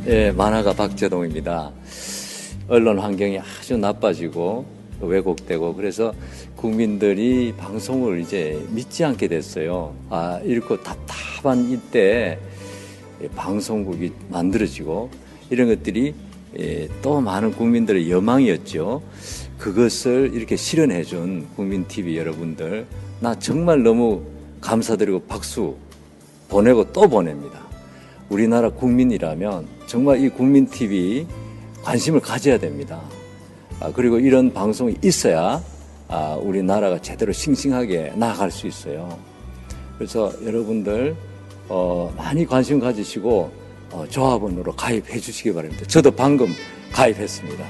예, 만화가 박재동입니다. 언론 환경이 아주 나빠지고 왜곡되고 그래서 국민들이 방송을 이제 믿지 않게 됐어요. 이렇게 답답한 이때 방송국이 만들어지고 이런 것들이 또 많은 국민들의 여망이었죠. 그것을 이렇게 실현해준 국민TV 여러분들, 나 정말 너무 감사드리고 박수 보내고 또 보냅니다. 우리나라 국민이라면 정말 이 국민TV 관심을 가져야 됩니다. 그리고 이런 방송이 있어야 우리나라가 제대로 싱싱하게 나아갈 수 있어요. 그래서 여러분들 많이 관심 가지시고 조합원으로 가입해 주시기 바랍니다. 저도 방금 가입했습니다.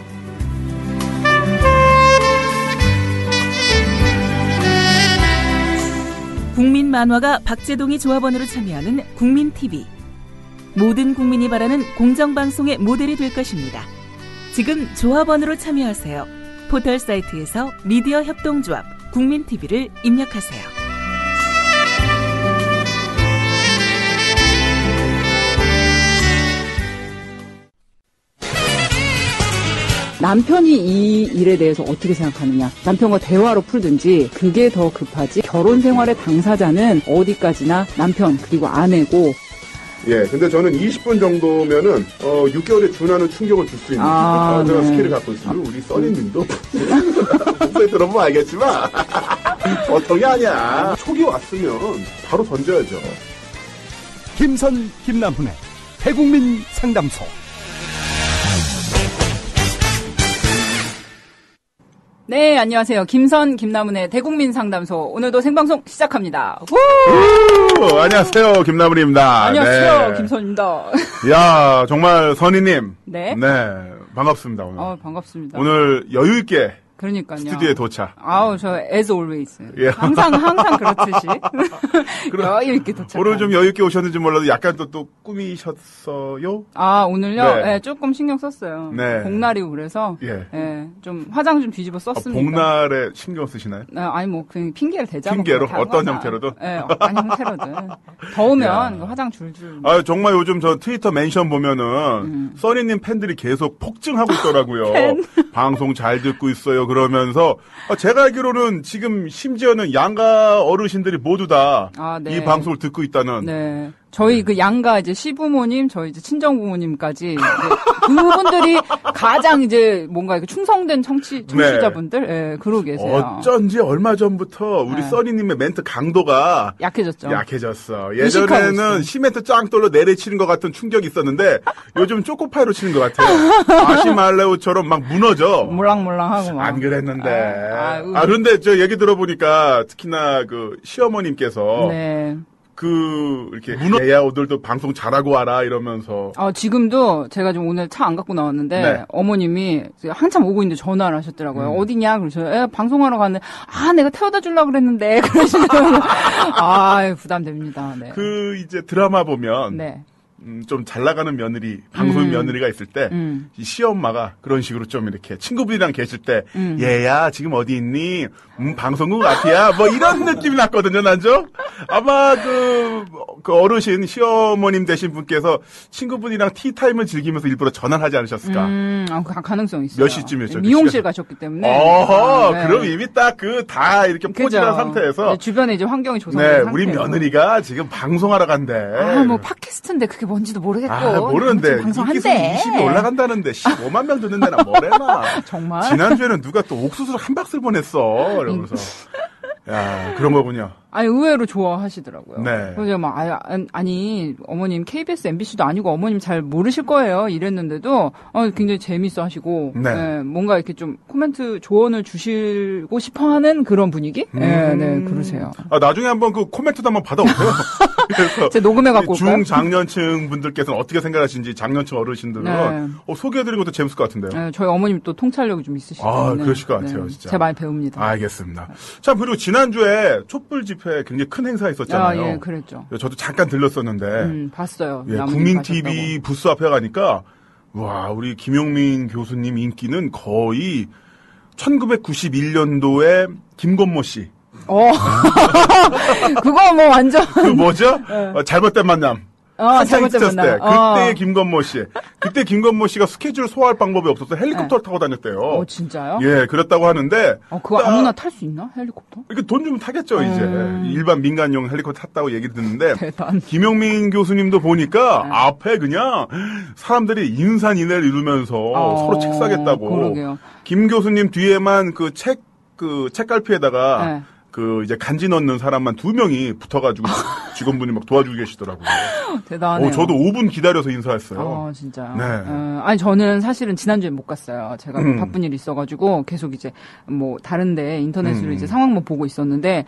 국민 만화가 박재동이 조합원으로 참여하는 국민TV. 모든 국민이 바라는 공정방송의 모델이 될 것입니다. 지금 조합원으로 참여하세요. 포털 사이트에서 미디어 협동조합 국민TV를 입력하세요. 남편이 이 일에 대해서 어떻게 생각하느냐. 남편과 대화로 풀든지 그게 더 급하지. 결혼 생활의 당사자는 어디까지나 남편 그리고 아내고. 예, 근데 저는 20분 정도면은 6개월에 준하는 충격을 줄 수 있는 그런 네. 스킬을 갖고 있어요. 우리 써니님도 목소리 들어보면 알겠지만 보통이 아니야. 촉이 왔으면 바로 던져야죠. 김선, 김남훈의 대국민 상담소. 네, 안녕하세요. 김선, 김남훈의 대국민 상담소. 오늘도 생방송 시작합니다. 안녕하세요, 김나물입니다. 안녕하세요, 네. 김선입니다. 야, 정말 선희님. 네. 반갑습니다, 오늘. 반갑습니다. 오늘 여유있게 그러니까요. 스튜디오에 도착. 저 as always. 예. 항상 그렇듯이. 여유있게 도착. 오늘 좀 여유있게 오셨는지 몰라도 약간 또 꾸미셨어요? 오늘요? 네. 네, 조금 신경 썼어요. 네. 복날이고 그래서. 예. 네, 좀 화장 좀 뒤집어 썼습니다. 복날에 신경 쓰시나요? 그냥 핑계를 대자고. 핑계로? 어떤 형태로도? 네, 어떤 형태로든. 더우면 화장 줄줄. 정말 요즘 저 트위터 멘션 보면은, 써니님 팬들이 계속 폭증하고 있더라고요. 방송 잘 듣고 있어요. 그러면서, 제가 알기로는 지금 심지어는 양가 어르신들이 모두 다 이 네. 방송을 듣고 있다는. 네. 저희 그 양가 이제 시부모님, 저희 이제 친정부모님까지 그분들이 가장 이제 뭔가 이렇게 충성된 청취자분들, 예, 그러고 계세요. 어쩐지 얼마 전부터 우리 써니님의 멘트 강도가 약해졌어. 예전에는 시멘트 짱돌로 내리치는 것 같은 충격이 있었는데 요즘 초코파이로 치는 것 같아요. 마시말레오처럼 막 무너져. 몰랑몰랑하고 막. 안 그랬는데. 그런데 저 얘기 들어보니까 특히나 그 시어머님께서 네. 이렇게 얘야 오늘도 방송 잘하고 와라 이러면서. 지금도 제가 좀 오늘 차 안 갖고 나왔는데 네. 어머님이 한참 오고 있는데 전화를 하셨더라고요. 어디냐? 그래서 방송하러 갔는데 내가 태워다 주려고 그랬는데 그러시더라고요. 부담됩니다. 네. 이제 드라마 보면 네. 좀 잘 나가는 며느리, 방송 며느리가 있을 때, 이 시엄마가 그런 식으로 좀 이렇게 친구분이랑 계실 때, 얘야, 지금 어디 있니? 방송국 앞이야? 뭐 이런 느낌이 났거든요, 난 좀. 아마 그 어르신, 시어머님 되신 분께서 친구분이랑 티타임을 즐기면서 일부러 전화를 하지 않으셨을까? 가능성이 있어요. 몇 시쯤이었죠? 미용실 가셨기 때문에. 네. 그럼 이미 딱 다 이렇게 포진한 상태에서. 주변에 이제 환경이 조성된 상태에서. 우리 며느리가 지금 방송하러 간대. 팟캐스트인데 그게 뭔지도 모르겠고. 모르는데. 방송한대. 20이 올라간다는데 15만 명 듣는 데나 뭐래나. 정말? 지난주에는 누가 또 옥수수를 한 박스를 보냈어. 이러면서. 야, 그런 거군요. 의외로 좋아하시더라고요. 네. 그래서 어머님 KBS, MBC도 아니고 어머님 잘 모르실 거예요. 이랬는데도 굉장히 재밌어 하시고 네, 뭔가 이렇게 좀 코멘트 조언을 주시고 싶어 하는 그런 분위기? 네, 그러세요. 나중에 한번 그 코멘트도 한번 받아오세요. 그래서 제가 녹음해 갖고 올까요? 중장년층 분들께서는 어떻게 생각하시는지 장년층 어르신들은 소개해드리는 것도 재밌을 것 같은데요. 네, 저희 어머님 또 통찰력이 좀 있으시기 때문에. 그러실 것 같아요, 진짜. 제가 많이 배웁니다. 알겠습니다. 자, 그리고 지난주에 촛불 집회 굉장히 큰 행사 있었잖아요. 예, 그랬죠. 저도 잠깐 들렀었는데. 봤어요. 예, 국민TV 부스 앞에 가니까, 와, 우리 김용민 교수님 인기는 거의 1991년도에 김건모 씨. 그거 뭐 완전. 뭐죠? 잘못된 만남. 한창 있었을 때. 그때의 김건모 씨. 그때 김건모 씨가 스케줄 소화할 방법이 없어서 헬리콥터를 타고 다녔대요. 진짜요? 예, 그랬다고 하는데. 그거 아무나 탈 수 있나? 헬리콥터? 이렇게 돈 주면 타겠죠, 이제. 일반 민간용 헬리콥터 탔다고 얘기를 듣는데. 대단. 김용민 교수님도 보니까 앞에 그냥 사람들이 인산인해를 이루면서 서로 책 사겠다고. 그러게요. 김 교수님 뒤에만 책갈피에다가 이제 간지 넣는 사람만 2명이 붙어가지고 직원분이 막 도와주고 계시더라고요. 대단해요. 저도 5분 기다려서 인사했어요. 진짜. 네. 아니, 저는 사실은 지난주에 못 갔어요. 제가 바쁜 일이 있어가지고 계속 이제 다른데 인터넷으로 이제 상황만 보고 있었는데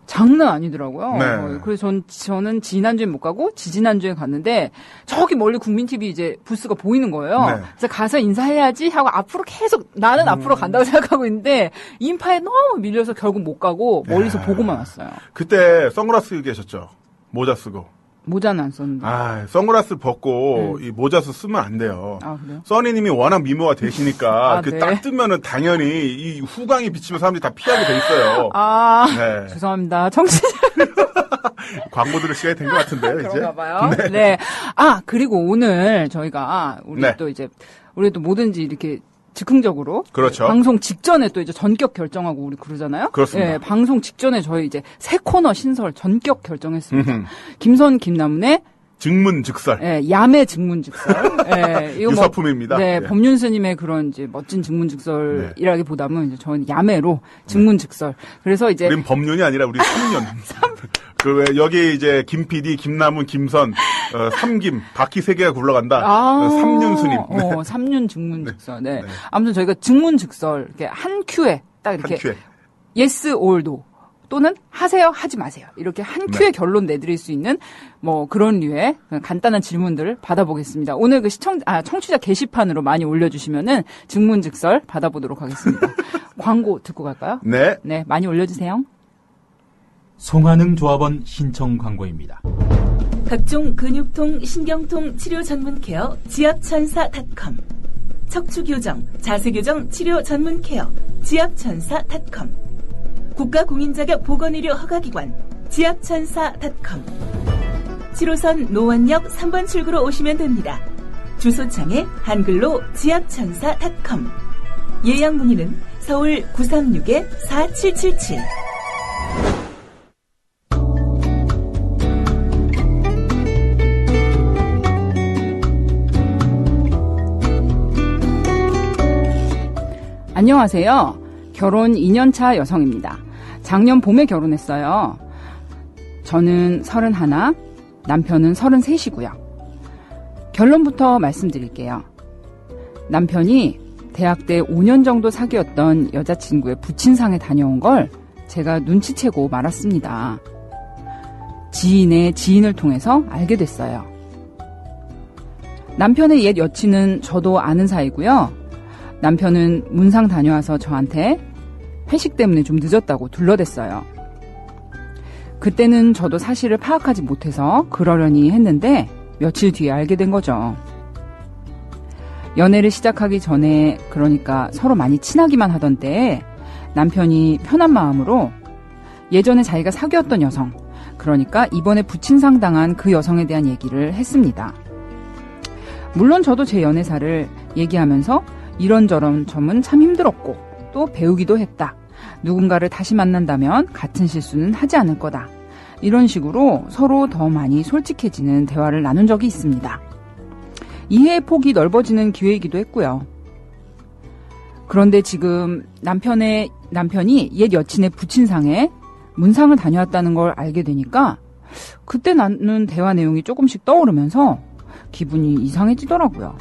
장난 아니더라고요. 네. 그래서 저는 지난주에 못 가고 지지난주에 갔는데 저기 멀리 국민TV 이제 부스가 보이는 거예요. 네. 그래서 가서 인사해야지 하고 앞으로 계속 나는 앞으로 간다고 생각하고 있는데 인파에 너무 밀려서 결국 못 가고 멀리서 보고만 왔어요. 그때 선글라스 계셨죠? 모자 쓰고. 모자는 안 썼는데. 선글라스 벗고 이 모자 쓰면 안 돼요. 그래요? 써니님이 워낙 미모가 되시니까 네. 딱 뜨면은 당연히 이 후광이 비치면 사람들이 다 피하게 돼 있어요. 네. 죄송합니다. 청취자. 광고 들을 시간이 된 것 같은데요, 이제. 그런가 봐요. 네. 그리고 오늘 저희가 우리 또 뭐든지 이렇게 즉흥적으로 그렇죠. 방송 직전에 또 이제 전격 결정하고 우리 그러잖아요. 그렇습니다. 예, 방송 직전에 저희 이제 새 코너 신설 전격 결정했습니다. 김선 김남훈의 증문즉설. 예, 야매 증문즉설. 예, 이거 유사품입니다. 네, 법륜 스님의 그런 이제 멋진 증문즉설이라기보다는 이제 저는 야매로 증문즉설. 그래서 이제 우린 법륜이 아니라 우리 3년. 여기 이제 김 PD, 김남훈, 김선, 삼김, 바퀴 3개가 굴러간다. 3년 스님. 네. 3년 증문즉설. 네. 아무튼 저희가 증문즉설 이렇게 한 큐에 딱 이렇게 한 큐에. yes or no 또는 하세요, 하지 마세요. 이렇게 한 큐에 결론 내드릴 수 있는 그런 류의 간단한 질문들을 받아보겠습니다. 오늘 청취자 게시판으로 많이 올려주시면은 증문즉설 받아보도록 하겠습니다. 광고 듣고 갈까요? 네. 네, 많이 올려주세요. 송하능 조합원 신청 광고입니다. 각종 근육통, 신경통 치료 전문 케어 지압천사.com, 척추교정, 자세교정 치료 전문 케어 지압천사.com, 국가공인자격 보건의료 허가기관 지압천사.com, 7호선 노원역 3번 출구로 오시면 됩니다. 주소창에 한글로 지압천사.com. 예약 문의는 서울 936-4777. 안녕하세요. 결혼 2년차 여성입니다. 작년 봄에 결혼했어요. 저는 31, 남편은 33이고요. 결론부터 말씀드릴게요. 남편이 대학 때 5년 정도 사귀었던 여자친구의 부친상에 다녀온 걸 제가 눈치채고 말았습니다. 지인의 지인을 통해서 알게 됐어요. 남편의 옛 여친은 저도 아는 사이고요. 남편은 문상 다녀와서 저한테 회식 때문에 좀 늦었다고 둘러댔어요. 그때는 저도 사실을 파악하지 못해서 그러려니 했는데 며칠 뒤에 알게 된 거죠. 연애를 시작하기 전에, 그러니까 서로 많이 친하기만 하던 때에 남편이 편한 마음으로 예전에 자기가 사귀었던 여성, 그러니까 이번에 부친상 당한 그 여성에 대한 얘기를 했습니다. 물론 저도 제 연애사를 얘기하면서 이런저런 점은 참 힘들었고 또 배우기도 했다. 누군가를 다시 만난다면 같은 실수는 하지 않을 거다. 이런 식으로 서로 더 많이 솔직해지는 대화를 나눈 적이 있습니다. 이해의 폭이 넓어지는 기회이기도 했고요. 그런데 지금 남편이 옛 여친의 부친상에 문상을 다녀왔다는 걸 알게 되니까 그때 나눈 대화 내용이 조금씩 떠오르면서 기분이 이상해지더라고요.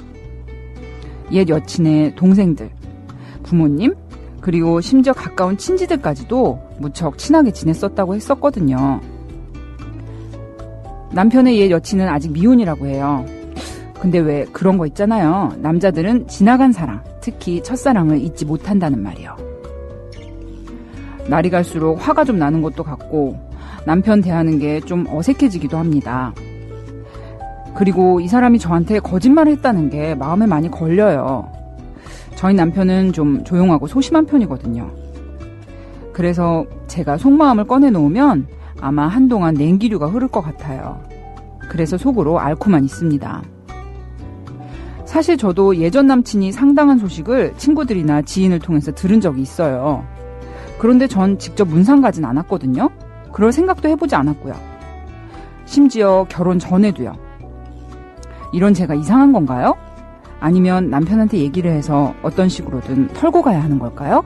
옛 여친의 동생들, 부모님, 그리고 심지어 가까운 친지들까지도 무척 친하게 지냈었다고 했었거든요. 남편의 옛 여친은 아직 미혼이라고 해요. 근데 왜 그런 거 있잖아요. 남자들은 지나간 사랑, 특히 첫사랑을 잊지 못한다는 말이요. 날이 갈수록 화가 좀 나는 것도 같고 남편 대하는 게 좀 어색해지기도 합니다. 그리고 이 사람이 저한테 거짓말을 했다는 게 마음에 많이 걸려요. 저희 남편은 좀 조용하고 소심한 편이거든요. 그래서 제가 속마음을 꺼내놓으면 아마 한동안 냉기류가 흐를 것 같아요. 그래서 속으로 앓고만 있습니다. 사실 저도 예전 남친이 상당한 소식을 친구들이나 지인을 통해서 들은 적이 있어요. 그런데 전 직접 문상 가진 않았거든요. 그럴 생각도 해보지 않았고요. 심지어 결혼 전에도요. 이런 제가 이상한 건가요? 아니면 남편한테 얘기를 해서 어떤 식으로든 털고 가야 하는 걸까요?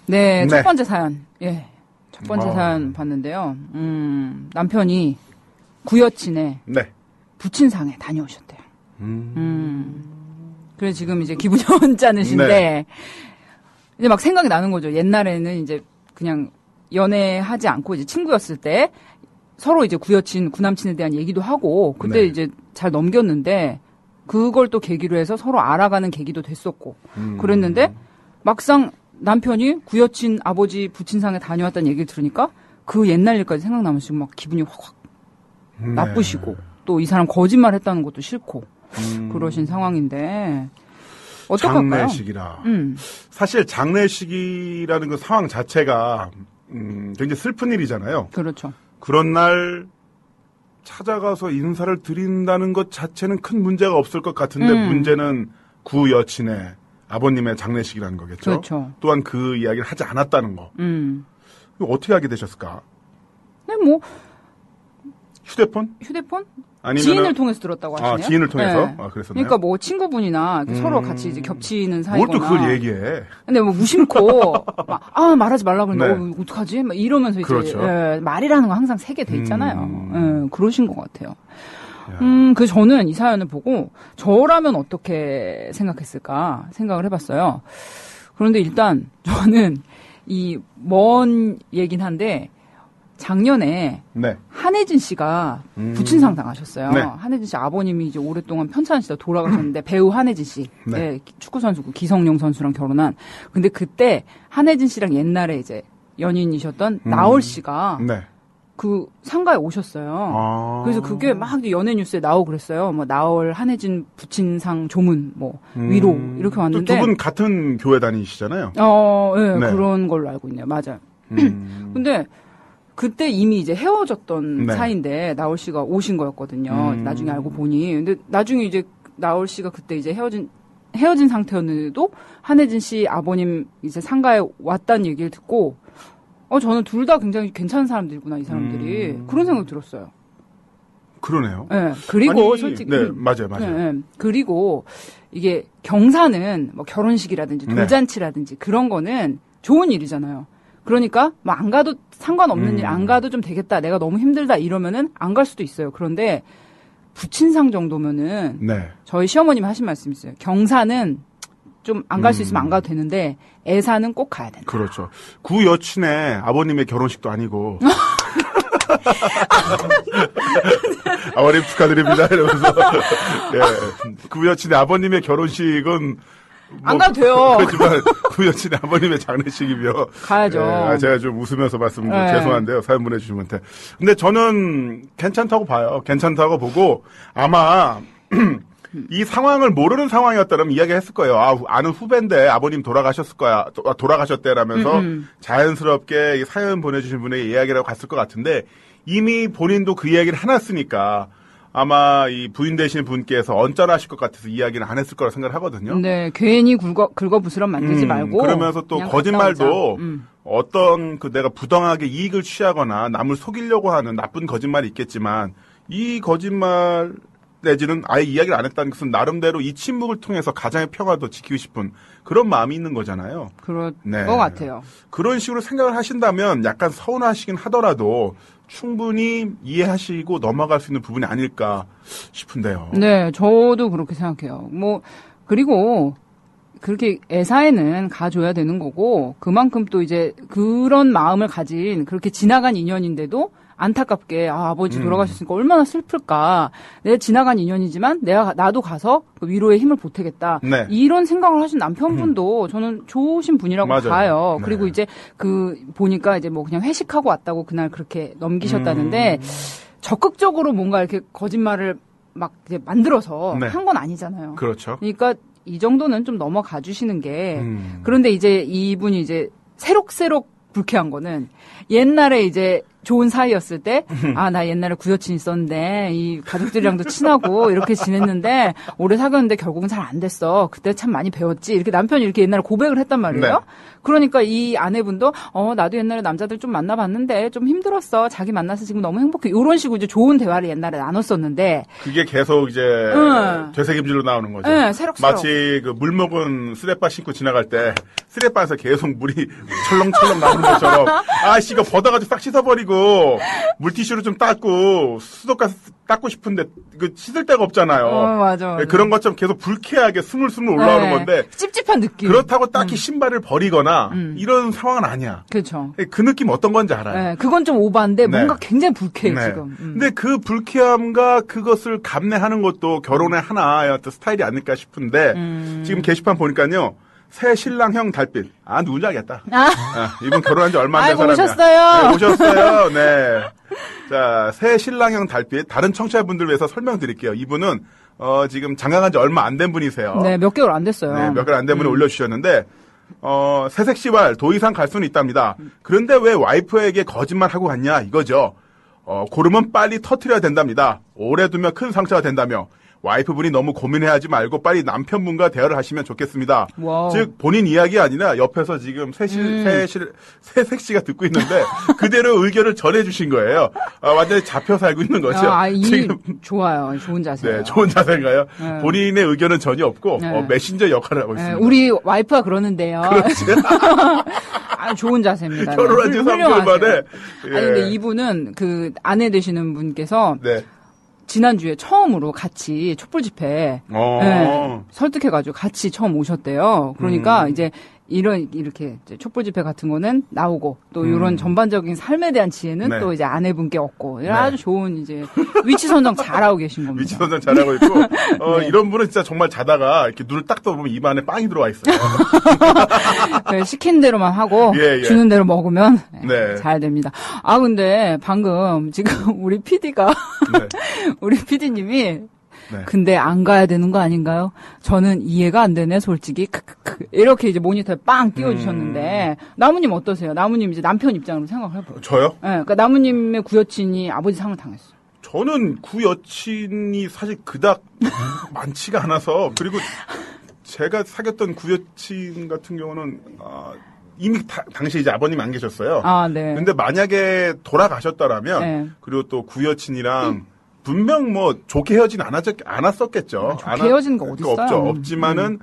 네, 첫 번째 사연. 예. 첫 번째 사연 봤는데요. 남편이 구여친의 부친상에 다녀오셨대요. 그래서 지금 이제 기분이 언짢으신데, 네. 이제 막 생각이 나는 거죠. 옛날에는 이제 그냥 연애하지 않고 이제 친구였을 때 서로 이제 구여친, 구남친에 대한 얘기도 하고, 그때 네. 이제 잘 넘겼는데, 그걸 또 계기로 해서 서로 알아가는 계기도 됐었고, 그랬는데, 막상 남편이 구여친 아버지 부친상에 다녀왔다는 얘기를 들으니까 그 옛날 일까지 생각나면서 지금 막 기분이 확 나쁘시고 또 이 사람 거짓말 했다는 것도 싫고 그러신 상황인데 어떡할까요? 장례식이라. 사실 장례식이라는 그 상황 자체가 굉장히 슬픈 일이잖아요. 그렇죠. 그런 날 찾아가서 인사를 드린다는 것 자체는 큰 문제가 없을 것 같은데 문제는 구 여친의 아버님의 장례식이라는 거겠죠. 그렇죠. 또한 그 이야기를 하지 않았다는 거. 어떻게 하게 되셨을까? 네, 뭐 휴대폰? 아니면은 지인을 통해서 들었다고 하시네요. 아, 지인을 통해서? 네. 아, 그랬었나요? 그러니까 뭐 친구분이나 서로 같이 이제 겹치는 사이거나. 뭘 또 그걸 얘기해? 근데 뭐 무심코 말하지 말라 그러는데 네. 어떡하지? 막 이러면서 이제 그렇죠. 말이라는 건 항상 세게 돼 있잖아요. 그러신 것 같아요. 그 저는 이 사연을 보고 저라면 어떻게 생각했을까 생각을 해봤어요. 그런데 일단 저는 이 먼 얘긴 한데 작년에 네. 한혜진 씨가 부친상 당하셨어요. 네. 한혜진 씨 아버님이 이제 오랫동안 편찮으시다 돌아가셨는데 배우 한혜진 씨, 네. 축구 선수고 기성용 선수랑 결혼한. 근데 그때 한혜진 씨랑 옛날에 이제 연인이셨던 나얼 씨가 네. 그 상가에 오셨어요. 그래서 그게 막 연예 뉴스에 나오고 그랬어요. 뭐 나얼 한혜진 부친상 조문 뭐 위로 이렇게 왔는데 두 분 같은 교회 다니시잖아요. 네, 네. 그런 걸로 알고 있네요. 맞아요. 근데 그때 이미 이제 헤어졌던 네. 사이인데 나얼 씨가 오신 거였거든요. 나중에 알고 보니. 근데 나중에 이제 나얼 씨가 그때 이제 헤어진 상태였는데도 한혜진 씨 아버님 이제 상가에 왔다는 얘기를 듣고 저는 둘 다 굉장히 괜찮은 사람들이구나, 이 사람들이. 그런 생각이 들었어요. 그러네요. 네. 그리고 솔직히. 네, 맞아요. 네. 그리고 이게 경사는 뭐 결혼식이라든지 돌잔치라든지 그런 거는 좋은 일이잖아요. 그러니까 뭐 안 가도 상관없는 일, 안 가도 좀 되겠다. 내가 너무 힘들다 이러면은 안 갈 수도 있어요. 그런데 부친상 정도면은 네. 저희 시어머님이 하신 말씀 있어요. 경사는 좀 안 갈 수 있으면 안 가도 되는데 애사는 꼭 가야 된다. 그렇죠. 구 여친의 아버님의 결혼식도 아니고 아버님 축하드립니다 이러면서 구 여친의 아버님의 결혼식은 안 가도 돼요. 그렇지만 구 여친의 아버님의 장례식이며 가야죠. 제가 좀 웃으면서 말씀 죄송한데요. 사연 보내주신 분한테. 근데 저는 괜찮다고 봐요. 괜찮다고 보고 아마 이 상황을 모르는 상황이었다면 이야기했을 거예요. 아는 후배인데 아버님 돌아가셨대라면서 자연스럽게 이 사연 보내주신 분에게 이야기라고 갔을 것 같은데 이미 본인도 그 이야기를 해놨으니까 아마 이 부인 되신 분께서 언짢아하실 것 같아서 이야기는 안 했을 거라 생각을 하거든요. 네, 괜히 긁어부스럼 만들지 말고. 그러면서 또 거짓말도 어떤 내가 부당하게 이익을 취하거나 남을 속이려고 하는 나쁜 거짓말이 있겠지만 이 거짓말 내지는 아예 이야기를 안 했다는 것은 나름대로 이 침묵을 통해서 가정의 평화도 지키고 싶은 그런 마음이 있는 거잖아요. 그럴 것 같아요. 그런 식으로 생각을 하신다면 약간 서운하시긴 하더라도 충분히 이해하시고 넘어갈 수 있는 부분이 아닐까 싶은데요. 네, 저도 그렇게 생각해요. 그리고 그렇게 애사에는 가줘야 되는 거고 그만큼 또 이제 그런 마음을 가진 그렇게 지나간 인연인데도 안타깝게 아버지 돌아가셨으니까 얼마나 슬플까. 내가 지나간 인연이지만 나도 가서 그 위로의 힘을 보태겠다. 네. 이런 생각을 하신 남편분도 저는 좋으신 분이라고 맞아요. 봐요. 네. 그리고 이제 보니까 이제 뭐 그냥 회식하고 왔다고 그날 그렇게 넘기셨다는데 적극적으로 뭔가 이렇게 거짓말을 막 이제 만들어서 한 건 아니잖아요. 그렇죠. 그러니까 이 정도는 좀 넘어가 주시는 게 그런데 이제 이분이 이제 새록새록 불쾌한 거는 옛날에 이제 좋은 사이였을 때, 나 옛날에 구여친 있었는데, 이 가족들이랑도 친하고, 이렇게 지냈는데, 오래 사귀었는데 결국은 잘 안 됐어. 그때 참 많이 배웠지. 이렇게 남편이 이렇게 옛날에 고백을 했단 말이에요. 네. 그러니까 이 아내분도, 나도 옛날에 남자들 좀 만나봤는데, 좀 힘들었어. 자기 만나서 지금 너무 행복해. 이런 식으로 이제 좋은 대화를 옛날에 나눴었는데. 그게 계속 이제, 되새김질로 나오는 거죠. 네, 새록새록. 마치 그 물 먹은 쓰레빠 신고 지나갈 때, 쓰레빠에서 계속 물이 철렁철렁 나오는 것처럼, 이거 벗어가지고 싹 씻어버리고, 물티슈로 좀 닦고 수도가스 닦고 싶은데 그 씻을 데가 없잖아요. 맞아. 그런 것처럼 계속 불쾌하게 스물스물 올라오는 건데 찝찝한 느낌. 그렇다고 딱히 신발을 버리거나 이런 상황은 아니야. 그렇죠. 그 느낌 어떤 건지 알아요. 네, 그건 좀 오바인데 뭔가 굉장히 불쾌해 지금. 근데 그 불쾌함과 그것을 감내하는 것도 결혼의 하나의 어떤 스타일이 아닐까 싶은데 지금 게시판 보니까요. 새 신랑형 달빛. 누군지 알겠다. 이분 결혼한 지 얼마 안 된 사람이야. 오셨어요. 네, 오셨어요. 네. 자, 새 신랑형 달빛. 다른 청취자분들 위해서 설명드릴게요. 이분은, 지금 장가간 지 얼마 안 된 분이세요. 네, 몇 개월 안 됐어요. 네, 몇 개월 안 된 분이 올려주셨는데, 새색시발 도 이상 갈 수는 있답니다. 그런데 왜 와이프에게 거짓말 하고 갔냐? 이거죠. 고르면 빨리 터트려야 된답니다. 오래 두면 큰 상처가 된다며. 와이프분이 너무 고민해하지 말고 빨리 남편분과 대화를 하시면 좋겠습니다. 와우. 즉 본인 이야기 아니라 옆에서 지금 새색씨가 듣고 있는데 그대로 의견을 전해주신 거예요. 완전히 잡혀 살고 있는 거죠. 지금 좋아요. 좋은 자세예요. 네, 좋은 자세인가요? 네. 본인의 의견은 전혀 없고 메신저 역할을 하고 있습니다. 우리 와이프가 그러는데요. 그렇지. 좋은 자세입니다. 결혼한 지 3개월 만에. 근데 이분은 그 아내 되시는 분께서. 네. 지난주에 처음으로 같이 촛불 집회 설득해가지고 같이 처음 오셨대요. 그러니까 이제 이렇게 촛불 집회 같은 거는 나오고 또 이런 전반적인 삶에 대한 지혜는 또 이제 아내분께 얻고 이런 아주 좋은 이제 위치 선정 잘하고 계신 겁니다. 위치 선정 잘하고 있고 이런 분은 진짜 정말 자다가 이렇게 눈을 딱 떠보면 입안에 빵이 들어와 있어요. 시킨 대로만 하고 주는 대로 먹으면 잘 됩니다. 근데 방금 지금 우리 PD가 우리 PD님이 근데 안 가야 되는 거 아닌가요? 저는 이해가 안 되네, 솔직히. 이렇게 이제 모니터에 빵 띄워주셨는데, 나무님 어떠세요? 나무님 이제 남편 입장으로 생각을 해봐요. 저요? 네, 그러니까 나무님의 구여친이 아버지 상을 당했어요. 저는 구여친이 사실 그닥 많지가 않아서, 그리고 제가 사귀었던 구여친 같은 경우는, 이미 당시에 이제 아버님이 안 계셨어요. 네. 근데 만약에 돌아가셨다라면, 그리고 또 구여친이랑, 분명 뭐 좋게 헤어진 않았었겠죠. 좋게 헤어진 거 어디 있어요? 없죠. 없지만은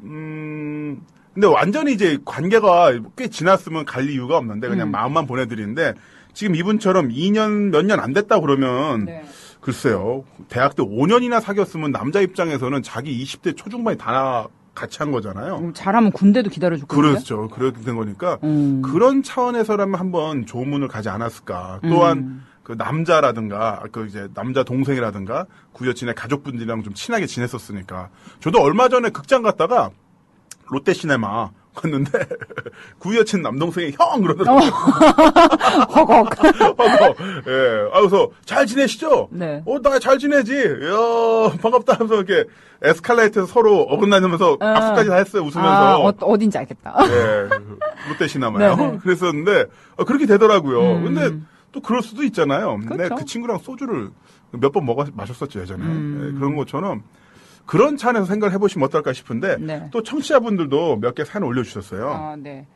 근데 완전히 이제 관계가 꽤 지났으면 갈 이유가 없는데 그냥 마음만 보내드리는데 지금 이분처럼 2년 몇 년 안 됐다 그러면 글쎄요. 대학 때 5년이나 사귀었으면 남자 입장에서는 자기 20대 초중반이 다 같이 한 거잖아요. 잘하면 군대도 기다려줄 거예요. 그렇죠. 그렇게 된 거니까 그런 차원에서라면 한번 좋은 문을 가지 않았을까. 또한 그 남자라든가 그 이제 남자 동생이라든가 구여친의 가족분들이랑 좀 친하게 지냈었으니까 저도 얼마 전에 극장 갔다가 롯데시네마 갔는데 구여친 남동생이 형 그러더라고요. 허걱. 그래서 잘 지내시죠? 네. 나 잘 지내지. 야 반갑다 하면서 이렇게 에스컬레이터에서 서로 어긋나면서 악수까지 다 했어요 웃으면서. 어딘지 알겠다. 네, 롯데시네마요. 그랬었는데 그렇게 되더라고요. 근데 또 그럴 수도 있잖아요. 근데 그 친구랑 소주를 몇 번 마셨었죠, 예전에. 그런 것처럼 그런 차원에서 생각을 해보시면 어떨까 싶은데 또 청취자분들도 몇 개 사연 올려주셨어요. 네.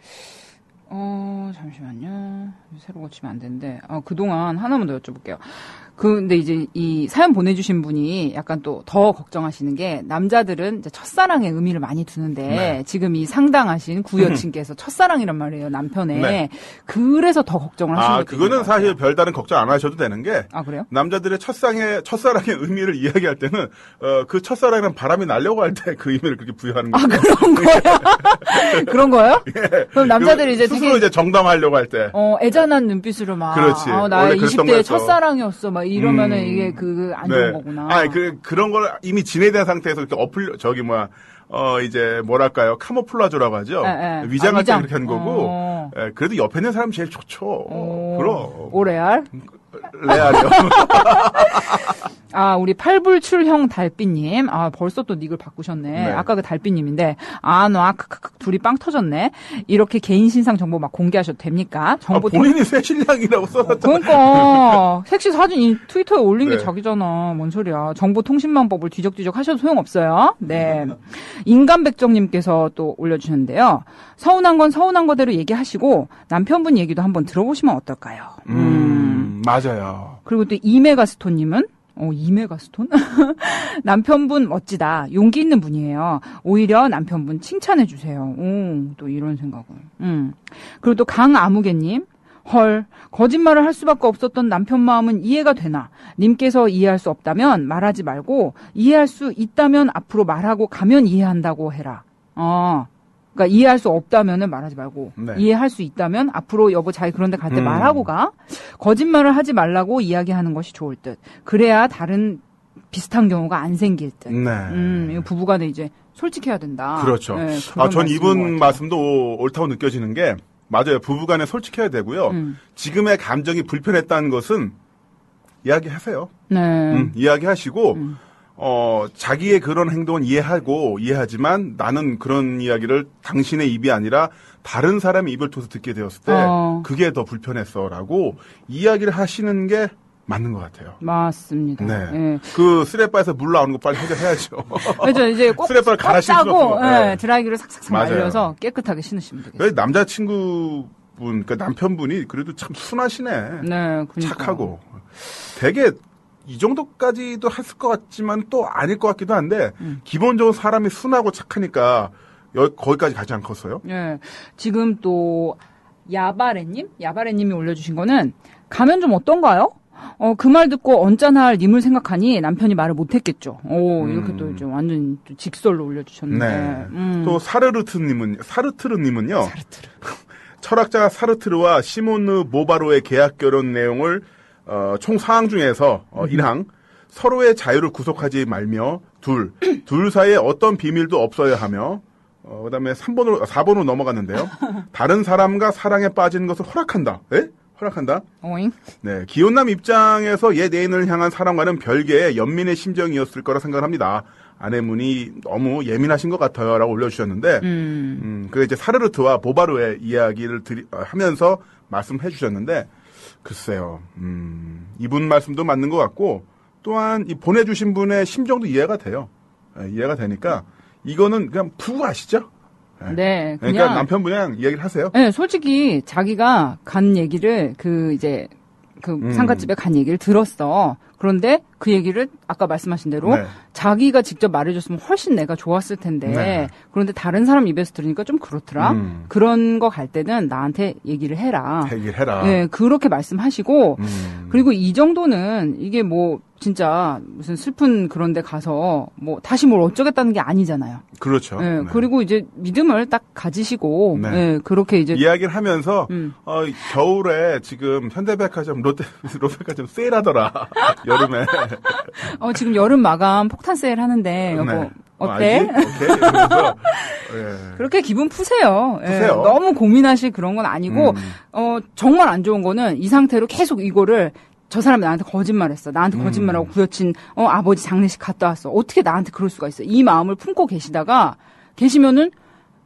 잠시만요. 새로 고치면 안 되는데. 그동안 하나만 더 여쭤볼게요. 근데 이제 이 사연 보내주신 분이 약간 또 더 걱정하시는 게 남자들은 이제 첫사랑의 의미를 많이 두는데 지금 이 상당하신 구여친께서 첫사랑이란 말이에요, 남편의. 그래서 더 걱정을 하시는 거예요. 그거는 사실 별다른 걱정 안 하셔도 되는 게. 그래요? 남자들의 첫사랑의 의미를 이야기할 때는, 그 첫사랑이란 바람이 날려고 할 때 그 의미를 그렇게 부여하는 거예요. 그런 거야? 그런 거예요? 그럼 남자들이 이제 스스로 이제 정당하려고 할 때. 애잔한 눈빛으로 막. 그렇지. 나의 20대 첫사랑이었어. 막 이러면은 이게 안 좋은 거구나. 그런 걸 이미 지내된 상태에서 이렇게 이제 뭐랄까요. 카모플라조라고 하죠. 위장할 때 그렇게 하는 거고. 그래도 옆에 있는 사람이 제일 좋죠. 그럼. 오레알? 레알이요. 우리 팔불출형 달빛님. 벌써 또 닉을 바꾸셨네. 네. 아까 그 달빛님인데, 둘이 빵 터졌네. 이렇게 개인 신상 정보 막 공개하셔도 됩니까? 정보 본인이 새 신랑이라고 써놨잖아. 그러니까 섹시 사진 이 트위터에 올린 게 네. 자기잖아. 뭔 소리야. 정보통신망법을 뒤적뒤적 하셔도 소용없어요. 네. 인간백정님께서 또 올려주셨는데요. 서운한 건 서운한 거대로 얘기하시고 남편분 얘기도 한번 들어보시면 어떨까요? 맞아요. 그리고 또 이메가스톤님은 이메가스톤? 남편분 멋지다. 용기 있는 분이에요. 오히려 남편분 칭찬해주세요. 또 이런 생각을. 그리고 또 강아무개님. 헐, 거짓말을 할 수밖에 없었던 남편 마음은 이해가 되나? 님께서 이해할 수 없다면 말하지 말고, 이해할 수 있다면 앞으로 말하고 가면 이해한다고 해라. 그러니까 이해할 수 없다면은 말하지 말고, 네. 이해할 수 있다면 앞으로 여보 자기 그런 데 갈 때 말하고 가. 거짓말을 하지 말라고 이야기하는 것이 좋을 듯. 그래야 다른 비슷한 경우가 안 생길 듯. 네. 이거 부부간에 이제 솔직해야 된다. 그렇죠. 네, 그런 전 말씀인 것 이분 같아요. 말씀도 옳다고 느껴지는 게, 맞아요. 부부간에 솔직해야 되고요. 지금의 감정이 불편했다는 것은 이야기하세요. 네. 이야기하시고, 자기의 그런 행동은 이해하지만 나는 그런 이야기를 당신의 입이 아니라 다른 사람의 입을 통해서 듣게 되었을 때 그게 더 불편했어라고 이야기를 하시는 게 맞는 것 같아요. 맞습니다. 네. 네. 그 쓰레빠에서 물 나오는 거 빨리 해결해야죠. 그렇죠. 이제 꼭 쓰레빠를 갈아 신을 수는 짜고 없고. 네. 드라이기를 삭삭삭 맞아요. 말려서 깨끗하게 신으시면 되겠어요. 그래서 남자친구분, 그러니까 남편분이 그래도 참 순하시네. 네, 그러니까. 착하고. 되게 이 정도까지도 했을 것 같지만 또 아닐 것 같기도 한데 기본적으로 사람이 순하고 착하니까 거기까지 가지 않겠어요? 네. 지금 또 야바레님이 올려주신 거는 가면 좀 어떤가요? 그 말 듣고 언짢아할 님을 생각하니 남편이 말을 못했겠죠. 이렇게 또 이제 완전 직설로 올려주셨는데. 네. 또 사르트르님은요. 철학자 사르트르와 시몬느 모바로의 계약 결혼 내용을 총 4항 중에서 1항 서로의 자유를 구속하지 말며 둘 사이에 어떤 비밀도 없어야 하며 그다음에 4번으로 넘어갔는데요. 다른 사람과 사랑에 빠지는 것을 허락한다. 예? 허락한다. 오잉? 네, 기혼남 입장에서 옛 애인을 향한 사랑과는 별개의 연민의 심정이었을 거라 생각합니다. 아내분이 너무 예민하신 것 같아요라고 올려주셨는데, 그 이제 사르르트와 보바르의 이야기를 하면서 말씀해 주셨는데, 글쎄요, 이분 말씀도 맞는 것 같고, 또한 이 보내주신 분의 심정도 이해가 돼요. 네, 이해가 되니까 이거는 그냥 푸고 가시죠. 네, 그냥. 그러니까 남편분이랑 이야기를 하세요. 네, 솔직히 자기가 간 얘기를 상갓집에 간 얘기를 들었어. 그런데 그 얘기를 아까 말씀하신 대로 네. 자기가 직접 말해줬으면 훨씬 내가 좋았을 텐데 네. 그런데 다른 사람 입에서 들으니까 좀 그렇더라. 그런 거 갈 때는 나한테 얘기를 해라. 얘기를 해라. 네, 그렇게 말씀하시고 그리고 이 정도는 이게 뭐 진짜 무슨 슬픈 그런 데 가서 뭐 다시 뭘 어쩌겠다는 게 아니잖아요. 그렇죠. 네, 네. 그리고 이제 믿음을 딱 가지시고 네. 네, 그렇게 이제 이야기를 하면서 겨울에 지금 현대백화점 롯데백화점 세일하더라. 여름에. 지금 여름 마감 폭탄 세일 하는데 여보 네. 어때? 오케이. 이러면서, 예. 그렇게 기분 푸세요. 예, 푸세요. 너무 고민하실 그런 건 아니고 정말 안 좋은 거는 이 상태로 계속 이거를 저 사람이 나한테 거짓말했어. 나한테 거짓말하고 구여친 아버지 장례식 갔다 왔어. 어떻게 나한테 그럴 수가 있어? 이 마음을 품고 계시면은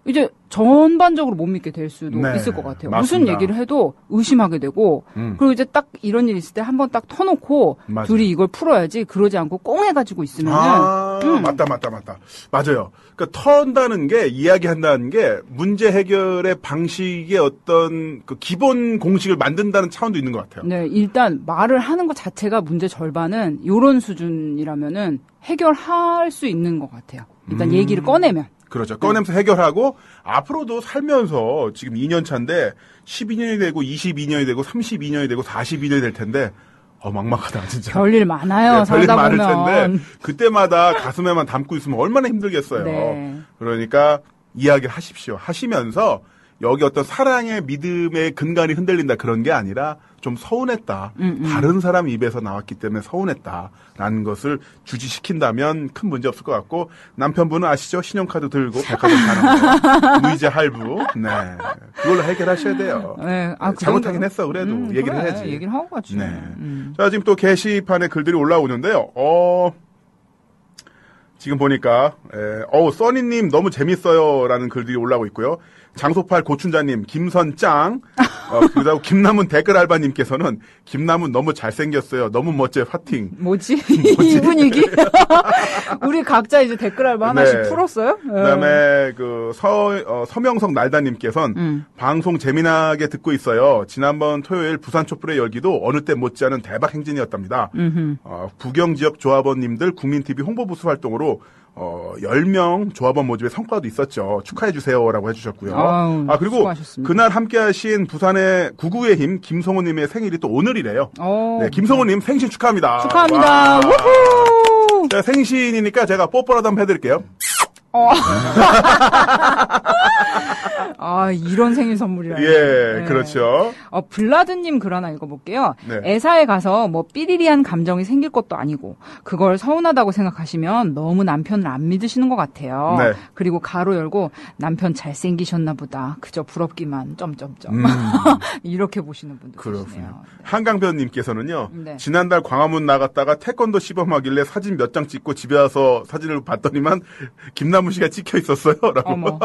이제 전반적으로 못 믿게 될 수도 네, 있을 것 같아요. 맞습니다. 무슨 얘기를 해도 의심하게 되고 그리고 이제 딱 이런 일 있을 때 한번 딱 터놓고 맞아요. 둘이 이걸 풀어야지 그러지 않고 꽁해가지고 있으면은 맞다. 맞아요. 그러니까 턴다는 게, 이야기한다는 게 문제 해결의 방식의 어떤 그 기본 공식을 만든다는 차원도 있는 것 같아요. 네, 일단 말을 하는 것 자체가 문제 절반은 요런 수준이라면은 해결할 수 있는 것 같아요. 일단 얘기를 꺼내면. 그렇죠. 꺼내면서 해결하고 앞으로도 살면서 지금 2년 차인데 12년이 되고 22년이 되고 32년이 되고 42년이 될 텐데 막막하다 진짜. 별일 많아요. 네, 별일 살다 많을 보면. 텐데 그때마다 가슴에만 담고 있으면 얼마나 힘들겠어요. 네. 그러니까 이야기를 하십시오. 하시면서 여기 어떤 사랑의 믿음의 근간이 흔들린다 그런 게 아니라 좀 서운했다. 다른 사람 입에서 나왔기 때문에 서운했다라는 것을 주지시킨다면 큰 문제 없을 것 같고 남편분은 아시죠? 신용카드 들고 백화점 가는 거. 무이자 할부. 네. 그걸로 해결하셔야 돼요. 네. 잘못하긴 했어. 그래도 얘기를 그래, 해야지. 얘기를 하고 가지. 네. 자, 지금 또 게시판에 글들이 올라오는데요. 지금 보니까 써니님 너무 재밌어요라는 글들이 올라오고 있고요. 장소팔 고춘자님, 김선짱, 그리고 김남은 댓글 알바님께서는 김남은 너무 잘생겼어요. 너무 멋져요. 화팅. 뭐지? 이 분위기? 우리 각자 이제 댓글 알바 하나씩 풀었어요? 그다음에 서명석 날다님께서는 방송 재미나게 듣고 있어요. 지난번 토요일 부산 촛불의 열기도 어느 때 못지않은 대박 행진이었답니다. 부경 지역 조합원님들 국민TV 홍보부스 활동으로 10명 조합원 모집의 성과도 있었죠. 축하해주세요라고 해주셨고요. 그리고 수고하셨습니다. 그날 함께하신 부산의 구구의 힘 김성호님의 생일이 또 오늘이래요. 네, 김성호님 생신 축하합니다. 축하합니다. 우후! 제가 생신이니까 제가 뽀뽀라도 한번 해드릴게요. 이런 생일 선물이라. 예, 그렇죠. 블라드님 글 하나 읽어볼게요. 네. 애사에 가서 뭐 삐리리한 감정이 생길 것도 아니고 그걸 서운하다고 생각하시면 너무 남편을 안 믿으시는 것 같아요. 네. 그리고 가로 열고 남편 잘생기셨나 보다. 그저 부럽기만 점점점. 이렇게 보시는 분들 그렇군요. 계시네요. 네. 한강변님께서는요. 네. 지난달 광화문 나갔다가 태권도 시범하길래 사진 몇 장 찍고 집에 와서 사진을 봤더니만 김남우 씨가 찍혀 있었어요. 라고. 어머.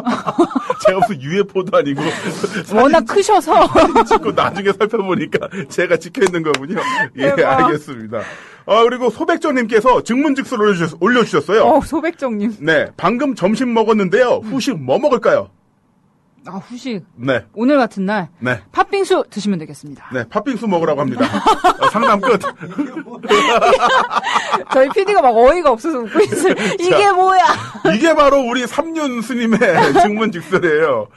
제가 무슨 UFO도 아니고 워낙 크셔서. 찍고 나중에 살펴보니까 제가 찍혀 있는 거군요. 예, 대박. 알겠습니다. 그리고 소백조님께서 증문즉서를 올려주셨어요. 소백정님. 네, 방금 점심 먹었는데요. 후식 뭐 먹을까요? 후식. 네. 오늘 같은 날. 네. 팥빙수 드시면 되겠습니다. 네, 팥빙수 먹으라고 합니다. 상담 끝. 저희 PD가 막 어이가 없어서 웃고 있어요. 이게 뭐야? 이게 바로 우리 삼륜 스님의 증문즉서래요.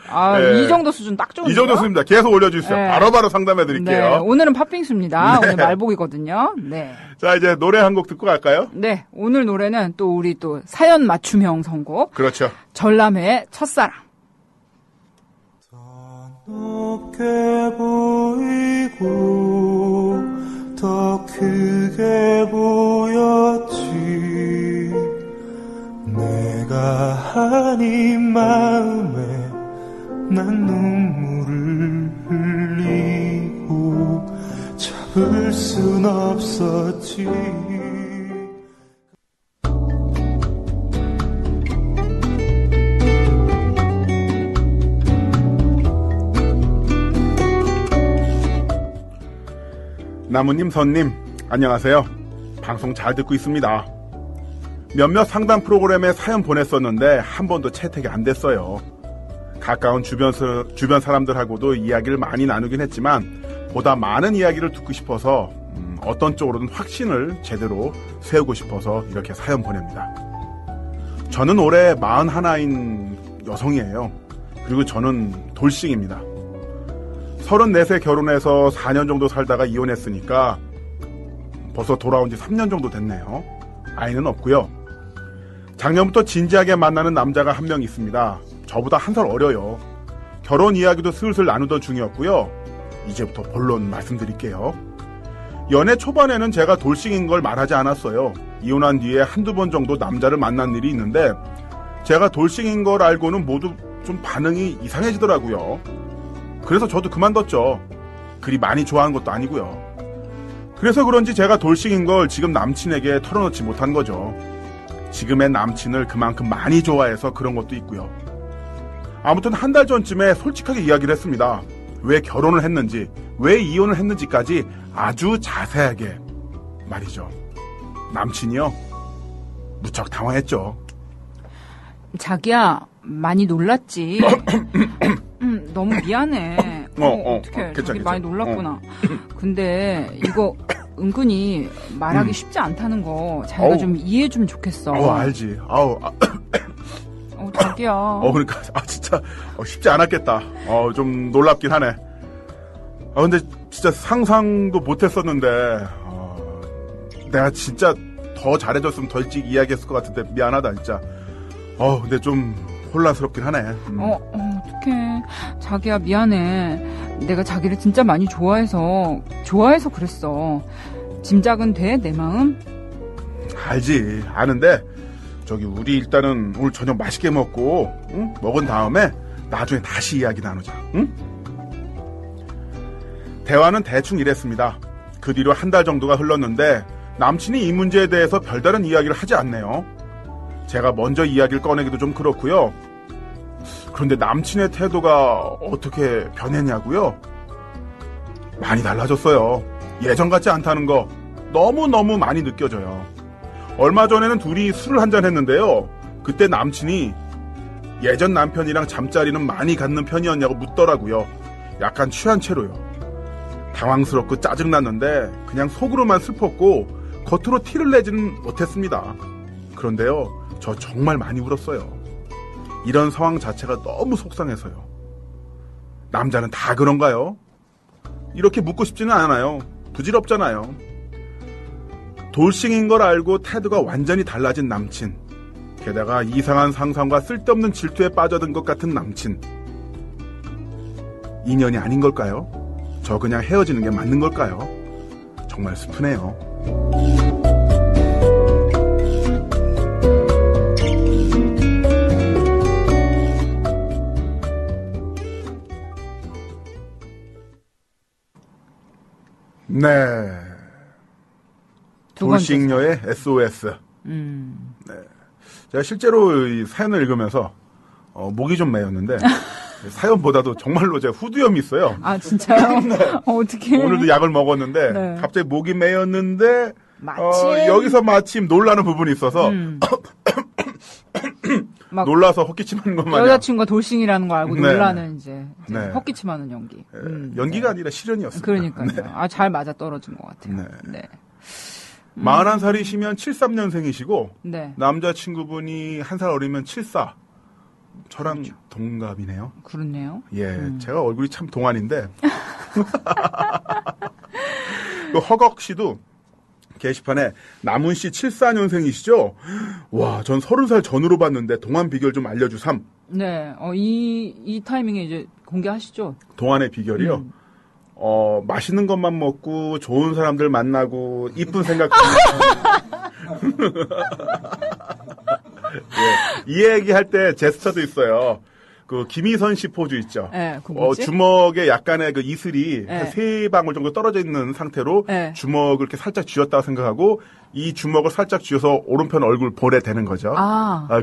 이 정도 수준 딱 좋은데요? 이 정도 수준입니다. 계속 올려주세요. 네. 바로바로 상담해드릴게요. 네, 오늘은 팥빙수입니다. 네. 오늘 말복이거든요. 네. 자, 이제 노래 한 곡 듣고 갈까요? 네, 오늘 노래는 또 우리 또 사연 맞춤형 선곡. 그렇죠. 전람회의 첫사랑. 높게 보이고 더 크게 보였지 내가 아닌 마음에 난 눈물을 흘리고 잡을 순 없었지 나무님, 선님, 안녕하세요. 방송 잘 듣고 있습니다. 몇몇 상담 프로그램에 사연 보냈었는데 한 번도 채택이 안 됐어요. 가까운 주변 사람들하고도 이야기를 많이 나누긴 했지만 보다 많은 이야기를 듣고 싶어서 어떤 쪽으로든 확신을 제대로 세우고 싶어서 이렇게 사연 보냅니다. 저는 올해 41인 여성이에요. 그리고 저는 돌싱입니다. 34세 결혼해서 4년 정도 살다가 이혼했으니까 벌써 돌아온 지 3년 정도 됐네요. 아이는 없고요. 작년부터 진지하게 만나는 남자가 한 명 있습니다. 저보다 한 살 어려요. 결혼 이야기도 슬슬 나누던 중이었고요. 이제부터 본론 말씀드릴게요. 연애 초반에는 제가 돌싱인 걸 말하지 않았어요. 이혼한 뒤에 한두 번 정도 남자를 만난 일이 있는데 제가 돌싱인 걸 알고는 모두 좀 반응이 이상해지더라고요. 그래서 저도 그만뒀죠. 그리 많이 좋아하는 것도 아니고요. 그래서 그런지 제가 돌싱인 걸 지금 남친에게 털어놓지 못한 거죠. 지금의 남친을 그만큼 많이 좋아해서 그런 것도 있고요. 아무튼 한 달 전쯤에 솔직하게 이야기를 했습니다. 왜 결혼을 했는지, 왜 이혼을 했는지까지 아주 자세하게 말이죠. 남친이요? 무척 당황했죠. 자기야, 많이 놀랐지. 너무 미안해. 어떡해. 자기 많이 놀랐구나. 근데 이거 은근히 말하기 쉽지 않다는 거 자기가 좀 이해해 주면 좋겠어. 알지. 자기야. 그러니까 진짜 쉽지 않았겠다. 좀 놀랍긴 하네. 근데 진짜 상상도 못했었는데 내가 진짜 더 잘해줬으면 더 일찍 이야기했을 것 같은데 미안하다 진짜. 근데 좀 혼란스럽긴 하네. 어떡해. 자기야, 미안해. 내가 자기를 진짜 많이 좋아해서 그랬어. 짐작은 돼, 내 마음? 알지. 아는데, 우리 일단은 오늘 저녁 맛있게 먹고, 응? 먹은 다음에 나중에 다시 이야기 나누자, 응? 대화는 대충 이랬습니다. 그 뒤로 한 달 정도가 흘렀는데, 남친이 이 문제에 대해서 별다른 이야기를 하지 않네요. 제가 먼저 이야기를 꺼내기도 좀 그렇고요. 그런데 남친의 태도가 어떻게 변했냐고요? 많이 달라졌어요. 예전 같지 않다는 거 너무너무 많이 느껴져요. 얼마 전에는 둘이 술을 한잔 했는데요. 그때 남친이 예전 남편이랑 잠자리는 많이 갖는 편이었냐고 묻더라고요. 약간 취한 채로요. 당황스럽고 짜증났는데 그냥 속으로만 슬펐고 겉으로 티를 내지는 못했습니다. 그런데요, 저 정말 많이 울었어요. 이런 상황 자체가 너무 속상해서요. 남자는 다 그런가요? 이렇게 묻고 싶지는 않아요. 부질없잖아요. 돌싱인 걸 알고 태도가 완전히 달라진 남친. 게다가 이상한 상상과 쓸데없는 질투에 빠져든 것 같은 남친. 인연이 아닌 걸까요? 저 그냥 헤어지는 게 맞는 걸까요? 정말 슬프네요. 네. 돌싱녀의 SOS. 네. 제가 실제로 이 사연을 읽으면서 목이 좀 메였는데 사연보다도 정말로 제가 후두염이 있어요. 아, 진짜요? 네. 어떡해. 오늘도 약을 먹었는데 네. 갑자기 목이 메였는데 마침 여기서 마침 놀라는 부분이 있어서 막 놀라서 헛기침하는 것만 여자친구가 돌싱이라는 걸 알고 네. 놀라는 이제 네. 헛기침하는 연기. 연기가 네. 아니라 실현이었어요. 그러니까요. 네. 아, 잘 맞아 떨어진 것 같아요. 네. 네. 41살이시면 73년생이시고 네. 남자친구분이 한 살 어리면 74. 저랑 동갑이네요. 그렇네요. 예, 제가 얼굴이 참 동안인데. 그 허걱 씨도 게시판에 남은 씨 74년생이시죠? 와, 전 30살 전으로 봤는데 동안 비결 좀 알려주삼. 네, 이 타이밍에 이제 공개하시죠. 동안의 비결이요? 맛있는 것만 먹고 좋은 사람들 만나고 이쁜 생각 예, 이 얘기 할 때 제스처도 있어요. 그 김희선 씨 포즈 있죠. 네, 주먹에 약간의 그 이슬이 네. 한 3방울 정도 떨어져 있는 상태로 네. 주먹을 이렇게 살짝 쥐었다고 생각하고 이 주먹을 살짝 쥐어서 오른편 얼굴 볼에 대는 거죠.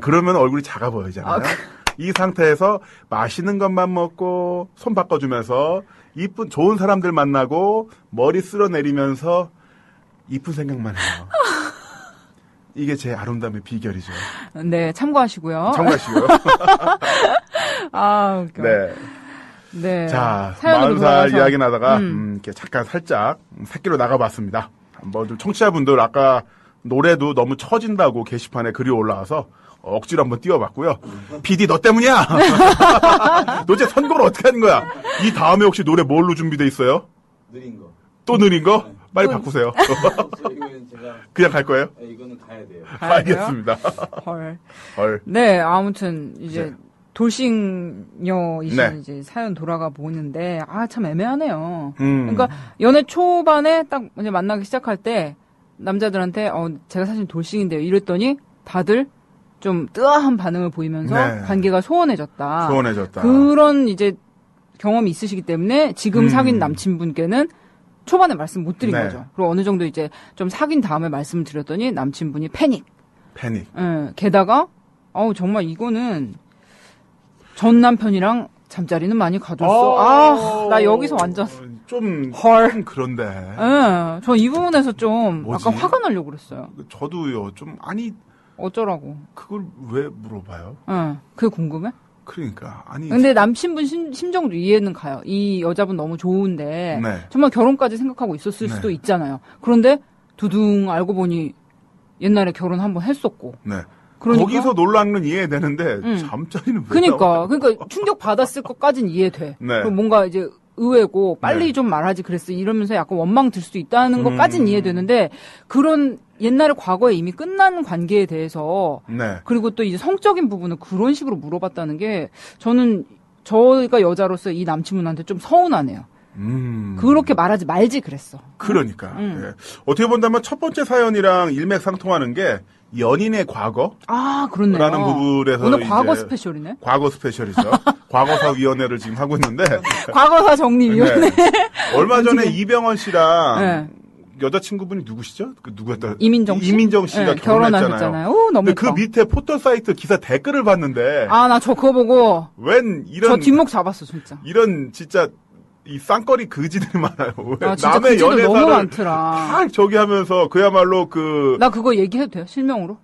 그러면 얼굴이 작아 보이잖아요. 이 상태에서 맛있는 것만 먹고 손 바꿔주면서 이쁜 좋은 사람들 만나고 머리 쓸어내리면서 이쁜 생각만 해요. 이게 제 아름다움의 비결이죠. 네, 참고하시고요. 참고하시고요. 아, 웃겨. 네. 네. 자, 사연으로 40살 돌아가서. 이야기 나다가 이렇게 잠깐 살짝 새끼로 나가봤습니다. 한번 좀 청취자분들 아까 노래도 너무 처진다고 게시판에 글이 올라와서 억지로 한번 띄워봤고요. PD 너 때문이야. 도대체 선곡을 어떻게 하는 거야? 이 다음에 혹시 노래 뭘로 준비돼 있어요? 느린 거. 또 느린 거? 빨리 바꾸세요. 이거는 제가 그냥 갈 거예요? 이거는 가야 돼요. 알겠습니다. 헐. 네, 아무튼 이제 네. 돌싱녀이신 네. 이제 사연 돌아가 보는데 참 애매하네요. 그러니까 연애 초반에 딱 이제 만나기 시작할 때 남자들한테 제가 사실 돌싱인데요 이랬더니 다들 좀 뜨아한 반응을 보이면서 네. 관계가 소원해졌다. 그런 이제 경험이 있으시기 때문에 지금 사귄 남친분께는 초반에 말씀 못 드린 네. 거죠. 그리고 어느 정도 이제 좀 사귄 다음에 말씀을 드렸더니 남친분이 패닉. 예, 게다가 정말 이거는 전 남편이랑 잠자리는 많이 가졌어. 나 여기서 완전 좀 그런데. 예, 저 이 부분에서 좀 뭐지? 약간 화가 나려고 그랬어요. 저도요. 좀 어쩌라고. 그걸 왜 물어봐요? 그게 궁금해? 그러니까 근데 남친분 심정도 이해는 가요. 이 여자분 너무 좋은데 네. 정말 결혼까지 생각하고 있었을 수도 있잖아요. 그런데 두둥 알고 보니 옛날에 결혼 한번 했었고. 네. 그러니까? 거기서 놀라는 건 이해되는데 잠자리는 왜 그러니까 충격 받았을 것까진 이해돼. 네. 그리고 뭔가 이제 의외고 빨리 좀 말하지 그랬어 이러면서 약간 원망 들 수 있다는 것까진 이해되는데 그런 옛날에 과거에 이미 끝난 관계에 대해서 네. 그리고 또 이제 성적인 부분을 그런 식으로 물어봤다는 게 저는 저희가 여자로서 이 남친분한테 좀 서운하네요. 그렇게 말지 그랬어. 그러니까. 예. 어떻게 본다면 첫 번째 사연이랑 일맥상통하는 게 연인의 과거. 아, 그렇네요. 라는 부분에서 오늘 과거 이제 스페셜이네. 과거 스페셜이죠. 과거사 위원회를 지금 하고 있는데. 과거사 정리위원회. 네. 얼마 전에 이병헌 씨랑 네. 여자친구분이 누구시죠? 그 누구였다? 이민정 씨. 이민정 씨가 네, 결혼했잖아요. 오, 너무 그 밑에 포털 사이트 기사 댓글을 봤는데. 아, 나 저 그거 보고. 웬 이런. 저 뒷목 잡았어, 진짜. 이런 진짜. 이 쌍꺼리 그지들이 많아요. 아, 진짜 남의 연애사를 너무 많더라. 다 저기 하면서 그야말로 나 그거 얘기해도 돼요? 실명으로?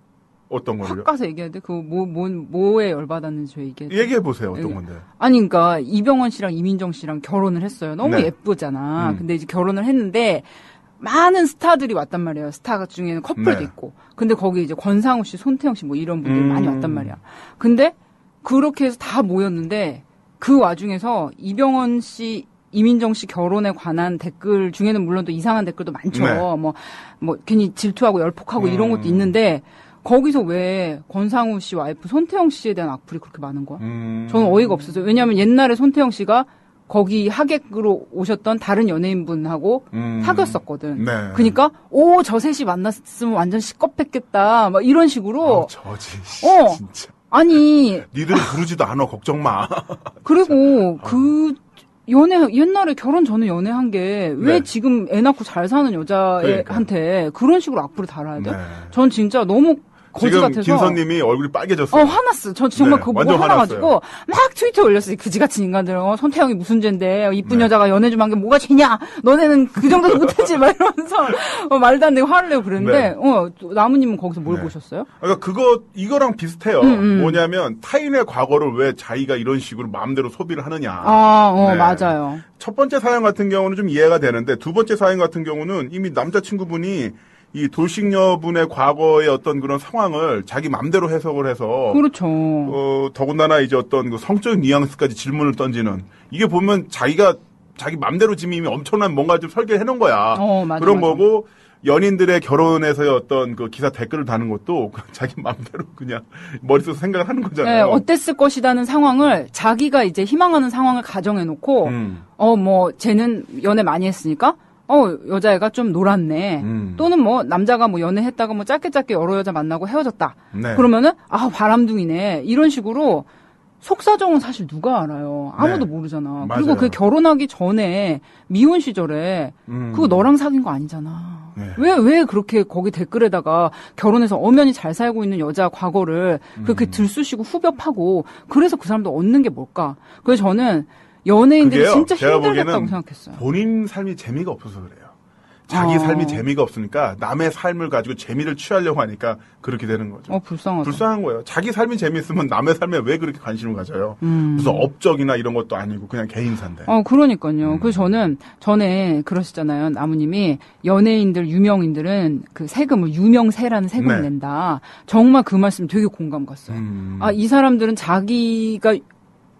어떤 걸요? 확 가서 얘기해도 돼? 뭐에 열받았는지 저 얘기해도 얘기해보세요. 어떤 건데? 아니, 그러니까 이병헌 씨랑 이민정 씨랑 결혼을 했어요. 너무 네. 예쁘잖아. 근데 이제 결혼을 했는데 많은 스타들이 왔단 말이에요. 스타 중에는 커플도 네. 있고. 근데 거기 이제 권상우 씨, 손태영 씨 뭐 이런 분들이 많이 왔단 말이야. 근데 그렇게 해서 다 모였는데 그 와중에서 이병헌 씨 이민정 씨 결혼에 관한 댓글 중에는 물론 또 이상한 댓글도 많죠. 네. 뭐 괜히 질투하고 열폭하고 이런 것도 있는데 거기서 왜 권상우 씨 와이프 손태영 씨에 대한 악플이 그렇게 많은 거야? 저는 어이가 없었어요. 왜냐하면 옛날에 손태영 씨가 거기 하객으로 오셨던 다른 연예인분하고 사귀었었거든. 네. 그러니까 저 셋이 만났으면 완전 시겁했겠다. 막 이런 식으로. 저지. 진짜. 아니. 니들 부르지도 않아. 걱정 마. 그리고 옛날에 결혼 전에 연애한 게 왜 네. 지금 애 낳고 잘 사는 여자한테 그런 식으로 악플을 달아야 돼? 네. 전 진짜 너무 거지 지금 같아서. 김선님이 얼굴이 빨개졌어요. 화났어. 저 정말 네, 그거 보고 화나가지고 막 트위터에 올렸어요. 그지같이 인간들. 손태영이 무슨 죄인데 이쁜 네. 여자가 연애 좀 한 게 뭐가 죄냐? 너네는 그 정도도 못하지? 막 이러면서 말도 안 되게 화를 내고 그랬는데 나무님은 거기서 뭘 보셨어요? 그러니까 이거랑 비슷해요. 뭐냐면 타인의 과거를 왜 자기가 이런 식으로 마음대로 소비를 하느냐. 네. 맞아요. 첫 번째 사연 같은 경우는 좀 이해가 되는데 두 번째 사연 같은 경우는 이미 남자친구분이 이 돌싱녀분의 과거의 어떤 그런 상황을 자기 맘대로 해석을 해서. 그렇죠. 더군다나 이제 어떤 그 성적인 뉘앙스까지 질문을 던지는. 이게 보면 자기가 자기 맘대로 지금 이미 엄청난 뭔가 좀 설계를 해놓은 거야. 맞아, 그런 맞아. 거고, 연인들의 결혼에서의 어떤 그 기사 댓글을 다는 것도 자기 맘대로 그냥 머릿속에서 생각을 하는 거잖아요. 네, 어땠을 것이라는 상황을 자기가 이제 희망하는 상황을 가정해놓고, 쟤는 연애 많이 했으니까, 여자애가 좀 놀았네. 또는 남자가 연애했다가 짧게 여러 여자 만나고 헤어졌다. 네. 그러면은, 바람둥이네. 이런 식으로 속사정은 사실 누가 알아요? 아무도 네. 모르잖아. 맞아요. 그리고 그 결혼하기 전에 미혼 시절에 그거 너랑 사귄 거 아니잖아. 네. 왜 그렇게 거기 댓글에다가 결혼해서 엄연히 잘 살고 있는 여자 과거를 그렇게 들쑤시고 후벼파고 그래서 그 사람도 얻는 게 뭘까? 그래서 저는 연예인들이 그게요, 진짜 제가 힘들겠다고 보기에는 생각했어요. 본인 삶이 재미가 없어서 그래요. 자기 삶이 재미가 없으니까 남의 삶을 가지고 재미를 취하려고 하니까 그렇게 되는 거죠. 불쌍하다. 불쌍한 거예요. 자기 삶이 재미있으면 남의 삶에 왜 그렇게 관심을 가져요? 무슨 업적이나 이런 것도 아니고 그냥 개인사인데. 그러니까요. 그래서 저는 전에 그러시잖아요. 나무님이 연예인들, 유명인들은 그 세금을 유명세라는 세금을 네. 낸다. 정말 그 말씀 되게 공감 갔어요. 이 사람들은 자기가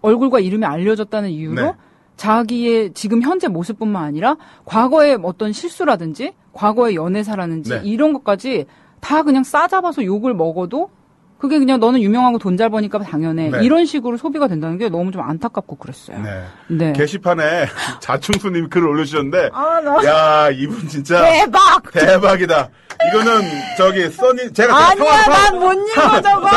얼굴과 이름이 알려졌다는 이유로 네. 자기의 지금 현재 모습뿐만 아니라 과거의 어떤 실수라든지 과거의 연애사라든지 네. 이런 것까지 다 그냥 싸잡아서 욕을 먹어도 그게 그냥 너는 유명하고 돈 잘 버니까 당연해. 네. 이런 식으로 소비가 된다는 게 너무 좀 안타깝고 그랬어요. 네. 네. 게시판에 자충수님이 글을 올려주셨는데, 야 이분 진짜 대박이다. 이거는 써니 제가 아니야, 난 못 읽어 저거.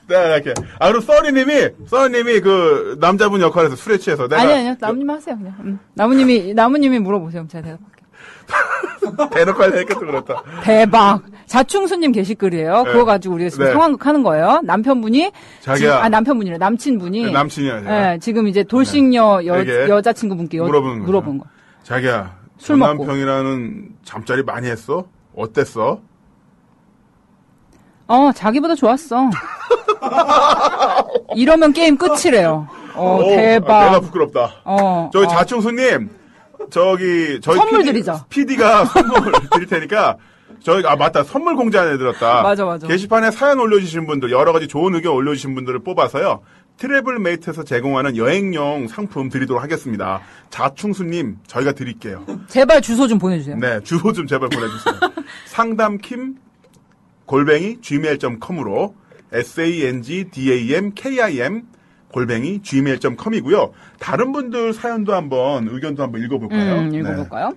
내가 할게. 그럼 써니님이 그 남자분 역할에서 술에 취해서 내가 아니요, 나무님 하세요 그냥. 나무님이 물어보세요. 제가 대답할게요. 대놓고 하려니까 또 그렇다. 대박. 자충수님 게시글이에요. 네. 그거 가지고 우리가 지금 네. 상황극 하는 거예요. 남편분이 자기야. 남친분이 남친이야. 네, 지금 이제 돌싱녀 에게 여자친구분께 물어본 거. 자기야, 술 먹고. 남편이라는 잠자리 많이 했어? 어땠어? 자기보다 좋았어. 이러면 게임 끝이래요. 대박. 내가 부끄럽다. 저기 자충수님, 저희 선물 드리죠. PD가 선물 드릴 테니까, 맞다. 선물 공지 안에 들었다. 맞아. 게시판에 사연 올려주신 분들, 여러 가지 좋은 의견 올려주신 분들을 뽑아서요, 트래블메이트에서 제공하는 여행용 상품 드리도록 하겠습니다. 자충수님, 저희가 드릴게요. 제발 주소 좀 보내주세요. 네, 주소 좀 제발 보내주세요. 상담kim@gmail.com으로 sangdamkim@gmail.com이고요. 다른 분들 사연도 한번 의견도 한번 읽어볼까요? 읽어볼까요? 네.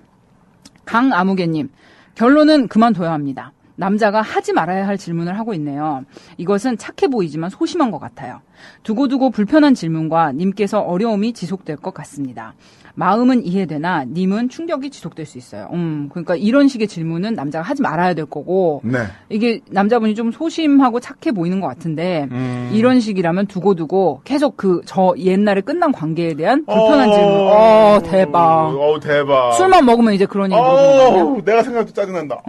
강아무개님, 결론은 그만둬야 합니다. 남자가 하지 말아야 할 질문을 하고 있네요. 이것은 착해 보이지만 소심한 것 같아요. 두고두고 불편한 질문과 님께서 어려움이 지속될 것 같습니다. 마음은 이해되나 님은 충격이 지속될 수 있어요. 그러니까 이런 식의 질문은 남자가 하지 말아야 될 거고 네. 이게 남자분이 좀 소심하고 착해 보이는 것 같은데 이런 식이라면 두고두고 계속 저 옛날에 끝난 관계에 대한 불편한 질문. 대박. 대박. 술만 먹으면 이제 그런 얘기 물어보거든요. 내가 생각도 짜증난다.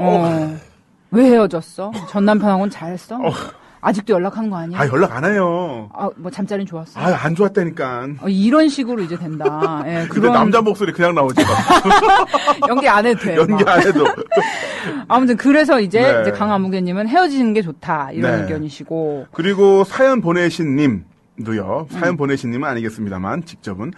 왜 헤어졌어? 전 남편하고는 잘했어? 아직도 연락하는 거 아니야? 연락 안 해요. 뭐 잠자리는 좋았어? 안 좋았다니까. 이런 식으로 이제 된다. 예, 근데 남자 목소리 그냥 나오지. 연기 안 해도 돼. 연기 안 해도. 아무튼 그래서 이제 강아무개님은 헤어지는 게 좋다 이런 의견이시고. 그리고 사연 보내신 님도요. 사연 보내신 님은 아니겠습니다만 직접은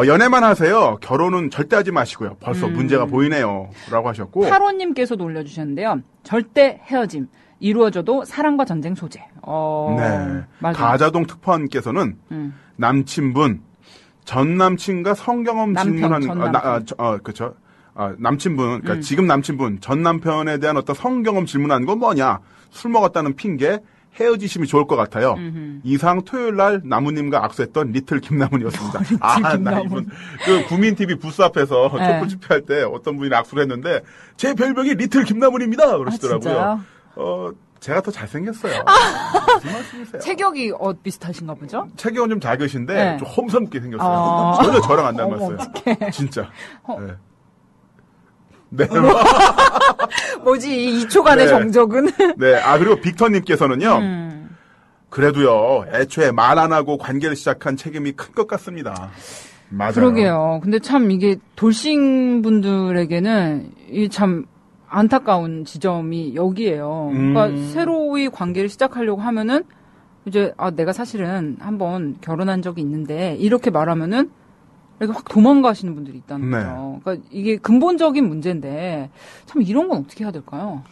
연애만 하세요. 결혼은 절대 하지 마시고요. 벌써 문제가 보이네요. 라고 하셨고. 8호님께서도 올려주셨는데요. 절대 헤어짐. 이루어져도 사랑과 전쟁 소재. 네. 맞아요. 가자동 특파원께서는 남친분, 전 남친과 성경험 질문한, 그렇죠. 남친분, 그러니까 지금 남친분, 전 남편에 대한 어떤 성경험 질문한 건 뭐냐? 술 먹었다는 핑계, 헤어지심이 좋을 것 같아요. 이상 토요일 날 나무님과 악수했던 리틀 김나문이었습니다. 나 이분 구민 TV 부스 앞에서 촛불 집회할 때 어떤 분이 악수를 했는데 제 별명이 리틀 김나문입니다. 그러시더라고요. 제가 더 잘생겼어요. 무슨 말씀이세요? 체격이 비슷하신가 보죠? 체격은 좀 작으신데 좀 험상궂게 생겼어요. 전혀 저랑 안 닮았어요. 진짜. 네. 뭐지, 이 2초간의 정적은? 네. 그리고 빅터님께서는요. 그래도요, 애초에 말 안 하고 관계를 시작한 책임이 큰 것 같습니다. 맞아요. 그러게요. 근데 참 이게 돌싱 분들에게는 이 참 안타까운 지점이 여기에요. 그러니까 새로이 관계를 시작하려고 하면은 이제 내가 사실은 한번 결혼한 적이 있는데 이렇게 말하면은 이렇게 확 도망가시는 분들이 있다는 거죠. 그러니까 이게 근본적인 문제인데 참 이런 건 어떻게 해야 될까요?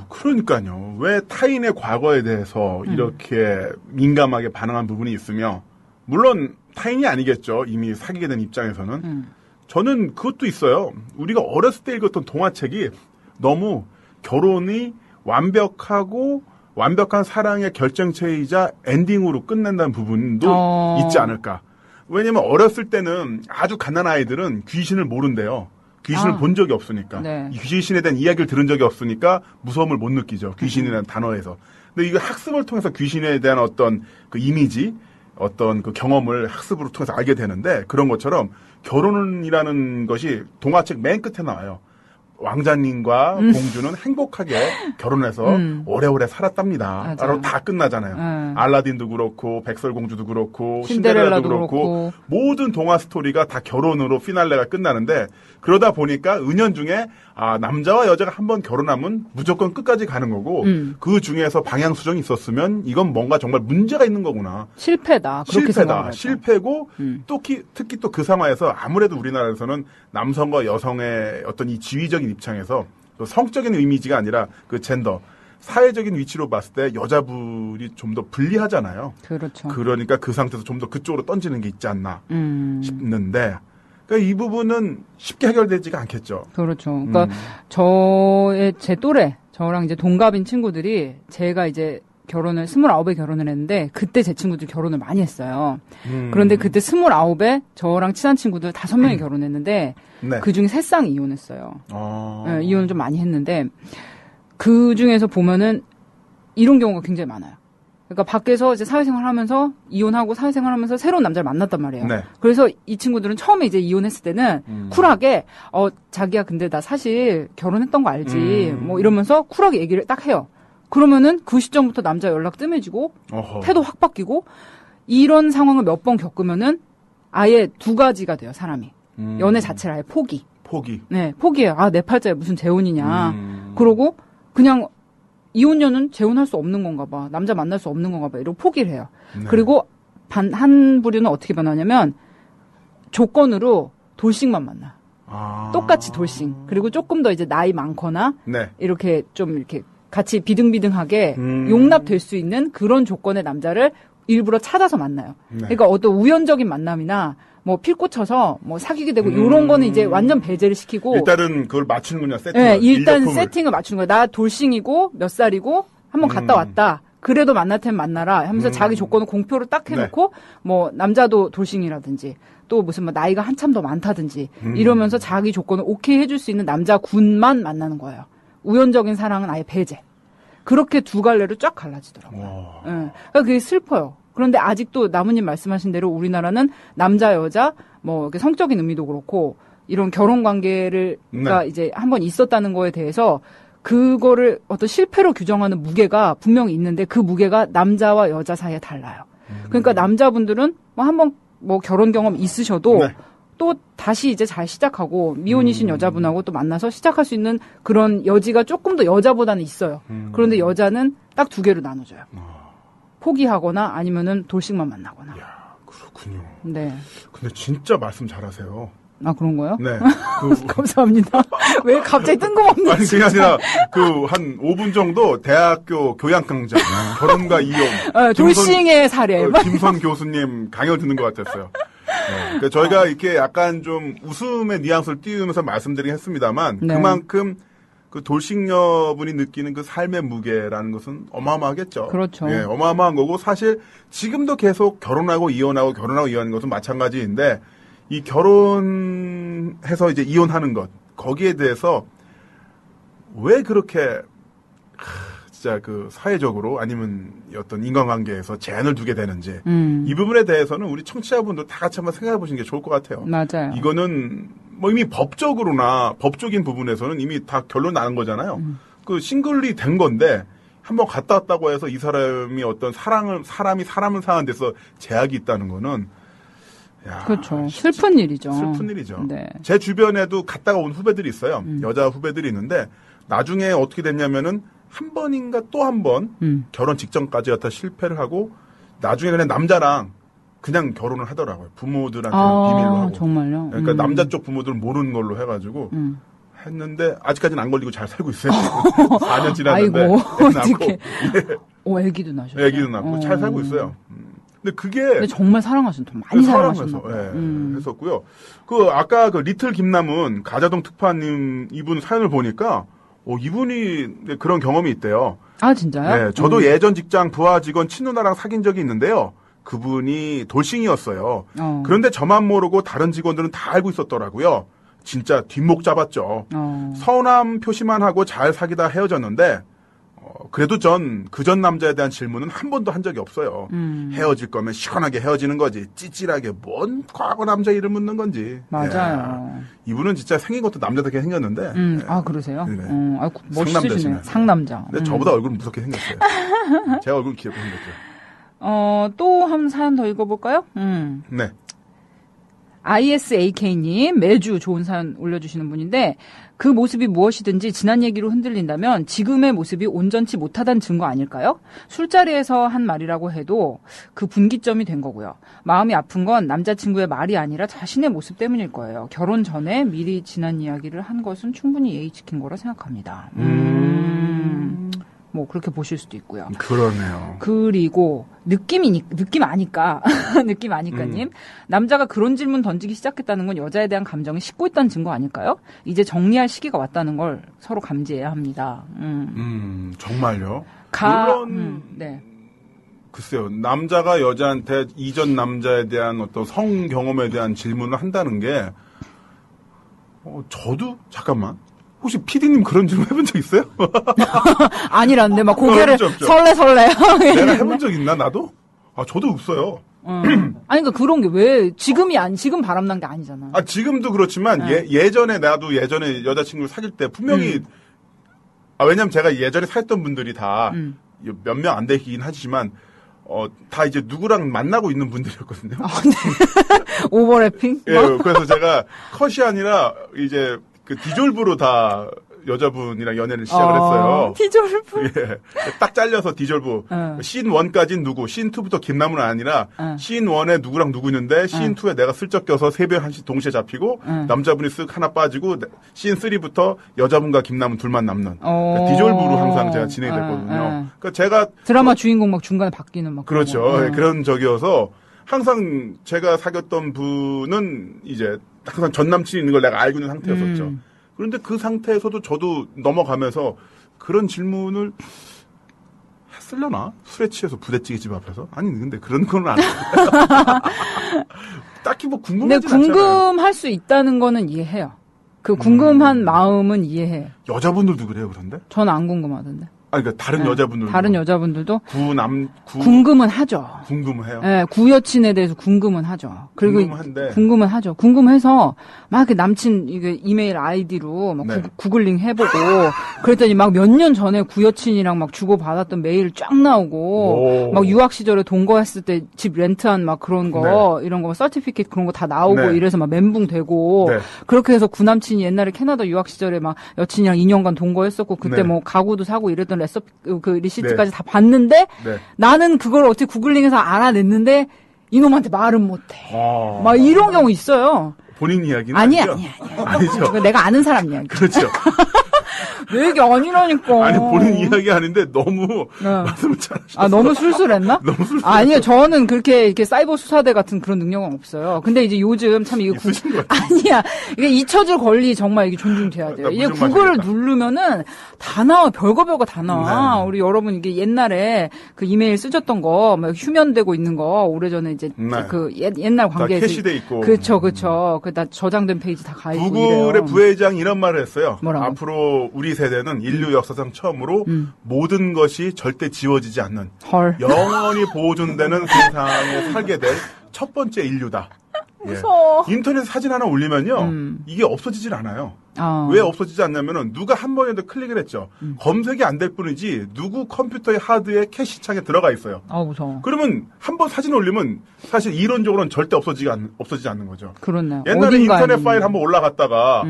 그러니까요. 왜 타인의 과거에 대해서 이렇게 민감하게 반응한 부분이 있으며 물론 타인이 아니겠죠. 이미 사귀게 된 입장에서는. 저는 그것도 있어요. 우리가 어렸을 때 읽었던 동화책이 너무 결혼이 완벽한 사랑의 결정체이자 엔딩으로 끝낸다는 부분도 있지 않을까. 왜냐면 어렸을 때는 아주 갓난 아이들은 귀신을 모른대요. 귀신을 본 적이 없으니까. 네. 귀신에 대한 이야기를 들은 적이 없으니까 무서움을 못 느끼죠. 귀신이라는 단어에서. 근데 이거 학습을 통해서 귀신에 대한 어떤 그 이미지, 어떤 그 경험을 학습으로 통해서 알게 되는데 그런 것처럼 결혼이라는 것이 동화책 맨 끝에 나와요. 왕자님과 공주는 행복하게 결혼해서 오래오래 살았답니다. 바로 다 끝나잖아요. 알라딘도 그렇고 백설공주도 그렇고 신데렐라도 그렇고 모든 동화 스토리가 다 결혼으로 피날레가 끝나는데 그러다 보니까 은연중에 남자와 여자가 한번 결혼하면 무조건 끝까지 가는 거고 그 중에서 방향 수정이 있었으면 이건 뭔가 정말 문제가 있는 거구나. 실패다. 그렇게 실패다. 실패고 특히 또 그 상황에서 아무래도 우리나라에서는 남성과 여성의 어떤 이 지위적인 입장에서 성적인 이미지가 아니라 그 젠더 사회적인 위치로 봤을 때 여자분이 좀 더 불리하잖아요. 그렇죠. 그러니까 그 상태에서 좀 더 그쪽으로 던지는 게 있지 않나 싶는데 그러니까 이 부분은 쉽게 해결되지가 않겠죠. 그렇죠. 그러니까 제 또래, 저랑 이제 동갑인 친구들이 제가 이제 29에 결혼을 했는데 그때 제 친구들 결혼을 많이 했어요. 그런데 그때 29에 저랑 친한 친구들 5명이 결혼했는데 그 중에 3쌍이 이혼했어요. 네, 이혼을 좀 많이 했는데 그 중에서 보면은 이런 경우가 굉장히 많아요. 그러니까 밖에서 이제 사회생활 하면서 이혼하고 사회생활 하면서 새로운 남자를 만났단 말이에요. 네. 그래서 이 친구들은 처음에 이제 이혼했을 때는 쿨하게 자기야 근데 나 사실 결혼했던 거 알지 뭐 이러면서 쿨하게 얘기를 딱 해요. 그러면은 그 시점부터 남자 연락 뜸해지고 태도 확 바뀌고 이런 상황을 몇 번 겪으면은 아예 두 가지가 돼요, 사람이. 연애 자체를 아예 포기. 포기. 네, 포기해요. 내 팔자에 무슨 재혼이냐. 그러고 그냥 이혼녀는 재혼할 수 없는 건가 봐. 남자 만날 수 없는 건가 봐. 이러고 포기를 해요. 그리고 한 부류는 어떻게 변하냐면 조건으로 돌싱만 만나. 똑같이 돌싱. 그리고 조금 더 이제 나이 많거나 네. 이렇게 좀 이렇게 같이 비등비등하게 용납될 수 있는 그런 조건의 남자를 일부러 찾아서 만나요. 네. 그러니까 어떤 우연적인 만남이나 뭐 필 꽂혀서 뭐 사귀게 되고 요런 거는 이제 완전 배제를 시키고 일단은 그걸 맞추는군요. 세팅을. 네, 일단 인력품을. 세팅을 맞추는 거예요. 나 돌싱이고 몇 살이고 한번 갔다 왔다. 그래도 만날 땐 만나라 하면서 자기 조건을 공표를 딱 해놓고 뭐 남자도 돌싱이라든지 또 무슨 뭐 나이가 한참 더 많다든지 이러면서 자기 조건을 오케이 해줄 수 있는 남자 군만 만나는 거예요. 우연적인 사랑은 아예 배제. 그렇게 두 갈래로 쫙 갈라지더라고요. 예. 그러니까 그게 슬퍼요. 그런데 아직도 나무님 말씀하신 대로 우리나라는 남자 여자 뭐 이렇게 성적인 의미도 그렇고 이런 결혼 관계가 이제 한번 있었다는 거에 대해서 그거를 어떤 실패로 규정하는 무게가 분명히 있는데 그 무게가 남자와 여자 사이에 달라요. 그러니까 남자분들은 뭐 한번 뭐 결혼 경험 있으셔도 또 다시 이제 잘 시작하고 미혼이신 여자분하고 또 만나서 시작할 수 있는 그런 여지가 조금 더 여자보다는 있어요. 그런데 여자는 딱 두 개로 나눠져요. 포기하거나 아니면은 돌싱만 만나거나. 이야, 그렇군요. 네. 근데 진짜 말씀 잘하세요. 아, 그런 거요? 네. 감사합니다. 왜 갑자기 뜬금없는 아니, 그게 아니라, 한 5분 정도 대학교 교양강좌, 결혼과 이혼. 돌싱의 사례. 김선 교수님 강연 듣는 것 같았어요. 네. 그러니까 저희가 이렇게 약간 좀 웃음의 뉘앙스를 띄우면서 말씀드리긴 했습니다만, 네. 그만큼 그 돌싱녀분이 느끼는 그 삶의 무게라는 것은 어마어마하겠죠. 그렇죠. 예, 어마어마한 거고, 사실 지금도 계속 결혼하고 이혼하는 것은 마찬가지인데, 이 결혼해서 이제 이혼하는 것, 거기에 대해서 왜 그렇게 진짜 그 사회적으로 아니면 어떤 인간관계에서 제한을 두게 되는지 이 부분에 대해서는 우리 청취자분들 다 같이 한번 생각해 보시는 게 좋을 것 같아요. 맞아요. 이거는 뭐 이미 법적인 부분에서는 이미 다 결론 나는 거잖아요. 그 싱글이 된 건데 한번 갔다 왔다고 해서 이 사람이 어떤 사람을 사는 데서 제약이 있다는 거는 야, 그렇죠. 슬픈 일이죠. 슬픈 일이죠. 네. 제 주변에도 갔다가 온 후배들이 있어요. 여자 후배들이 있는데 나중에 어떻게 됐냐면은 한 번인가 또 한 번 결혼 직전까지 갖다 실패를 하고 나중에 그냥 남자랑 그냥 결혼을 하더라고요. 부모들한테 비밀로 하고. 정말요? 그러니까 남자 쪽 부모들은 모르는 걸로 해가지고 했는데 아직까지는 안 걸리고 잘 살고 있어요. 4년 지났는데. 아이고, 어떻게? 애기도 나셨어요. 애기도 낳고 잘 살고 있어요. 근데 그게 근데 정말 사랑하셨던 많이 사랑하셨나 봐요. 했었고요. 그 아까 그 리틀 김남은 가자동 특파님 이분 사연을 보니까 이분이 그런 경험이 있대요. 아 진짜요? 네, 저도 예전 직장 부하 직원 친누나랑 사귄 적이 있는데요. 그분이 돌싱이었어요. 그런데 저만 모르고 다른 직원들은 다 알고 있었더라고요. 진짜 뒷목 잡았죠. 서운함 표시만 하고 잘 사귀다 헤어졌는데 그래도 그 전 남자에 대한 질문은 한 번도 한 적이 없어요. 헤어질 거면 시원하게 헤어지는 거지. 찌질하게 뭔 과거 남자 이름 묻는 건지. 맞아요. 이분은 진짜 생긴 것도 남자답게 생겼는데. 아, 그러세요? 네. 멋있으시네. 상남자. 근데 저보다 얼굴은 무섭게 생겼어요. 제 얼굴 귀엽게 생겼죠. 또 한 사연 더 읽어볼까요? 네. ISAK님 매주 좋은 사연 올려주시는 분인데 그 모습이 무엇이든지 지난 얘기로 흔들린다면 지금의 모습이 온전치 못하다는 증거 아닐까요? 술자리에서 한 말이라고 해도 그 분기점이 된 거고요. 마음이 아픈 건 남자친구의 말이 아니라 자신의 모습 때문일 거예요. 결혼 전에 미리 지난 이야기를 한 것은 충분히 예의 지킨 거라 생각합니다. 뭐 그렇게 보실 수도 있고요. 그러네요. 그리고 느낌 아니까 느낌아니까님 남자가 그런 질문 던지기 시작했다는 건 여자에 대한 감정이 식고 있다는 증거 아닐까요? 이제 정리할 시기가 왔다는 걸 서로 감지해야 합니다. 정말요? 물론 네. 글쎄요. 남자가 여자한테 이전 남자에 대한 어떤 성 경험에 대한 질문을 한다는 게 저도 잠깐만. 혹시 PD님 그런 질문 해본 적 있어요? 아니란데 막 고개를 설레. 내가 해본 적 있나 나도? 저도 없어요. 아니 그러니까 그런 게 왜 지금 바람난 게 아니잖아. 지금도 그렇지만 예전에 나도 예전에 여자친구를 사귈 때 분명히 왜냐면 제가 예전에 사귀었던 분들이 다 몇 명 안 되긴 하지만 다 이제 누구랑 만나고 있는 분들이었거든요. 네. 오버래핑? 예, 그래서 제가 컷이 아니라 이제 그 디졸브로 다 여자분이랑 연애를 시작을 했어요. 디졸브. 예. 딱 잘려서 디졸브. 씬 1까지는 누구, 씬 2부터 김남훈은 아니라 씬 1에 누구랑 누구 있는데 씬 2에 내가 슬쩍 껴서 3명 한씩 동시에 잡히고 남자분이 쓱 하나 빠지고 씬 3부터 여자분과 김남훈 둘만 남는. 그러니까 디졸브로 항상 제가 진행이 됐거든요. 그러니까 제가 드라마 주인공 막 중간에 바뀌는 막 그렇죠. 예, 그런 적이어서 항상 제가 사귀었던 분은 이제 항상 전 남친이 있는 걸 내가 알고 있는 상태였었죠. 그런데 그 상태에서도 저도 넘어가면서 그런 질문을 했으려나? 술에 취해서 부대찌개집 앞에서? 아니 근데 그런 건 안 했어요. 딱히 뭐 궁금하진 않잖아요. 궁금할 수 있다는 거는 이해해요. 그 궁금한 마음은 이해해. 여자분들도 그래요, 그런데? 저는 안 궁금하던데. 그러니까 다른 여자분들도. 다른 여자분들도 구 궁금은 하죠. 궁금해요. 네, 구여친에 대해서 궁금은 하죠. 그리고 궁금한데. 궁금은 하죠. 궁금해서 막 그 남친 이게 이메일 아이디로 막 네. 구글링 해보고 그랬더니 막 몇 년 전에 구여친이랑 막 주고 받았던 메일 쫙 나오고 오. 막 유학 시절에 동거했을 때 집 렌트한 막 그런 거 이런 거 서티피켓 그런 거 다 나오고 네. 이래서 막 멘붕 되고 네. 그렇게 해서 구남친이 옛날에 캐나다 유학 시절에 막 여친이랑 2년간 동거했었고 그때 네. 뭐 가구도 사고 이랬던 그 리시트까지 다 봤는데 네. 나는 그걸 어떻게 구글링해서 알아냈는데 이놈한테 말은 못해. 아. 막 이런 경우 있어요. 본인 이야기는 아니야. 아니죠. 내가 아는 사람 이야기. 그렇죠. 내 얘기 아니라니까. 아니 본인 이야기 하는데 너무 말씀을 잘하셨어요. 아, 너무 술술했나? 너무 술술. 아니요, 저는 그렇게 이렇게 사이버 수사대 같은 그런 능력은 없어요. 근데 이제 요즘 참 이게 있으신 것 같아요. 아니야. 이게 잊혀질 권리 정말 이게 존중돼야 돼요. 이게 무슨 구글을 말씀입니까? 누르면은 다 나와. 별거 다 나와. 네. 우리 여러분 이게 옛날에 그 이메일 쓰셨던 거, 막 휴면되고 있는 거 오래전에 이제 네. 그 옛날 다 관계에서. 캐시돼 있고. 그쵸. 그 다 저장된 페이지 다 가 있고. 구글의 이래요. 부회장이 이런 말을 했어요. 뭐라고? 앞으로 우리 세대는 인류 역사상 처음으로 모든 것이 절대 지워지지 않는 헐. 영원히 보존되는 세상에 살게 될 첫 번째 인류다. 무서워. 인터넷 사진 하나 올리면요. 이게 없어지질 않아요. 왜 없어지지 않냐면은 누가 한 번에도 클릭을 했죠. 검색이 안 될 뿐이지 누구 컴퓨터의 하드에 캐시창에 들어가 있어요. 무서워. 그러면 한 번 사진 올리면 사실 이론적으로는 절대 없어지지 않는 거죠. 그렇네요. 옛날에 어딘가에 인터넷 있는. 파일 한번 올라갔다가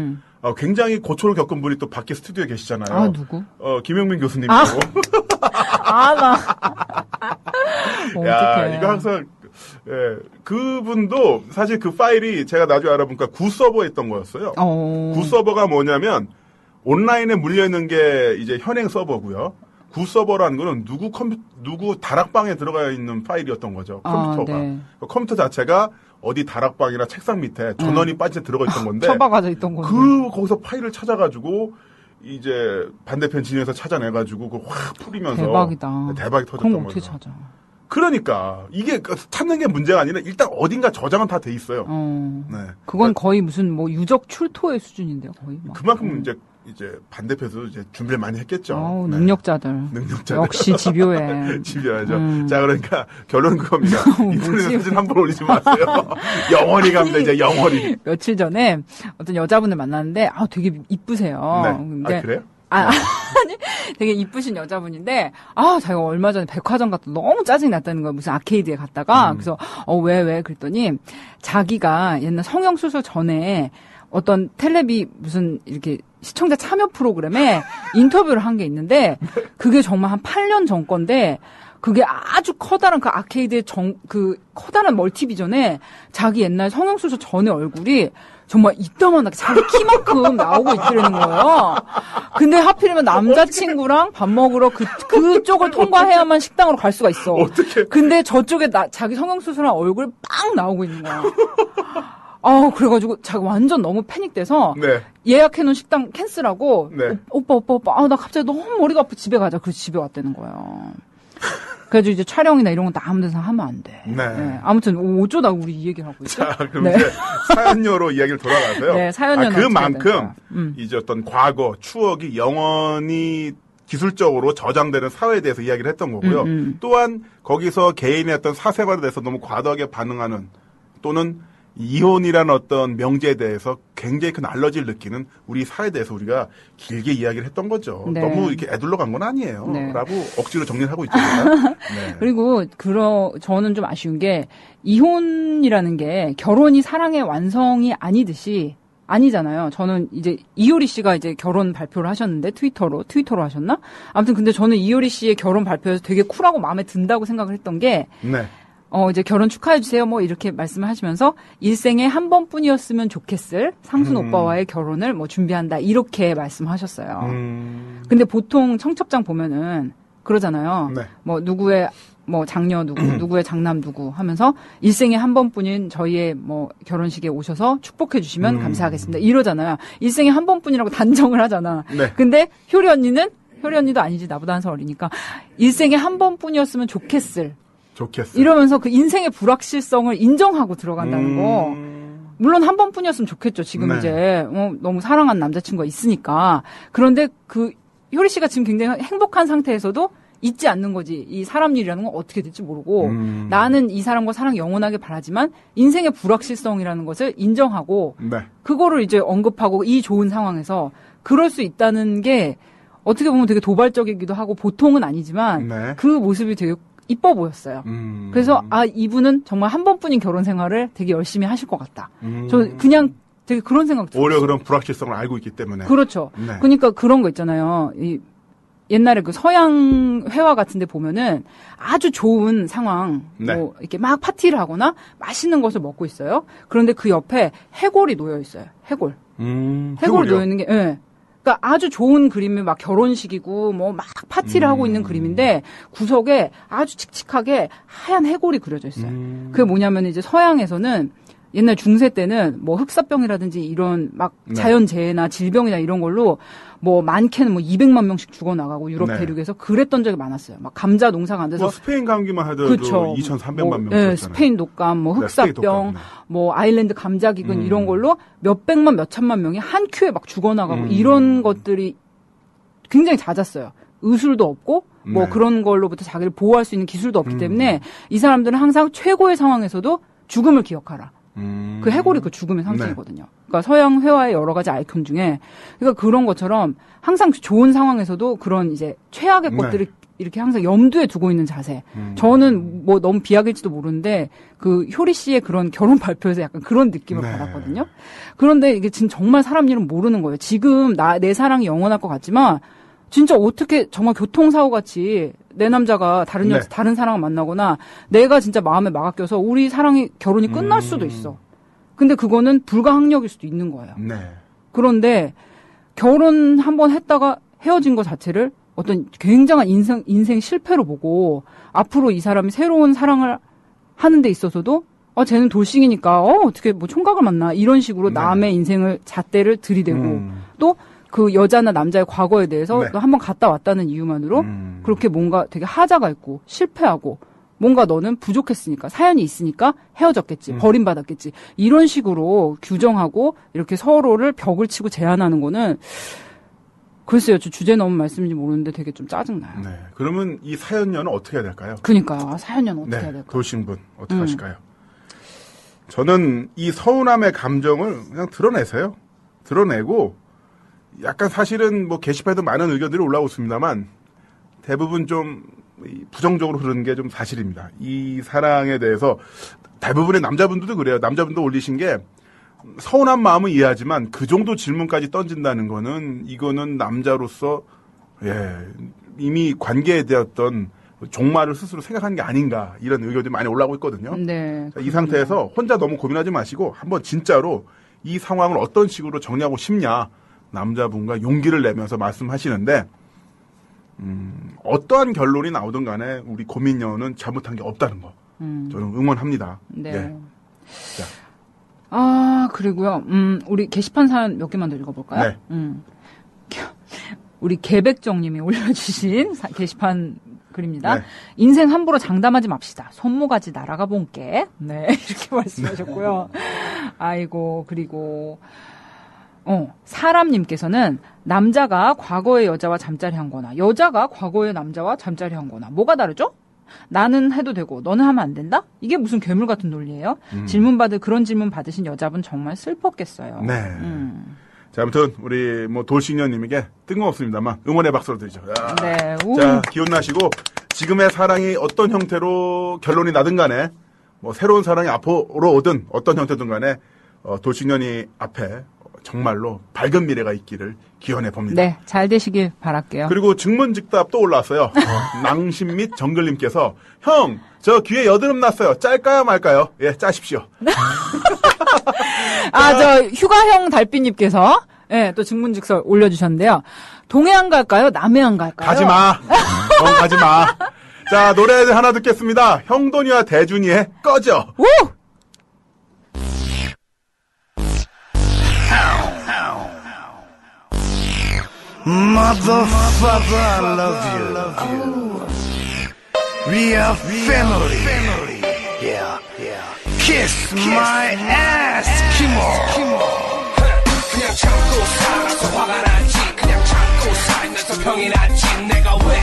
굉장히 고초를 겪은 분이 또 밖에 스튜디오에 계시잖아요. 누구? 김영민 교수님이라고. 야, 어떡해. 이거 항상 그분도 사실 그 파일이 제가 나중에 알아보니까 구 서버에 있던 거였어요. 구 서버가 뭐냐면 온라인에 물려 있는 게 이제 현행 서버고요. 구 서버라는 거는 누구 다락방에 들어가 있는 파일이었던 거죠. 컴퓨터가. 네. 컴퓨터 자체가 어디 다락방이나 책상 밑에 전원이 빠져 들어가 있던 건데 처박아져 있던 건데. 거기서 파일을 찾아가지고 이제 반대편 진영에서 찾아내가지고 그걸 확 풀이면서 대박이다. 대박이 터졌던 그럼 어떻게 거죠. 찾아? 그러니까 이게 찾는 게 문제가 아니라 일단 어딘가 저장은 다 돼 있어요. 네. 그건 거의 무슨 뭐 유적 출토의 수준인데요, 거의. 막. 그만큼 이제 반대편에서 이제 준비를 많이 했겠죠. 네. 능력자들. 역시 집요해. 집요하죠. 자, 그러니까 결론은 그겁니다. 인터넷 사진 한 번 올리지 마세요. 영원히 갑니다, 이제 영원히. 며칠 전에 어떤 여자분을 만났는데, 되게 이쁘세요. 네. 근데 그래요? 아니, 되게 이쁘신 여자분인데, 자기가 얼마 전에 백화점 갔다 너무 짜증이 났다는 거예요. 무슨 아케이드에 갔다가. 그래서, 왜? 그랬더니, 자기가 옛날 성형수술 전에 어떤 텔레비 무슨 이렇게 시청자 참여 프로그램에 인터뷰를 한 게 있는데, 그게 정말 한 8년 전 건데, 그게 아주 커다란 그 아케이드의 그 커다란 멀티비전에 자기 옛날 성형수술 전의 얼굴이 정말 이따만하게 자기 키만큼 나오고 있더라는 거예요. 근데 하필이면 남자친구랑 밥 먹으러 그쪽을 통과해야만 식당으로 갈 수가 있어. 어떻게? 근데 저쪽에 자기 성형수술한 얼굴이 빵 나오고 있는 거야. 그래가지고 자기 완전 너무 패닉돼서 네. 예약해놓은 식당 캔슬하고 네. 오빠 나 갑자기 너무 머리가 아파 집에 가자. 그래서 집에 왔다는 거예요. 그래서 이제 촬영이나 이런 건 다 아무 데서 하면 안 돼. 네. 아무튼 어쩌다 우리 이 얘기를 하고 있죠? 자, 그럼 이제 사연녀로 이야기를 돌아가서요. 네, 사연녀는 그만큼 이제 어떤 과거, 추억이 영원히 기술적으로 저장되는 사회에 대해서 이야기를 했던 거고요. 또한 거기서 개인의 어떤 사생활에 대해서 너무 과도하게 반응하는 또는 이혼이라는 어떤 명제에 대해서 굉장히 큰 알러지를 느끼는 우리 사회에 대해서 우리가 길게 이야기를 했던 거죠. 네. 너무 이렇게 애둘러 간 건 아니에요. 네. 라고 억지로 정리를 하고 있잖아요. 네. 그리고 저는 좀 아쉬운 게 이혼이라는 게 결혼이 사랑의 완성이 아니듯이 아니잖아요. 저는 이제 이효리 씨가 이제 결혼 발표를 하셨는데 트위터로 하셨나? 아무튼 근데 저는 이효리 씨의 결혼 발표에서 되게 쿨하고 마음에 든다고 생각을 했던 게 네. 이제 결혼 축하해주세요. 뭐 이렇게 말씀을 하시면서 일생에 한 번뿐이었으면 좋겠을 상순 오빠와의 결혼을 뭐 준비한다. 이렇게 말씀하셨어요. 근데 보통 청첩장 보면은 그러잖아요. 네. 뭐 누구의 뭐 장녀 누구의 장남 누구 하면서 일생에 한 번뿐인 저희의 뭐 결혼식에 오셔서 축복해 주시면 감사하겠습니다. 이러잖아요. 일생에 한 번뿐이라고 단정을 하잖아. 네. 근데 효리 언니도 아니지. 나보다 한 살 어리니까 일생에 한 번뿐이었으면 좋겠을. 이러면서 그 인생의 불확실성을 인정하고 들어간다는 거. 물론 한 번뿐이었으면 좋겠죠. 지금 네. 이제 너무 사랑하는 남자친구가 있으니까. 그런데 그 효리 씨가 지금 굉장히 행복한 상태에서도 잊지 않는 거지. 이 사람 일이라는 건 어떻게 될지 모르고 나는 이 사람과 사랑 영원하게 바라지만 인생의 불확실성이라는 것을 인정하고 네. 그거를 이제 언급하고 이 좋은 상황에서 그럴 수 있다는 게 어떻게 보면 되게 도발적이기도 하고 보통은 아니지만 네. 그 모습이 되게 이뻐 보였어요. 그래서 이분은 정말 한 번뿐인 결혼 생활을 되게 열심히 하실 것 같다. 저 그냥 되게 그런 생각 들었어요. 오히려 그런 불확실성을 알고 있기 때문에. 그렇죠. 네. 그러니까 그런 거 있잖아요. 옛날에 그 서양 회화 같은 데 보면은 아주 좋은 상황, 네. 뭐 이렇게 막 파티를 하거나 맛있는 것을 먹고 있어요. 그런데 그 옆에 해골이 놓여 있어요. 해골이 놓여 있는 게, 예. 그러니까 아주 좋은 그림이 막 결혼식이고 뭐 막 파티를 하고 있는 그림인데 구석에 아주 칙칙하게 하얀 해골이 그려져 있어요. 그게 뭐냐면 이제 서양에서는 옛날 중세 때는 뭐 흑사병이라든지 이런 막 네. 자연재해나 질병이나 이런 걸로 뭐 많게는 뭐 200만 명씩 죽어나가고 유럽 네. 대륙에서 그랬던 적이 많았어요. 막 감자 농사가 안 돼서. 뭐 스페인 감기만 하더라도 그쵸. 2,300만 명 예, 죽었잖아요. 스페인 독감, 뭐 네, 스페인 흑사병, 독감, 네. 뭐 아일랜드 감자기근 이런 걸로 몇백만 몇천만 명이 한 큐에 막 죽어나가고 이런 것들이 굉장히 잦았어요. 의술도 없고 뭐 네. 그런 걸로부터 자기를 보호할 수 있는 기술도 없기 때문에 이 사람들은 항상 최고의 상황에서도 죽음을 기억하라. 그 해골이 그 죽음의 상징이거든요. 그러니까 서양 회화의 여러 가지 아이콘 중에 그러니까 그런 것처럼 항상 좋은 상황에서도 그런 이제 최악의 네. 것들을 이렇게 항상 염두에 두고 있는 자세. 저는 뭐 너무 비약일지도 모르는데 그 효리 씨의 그런 결혼 발표에서 약간 그런 느낌을 네. 받았거든요. 그런데 이게 지금 정말 사람 일은 모르는 거예요. 지금 내 사랑이 영원할 것 같지만 진짜 어떻게 정말 교통사고 같이 내 남자가 다른 네. 다른 사람을 만나거나 내가 진짜 마음에 막아껴서 우리 결혼이 끝날 수도 있어. 근데 그거는 불가항력일 수도 있는 거예요. 네. 그런데 결혼 한번 했다가 헤어진 것 자체를 어떤 굉장한 인생 실패로 보고 앞으로 이 사람이 새로운 사랑을 하는 데 있어서도 쟤는 돌싱이니까 어떻게 뭐 총각을 만나 이런 식으로 네. 남의 인생을 잣대를 들이대고 또 그 여자나 남자의 과거에 대해서 네. 너 한번 갔다 왔다는 이유만으로 그렇게 뭔가 되게 하자가 있고 실패하고 뭔가 너는 부족했으니까 사연이 있으니까 헤어졌겠지 버림받았겠지 이런 식으로 규정하고 이렇게 서로를 벽을 치고 제한하는 거는 글쎄요, 저 주제 너무 말씀인지 모르는데 되게 좀 짜증나요. 네. 그러면 이 사연녀는 어떻게 해야 될까요? 그러니까 사연녀는 어떻게 네. 해야 될까? 돌싱분 어떻게 하실까요? 저는 이 서운함의 감정을 그냥 드러내세요. 드러내고 약간 사실은 뭐 게시판에도 많은 의견들이 올라오고 있습니다만 대부분 좀 부정적으로 흐르는 게 좀 사실입니다. 이 사랑에 대해서 대부분의 남자분들도 그래요. 남자분도 올리신 게 서운한 마음은 이해하지만 그 정도 질문까지 던진다는 거는 이거는 남자로서 이미 관계에 대했던 종말을 스스로 생각하는 게 아닌가 이런 의견들이 많이 올라오고 있거든요. 네. 이 상태에서 혼자 너무 고민하지 마시고 한번 진짜로 이 상황을 어떤 식으로 정리하고 싶냐 남자분과 용기를 내면서 말씀하시는데 어떠한 결론이 나오든 간에 우리 고민녀는 잘못한 게 없다는 거 저는 응원합니다. 네. 예. 자. 그리고요. 우리 게시판 사연 몇 개만 더 읽어볼까요? 네. 우리 개백정님이 올려주신 게시판 글입니다. 네. 인생 함부로 장담하지 맙시다. 손모가지 날아가 본게. 네, 이렇게 말씀하셨고요. 아이고, 그리고 사람님께서는 남자가 과거의 여자와 잠자리 한 거나 여자가 과거의 남자와 잠자리 한 거나 뭐가 다르죠? 나는 해도 되고 너는 하면 안 된다? 이게 무슨 괴물 같은 논리예요? 그런 질문 받으신 여자분 정말 슬펐겠어요. 네. 자, 아무튼 우리 뭐 돌싱녀님에게 뜬금없습니다만 응원의 박수를 드리죠. 야. 네. 자, 기운나시고 지금의 사랑이 어떤 형태로 결론이 나든 간에 뭐 새로운 사랑이 앞으로 오든 어떤 형태든 간에 돌싱년이 앞에 정말로 밝은 미래가 있기를 기원해 봅니다. 네, 잘 되시길 바랄게요. 그리고 증문즉답 또 올라왔어요. 낭심 및 정글님께서 형, 저 귀에 여드름 났어요. 짤까요 말까요? 예, 짜십시오. 저 휴가형 달빛님께서 또 증문즉설 올려주셨는데요. 동해안 갈까요? 남해안 갈까요? 가지마. 가지마. 자, 노래 하나 듣겠습니다. 형돈이와 대준이의 꺼져. 오! Motherfucker, I love you. We are family. Yeah. Kiss my ass, 키모. 그냥 참고 살아서 화가 나지. 그냥 참고 살면서 병이 나지. 내가 왜.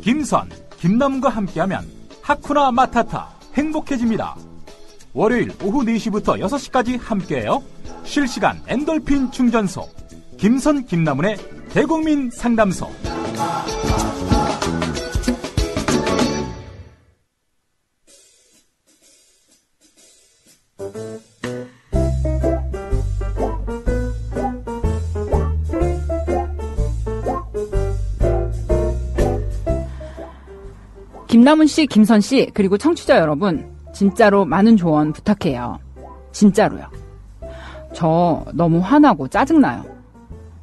김선, 김남과 함께하면 하쿠나 마타타 행복해집니다. 월요일 오후 4시부터 6시까지 함께해요. 실시간 엔돌핀 충전소 김선 김남훈의 대국민 상담소. 김남훈 씨, 김선 씨, 그리고 청취자 여러분, 진짜로 많은 조언 부탁해요. 진짜로요. 저 너무 화나고 짜증나요.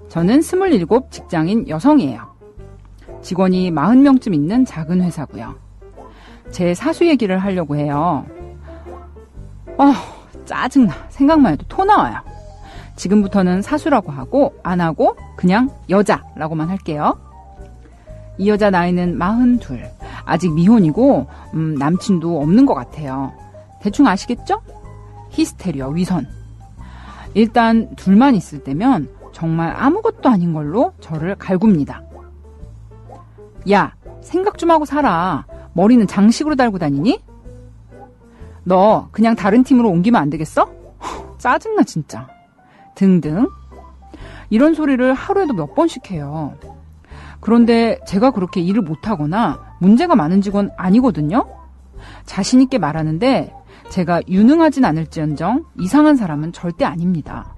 저는 27 직장인 여성이에요. 직원이 40명쯤 있는 작은 회사고요. 제 사수 얘기를 하려고 해요. 짜증나. 생각만 해도 토 나와요. 지금부터는 사수라고 하고 안 하고 그냥 여자라고만 할게요. 이 여자 나이는 42. 아직 미혼이고 남친도 없는 것 같아요. 대충 아시겠죠? 히스테리어, 위선. 일단 둘만 있을 때면 정말 아무것도 아닌 걸로 저를 갈굽니다. 야, 생각 좀 하고 살아. 머리는 장식으로 달고 다니니? 너 그냥 다른 팀으로 옮기면 안 되겠어? 짜증나 진짜. 등등. 이런 소리를 하루에도 몇 번씩 해요. 그런데 제가 그렇게 일을 못하거나 문제가 많은 직원 아니거든요. 자신 있게 말하는데 제가 유능하진 않을지언정 이상한 사람은 절대 아닙니다.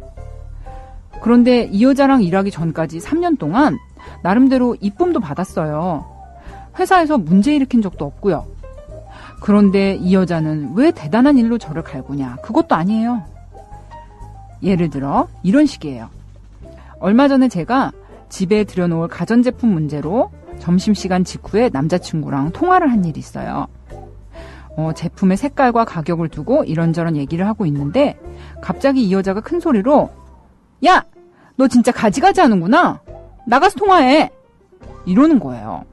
그런데 이 여자랑 일하기 전까지 3년 동안 나름대로 이쁨도 받았어요. 회사에서 문제 일으킨 적도 없고요. 그런데 이 여자는 왜 대단한 일로 저를 갈구냐? 그것도 아니에요. 예를 들어 이런 식이에요. 얼마 전에 제가 집에 들여놓을 가전제품 문제로 점심시간 직후에 남자친구랑 통화를 한 일이 있어요. 제품의 색깔과 가격을 두고 이런저런 얘기를 하고 있는데 갑자기 이 여자가 큰 소리로 야! 너 진짜 가지가지 하는구나? 나가서 통화해! 이러는 거예요.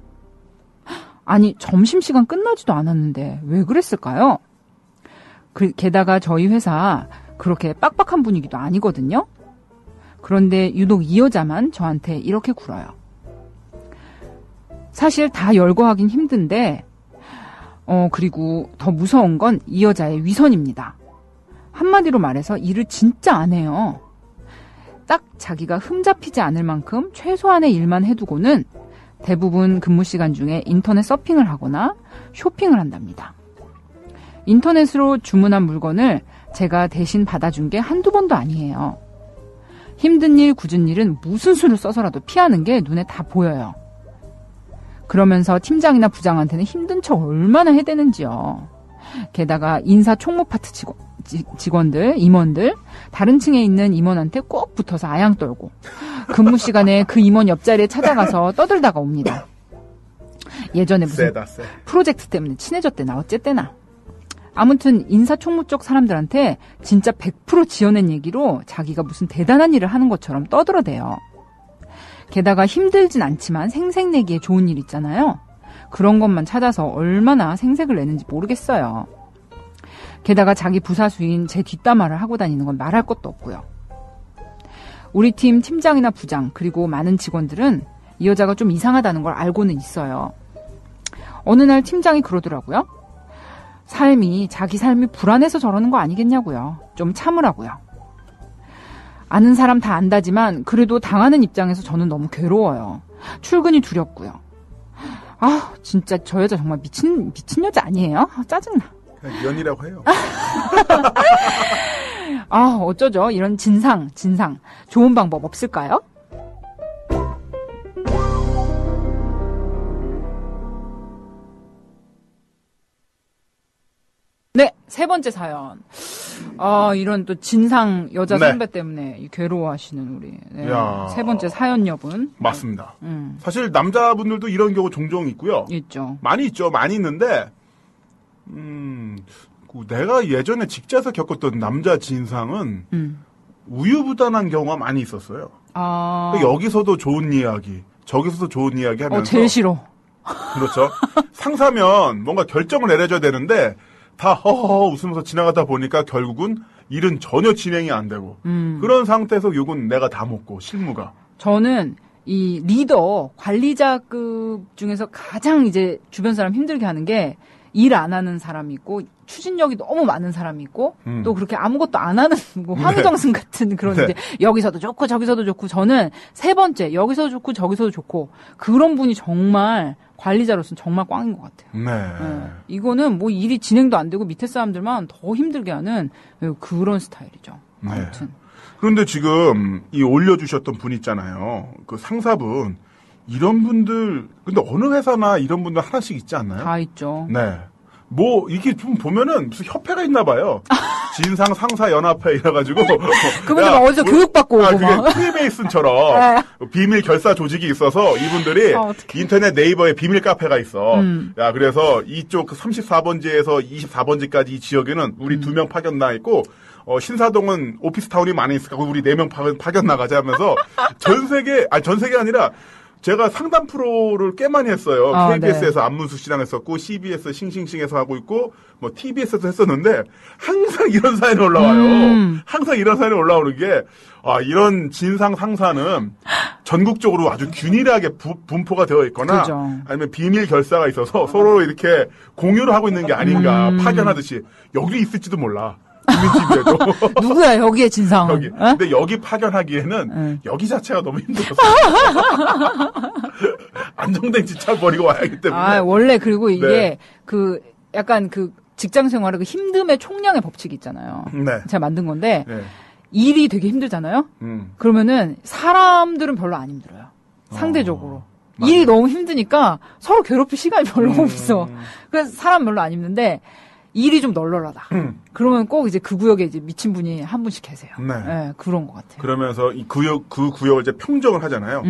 아니 점심시간 끝나지도 않았는데 왜 그랬을까요? 게다가 저희 회사 그렇게 빡빡한 분위기도 아니거든요. 그런데 유독 이 여자만 저한테 이렇게 굴어요. 사실 다 열거하긴 힘든데 그리고 더 무서운 건 이 여자의 위선입니다. 한마디로 말해서 일을 진짜 안 해요. 딱 자기가 흠잡히지 않을 만큼 최소한의 일만 해두고는 대부분 근무 시간 중에 인터넷 서핑을 하거나 쇼핑을 한답니다. 인터넷으로 주문한 물건을 제가 대신 받아준 게 한두 번도 아니에요. 힘든 일, 굳은 일은 무슨 수를 써서라도 피하는 게 눈에 다 보여요. 그러면서 팀장이나 부장한테는 힘든 척 얼마나 해대는지요. 게다가 인사 총무 파트 직원들, 임원들, 다른 층에 있는 임원한테 꼭 붙어서 아양 떨고 근무 시간에 그 임원 옆자리에 찾아가서 떠들다가 옵니다. 예전에 무슨 프로젝트 때문에 친해졌대나 어쨌대나. 아무튼 인사총무 쪽 사람들한테 진짜 100% 지어낸 얘기로 자기가 무슨 대단한 일을 하는 것처럼 떠들어대요. 게다가 힘들진 않지만 생색내기에 좋은 일 있잖아요. 그런 것만 찾아서 얼마나 생색을 내는지 모르겠어요. 게다가 자기 부사수인 제 뒷담화를 하고 다니는 건 말할 것도 없고요. 우리 팀 팀장이나 부장 그리고 많은 직원들은 이 여자가 좀 이상하다는 걸 알고는 있어요. 어느 날 팀장이 그러더라고요. 자기 삶이 불안해서 저러는 거 아니겠냐고요. 좀 참으라고요. 아는 사람 다 안다지만 그래도 당하는 입장에서 저는 너무 괴로워요. 출근이 두렵고요. 진짜 저 여자 정말 미친 여자 아니에요? 짜증나. 연이라고 해요. 아, 어쩌죠? 이런 진상. 좋은 방법 없을까요? 네, 세 번째 사연. 이런 또 진상 여자 네. 선배 때문에 괴로워하시는 우리 야. 세 번째 사연 여분. 맞습니다. 사실 남자분들도 이런 경우 종종 있고요. 있죠. 많이 있죠. 많이 있는데, 내가 예전에 직장에서 겪었던 남자 진상은 우유부단한 경우가 많이 있었어요. 여기서도 좋은 이야기, 저기서도 좋은 이야기 하면서. 제일 싫어. 그렇죠. 상사면 뭔가 결정을 내려줘야 되는데 다 허허허 웃으면서 지나가다 보니까 결국은 일은 전혀 진행이 안 되고 그런 상태에서 욕은 내가 다 먹고 실무가. 저는 이 리더 관리자급 중에서 가장 이제 주변 사람 힘들게 하는 게 일 안 하는 사람이 있고 추진력이 너무 많은 사람이 있고 또 그렇게 아무것도 안 하는 뭐 황정승 같은 그런 네. 이제 여기서도 좋고 저기서도 좋고 저는 세 번째 여기서도 좋고 저기서도 좋고 그런 분이 정말 관리자로서는 정말 꽝인 것 같아요. 네. 이거는 뭐 일이 진행도 안 되고 밑에 사람들만 더 힘들게 하는 그런 스타일이죠. 네. 아무튼. 그런데 지금 이 올려주셨던 분 있잖아요. 그 상사분. 이런 분들, 근데 어느 회사나 이런 분들 하나씩 있지 않나요? 다 있죠. 네. 뭐, 이게 좀 보면은 무슨 협회가 있나 봐요. 진상 상사 연합회 이래가지고. 그분들 막 어디서 교육받고 오고 그게 막. 프리메이슨처럼 비밀 결사 조직이 있어서 이분들이 인터넷 네이버에 비밀 카페가 있어. 야, 그래서 이쪽 34번지에서 24번지까지 이 지역에는 우리 2명 파견 나 있고, 신사동은 오피스타운이 많이 있으니까 우리 4명 파견 나가자 하면서 전 세계가 아니라 제가 상담 프로를 꽤 많이 했어요. KBS에서 네. 안문수 씨랑 했었고, CBS 싱싱싱에서 하고 있고, 뭐 TBS에서 했었는데 항상 이런 사연이 올라와요. 항상 이런 사연이 올라오는 게 이런 진상 상사는 전국적으로 아주 균일하게 분포가 되어 있거나 그죠. 아니면 비밀 결사가 있어서 서로 이렇게 공유를 하고 있는 게 아닌가 파견하듯이 여기 있을지도 몰라. 국민TV에도. 누구야 여기에 진상? 여기. 근데 여기 파견하기에는 여기 자체가 너무 힘들었어요. 안정된 지차 버리고 와야 하기 때문에. 원래 그리고 이게 네. 약간 직장 생활의 그 힘듦의 총량의 법칙이 있잖아요. 네. 제가 만든 건데 네. 일이 되게 힘들잖아요. 그러면은 사람들은 별로 안 힘들어요. 상대적으로. 일이 너무 힘드니까 서로 괴롭힐 시간이 별로 없어. 그래서 사람 별로 안 힘든데 일이 좀 널널하다. 그러면 꼭 이제 그 구역에 이제 미친 분이 한 분씩 계세요. 네. 그런 것 같아요. 그러면서 그 구역을 이제 평정을 하잖아요.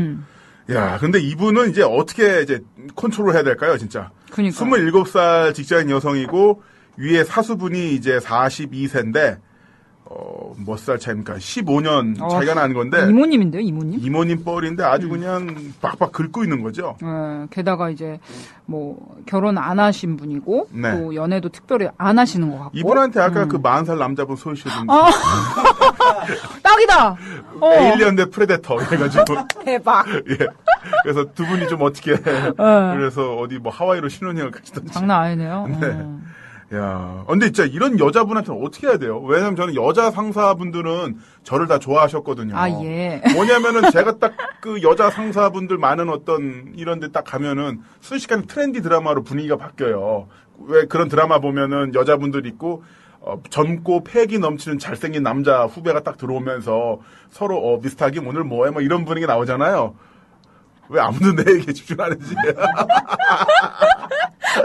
야, 근데 이분은 이제 어떻게 이제 컨트롤 해야 될까요, 진짜? 그러니까. 27살 직장인 여성이고, 위에 사수분이 이제 42세인데, 몇 살 차입니까? 15년 차이가 나는 건데. 이모님인데요, 이모님? 이모님 뻘인데 아주 그냥 박박 긁고 있는 거죠. 게다가 이제 뭐 결혼 안 하신 분이고 네. 또 연애도 특별히 안 하시는 것 같고. 이분한테 아까 그 40살 남자분 소개시켜준 딱이다. 에일리언 대 프레데터 해가지고 대박. 예. 그래서 두 분이 좀 어떻게 그래서 어디 뭐 하와이로 신혼여행 가시던지. 장난 아니네요. 네. 야, 근데 진짜 이런 여자분한테는 어떻게 해야 돼요? 왜냐면 저는 여자 상사분들은 저를 다 좋아하셨거든요. 예. 뭐냐면은 제가 딱 그 여자 상사분들 많은 어떤 이런 데 딱 가면은 순식간에 트렌디 드라마로 분위기가 바뀌어요. 왜 그런 드라마 보면은 여자분들 있고, 젊고 패기 넘치는 잘생긴 남자 후배가 딱 들어오면서 서로, 미스터 김 오늘 뭐해? 뭐 이런 분위기 나오잖아요. 왜 아무도 내에게 집중 안 하지?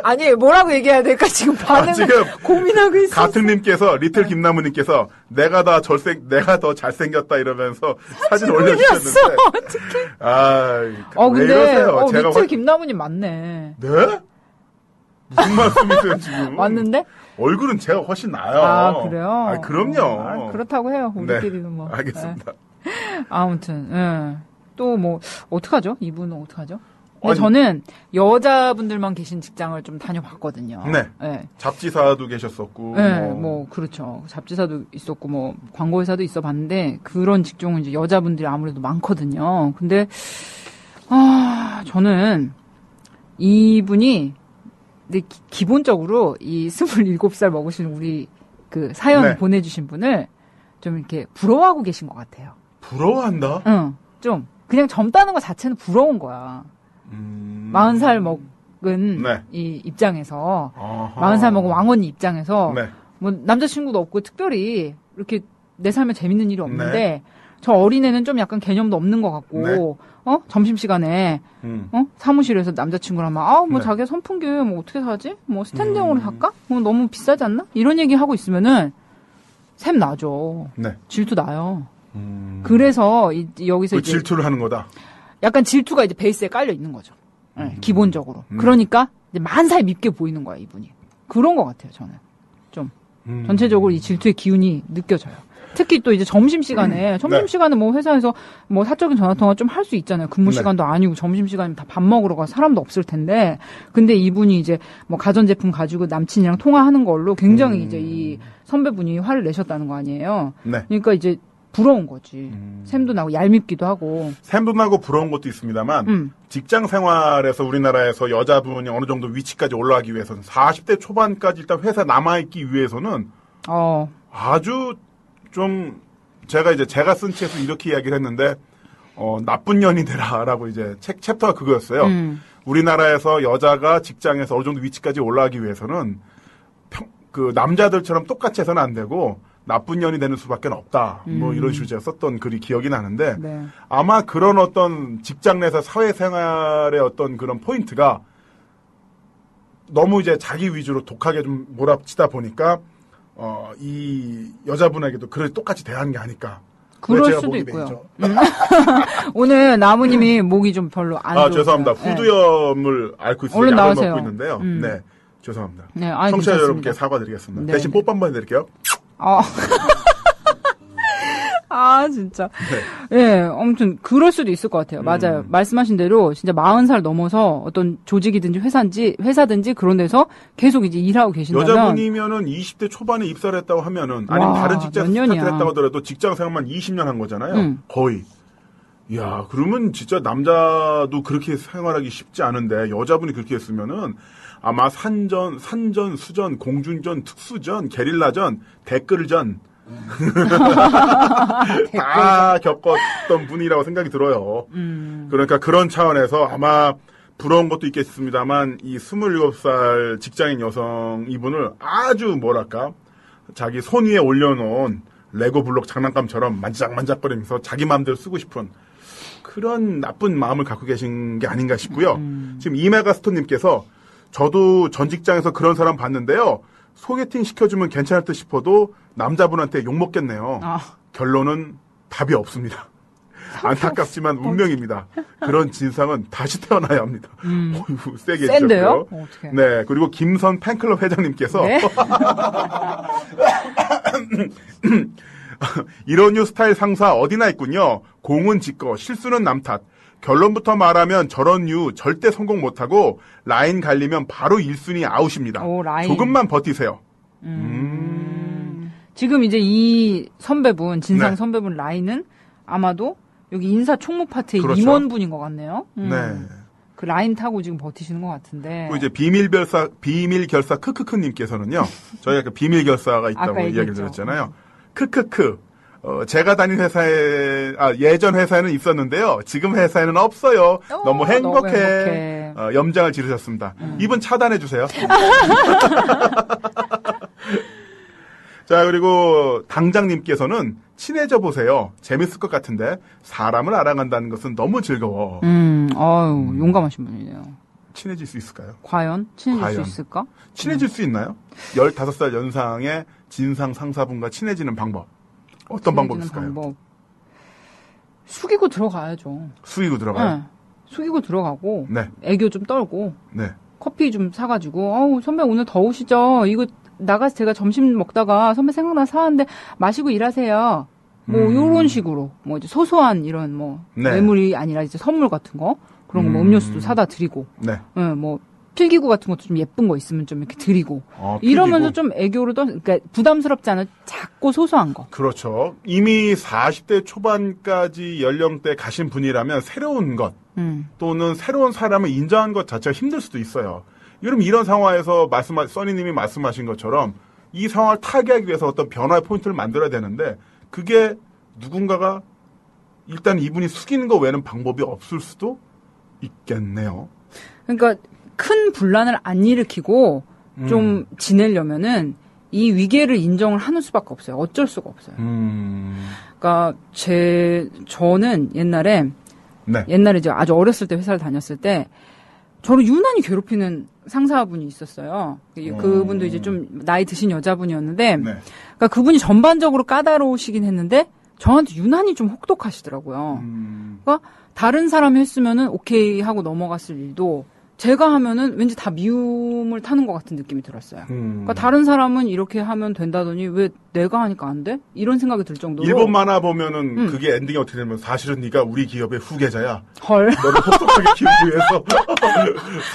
아니, 뭐라고 얘기해야 될까? 지금 반응을 지금 고민하고 있어. 가특님께서, 리틀 김나무님께서, 내가 더 잘생겼다 이러면서 사진 올려주셨는데. 어떡해. 왜 이러세요? 제가 리틀 김나무님 맞네. 네? 무슨 말씀이세요, 지금? 맞는데? 얼굴은 제가 훨씬 나아요. 그래요? 그럼요. 그렇다고 해요. 우리끼리는 뭐. 알겠습니다. 네. 아무튼, 또 뭐, 어떡하죠? 이분은 어떡하죠? 근데 아니, 저는 여자분들만 계신 직장을 좀 다녀봤거든요. 네. 잡지사도 계셨었고. 네, 뭐, 그렇죠. 잡지사도 있었고, 뭐, 광고회사도 있어 봤는데, 그런 직종은 이제 여자분들이 아무래도 많거든요. 근데, 저는 이분이, 근데 기본적으로 이 27살 먹으신 우리 그 사연 보내주신 분을 좀 이렇게 부러워하고 계신 것 같아요. 부러워한다? 응, 좀. 그냥 젊다는 것 자체는 부러운 거야. 40살 먹은 이 입장에서 40살 먹은 왕언니 입장에서 뭐 남자친구도 없고 특별히 이렇게 내 삶에 재밌는 일이 없는데 저 어린애는 좀 약간 개념도 없는 것 같고 점심시간에 사무실에서 남자친구랑 막 뭐 자기가 선풍기 뭐 어떻게 사지? 뭐 스탠드용으로 살까? 뭐 너무 비싸지 않나? 이런 얘기 하고 있으면은 샘 나죠. 질투 나요. 그래서 여기서 그 이제 질투를 하는 거다. 약간 질투가 이제 베이스에 깔려 있는 거죠. 기본적으로. 그러니까 이제 만사에 밉게 보이는 거야, 이분이. 그런 것 같아요, 저는. 좀 전체적으로 이 질투의 기운이 느껴져요. 특히 또 이제 점심시간에 뭐 회사에서 뭐 사적인 전화통화 좀 할 수 있잖아요. 근무 시간도 아니고 점심시간이면 다 밥 먹으러 가서 사람도 없을 텐데. 근데 이분이 이제 뭐 가전제품 가지고 남친이랑 통화하는 걸로 굉장히 이제 이 선배분이 화를 내셨다는 거 아니에요. 그러니까 이제 부러운 거지. 샘도 나고 얄밉기도 하고. 샘도 나고 부러운 것도 있습니다만 직장 생활에서 우리나라에서 여자분이 어느 정도 위치까지 올라가기 위해서는 40대 초반까지 일단 회사에 남아있기 위해서는 아주 좀 제가 쓴 책에서 이렇게 이야기를 했는데 나쁜 년이 되라라고 이제 책 챕터가 그거였어요. 우리나라에서 여자가 직장에서 어느 정도 위치까지 올라가기 위해서는 그 남자들처럼 똑같이 해서는 안 되고 나쁜 년이 되는 수밖에 없다. 뭐 이런 식으로 제가 썼던 글이 기억이 나는데 아마 그런 어떤 직장 내에서 사회생활의 어떤 그런 포인트가 너무 이제 자기 위주로 독하게 좀 몰아치다 보니까 이 여자분에게도 그걸 똑같이 대하는 게 아닐까. 그럴 수도 있고요. 오늘 나무님이 목이 좀 별로 안 좋아요. 죄송합니다. 후두염을 앓고 있어요. 얼른 나오세요. 먹고 있는데요. 네, 죄송합니다. 네, 청취자 여러분께 사과드리겠습니다. 대신 뽀뽀 한번 해드릴게요. 진짜. 예, 아무튼, 그럴 수도 있을 것 같아요. 맞아요. 말씀하신 대로, 진짜 40살 넘어서 어떤 조직이든지 회사든지 그런 데서 계속 이제 일하고 계신다면. 여자분이면은 20대 초반에 입사를 했다고 하면은, 아니면 다른 직장에서 스타트를 했다고 하더라도 직장 생활만 20년 한 거잖아요. 거의. 이야, 그러면 진짜 남자도 그렇게 생활하기 쉽지 않은데, 여자분이 그렇게 했으면은, 아마 산전, 수전, 공중전, 특수전, 게릴라전, 댓글전, 다 겪었던 분이라고 생각이 들어요. 그러니까 그런 차원에서 아마 부러운 것도 있겠습니다만 이 27살 직장인 여성 이분을 아주 뭐랄까 자기 손 위에 올려놓은 레고 블록 장난감처럼 만지작만지작거리면서 자기 마음대로 쓰고 싶은 그런 나쁜 마음을 갖고 계신 게 아닌가 싶고요. 지금 이메가스톤님께서 저도 전 직장에서 그런 사람 봤는데요. 소개팅 시켜주면 괜찮을 듯 싶어도 남자분한테 욕먹겠네요. 결론은 답이 없습니다. 안타깝지만 운명입니다. 그런 진상은 다시 태어나야 합니다. 어휴, 세게 센데요? 해주셨고요. 네, 그리고 김선 팬클럽 회장님께서 네? 이런 류 스타일 상사 어디나 있군요. 공은 지 거, 실수는 남 탓. 결론부터 말하면 저런 류 절대 성공 못하고 라인 갈리면 바로 1순위 아웃입니다. 조금만 버티세요. 지금 이제 이 선배분, 진상 선배분 라인은 아마도 여기 인사 총무 파트의 임원분인 것 같네요. 네. 그 라인 타고 지금 버티시는 것 같은데. 또 이제 비밀 결사 크크크님께서는요. 저희가 그 비밀 결사가 있다고 이야기를 드렸잖아요. 크크크. 제가 다닌 회사에, 예전 회사에는 있었는데요. 지금 회사에는 없어요. 너무 행복해. 염장을 지르셨습니다. 이분 차단해주세요. 자, 그리고 당장님께서는 친해져 보세요. 재밌을 것 같은데, 사람을 알아간다는 것은 너무 즐거워. 용감하신 분이네요. 친해질 수 있을까요? 과연? 친해질 수 있을까? 친해질 수 있나요? 15살 연상의 진상 상사분과 친해지는 방법. 어떤 방법이 있을까요? 숙이고 들어가야죠. 숙이고 들어가요? 네. 숙이고 들어가고, 애교 좀 떨고, 커피 좀 사가지고, 선배 오늘 더우시죠? 이거 나가서 제가 점심 먹다가 선배 생각나서 사왔는데 마시고 일하세요. 뭐, 요런 식으로. 뭐, 이제 소소한 이런 뇌물이 아니라 이제 선물 같은 거. 그런 거 뭐 음료수도 사다 드리고. 뭐, 필기구 같은 것도 좀 예쁜 거 있으면 좀 이렇게 드리고. 이러면서 좀 애교로 그러니까 부담스럽지 않은 작고 소소한 거. 그렇죠. 이미 40대 초반까지 연령대 가신 분이라면 새로운 것 또는 새로운 사람을 인정한 것 자체가 힘들 수도 있어요. 그럼 이런 상황에서 써니님이 말씀하신 것처럼 이 상황을 타개하기 위해서 어떤 변화의 포인트를 만들어야 되는데 그게 누군가가 일단 이분이 숙이는 거 외에는 방법이 없을 수도 있겠네요. 그러니까 큰 분란을 안 일으키고 좀 지내려면은 이 위계를 인정을 하는 수밖에 없어요. 어쩔 수가 없어요. 그러니까 저는 옛날에 이제 아주 어렸을 때 회사를 다녔을 때 저를 유난히 괴롭히는 상사분이 있었어요. 그분도 이제 좀 나이 드신 여자분이었는데, 그러니까 그분이 전반적으로 까다로우시긴 했는데 저한테 유난히 좀 혹독하시더라고요. 그러니까 다른 사람이 했으면은 오케이 하고 넘어갔을 일도 제가 하면은 왠지 다 미움을 타는 것 같은 느낌이 들었어요. 그러니까 다른 사람은 이렇게 하면 된다더니 왜 내가 하니까 안 돼? 이런 생각이 들 정도로. 일본 만화 보면은 그게 엔딩이 어떻게 되면 사실은 네가 우리 기업의 후계자야. 헐. 너를 똑똑하게 키우기 위해서.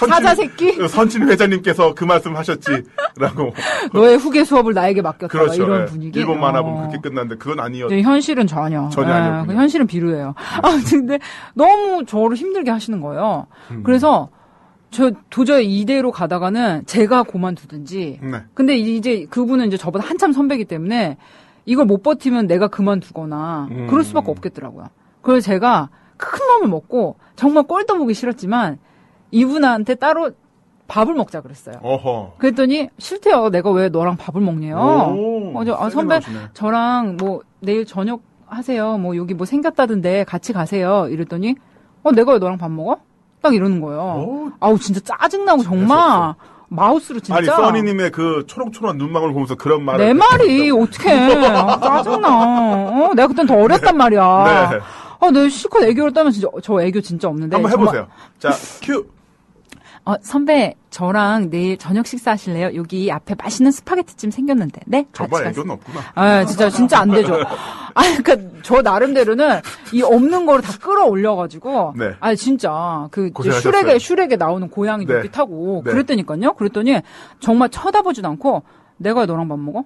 사자 새끼? 선친 회장님께서 그 말씀 하셨지라고. 너의 후계 수업을 나에게 맡겼다. 그렇죠. 이런 분위기. 일본 만화 보면 그렇게 끝났는데 그건 아니었죠. 현실은 전혀 아니었군요. 현실은 비루해요. 근데 너무 저를 힘들게 하시는 거예요. 그래서 저 도저히 이대로 가다가는 제가 그만두든지. 근데 이제 그분은 이제 저보다 한참 선배이기 때문에 이걸 못 버티면 내가 그만두거나 그럴 수밖에 없겠더라고요. 그래서 제가 큰 마음을 먹고 정말 꼴도 보기 싫었지만 이분한테 따로 밥을 먹자 그랬어요. 그랬더니 싫대요. 내가 왜 너랑 밥을 먹냐요. 선배 저랑 뭐 내일 저녁 하세요. 뭐 여기 뭐 생겼다던데 같이 가세요. 이랬더니 내가 왜 너랑 밥 먹어? 딱 이러는 거예요. 아우 진짜 짜증나고 정말 마우스로 진짜. 아니 써니님의 그 초롱초롱한 눈망울 보면서 그런 말을. 내 말이 어떡해. 짜증나. 내가 그땐 더 어렸단 말이야. 내 실컷 애교를 따면 진짜 저 애교 진짜 없는데. 한번 해보세요. 자 큐. 선배 저랑 내일 저녁 식사하실래요? 여기 앞에 맛있는 스파게티집 생겼는데. 네? 정말 애교는 없구나. 진짜 안 되죠. 그러니까 저 나름대로는 이 없는 거를 다 끌어올려가지고. 진짜 그 슈렉에 나오는 고양이 눈빛하고 그랬다니까요. 그랬더니 정말 쳐다보지도 않고 내가 왜 너랑 밥 먹어?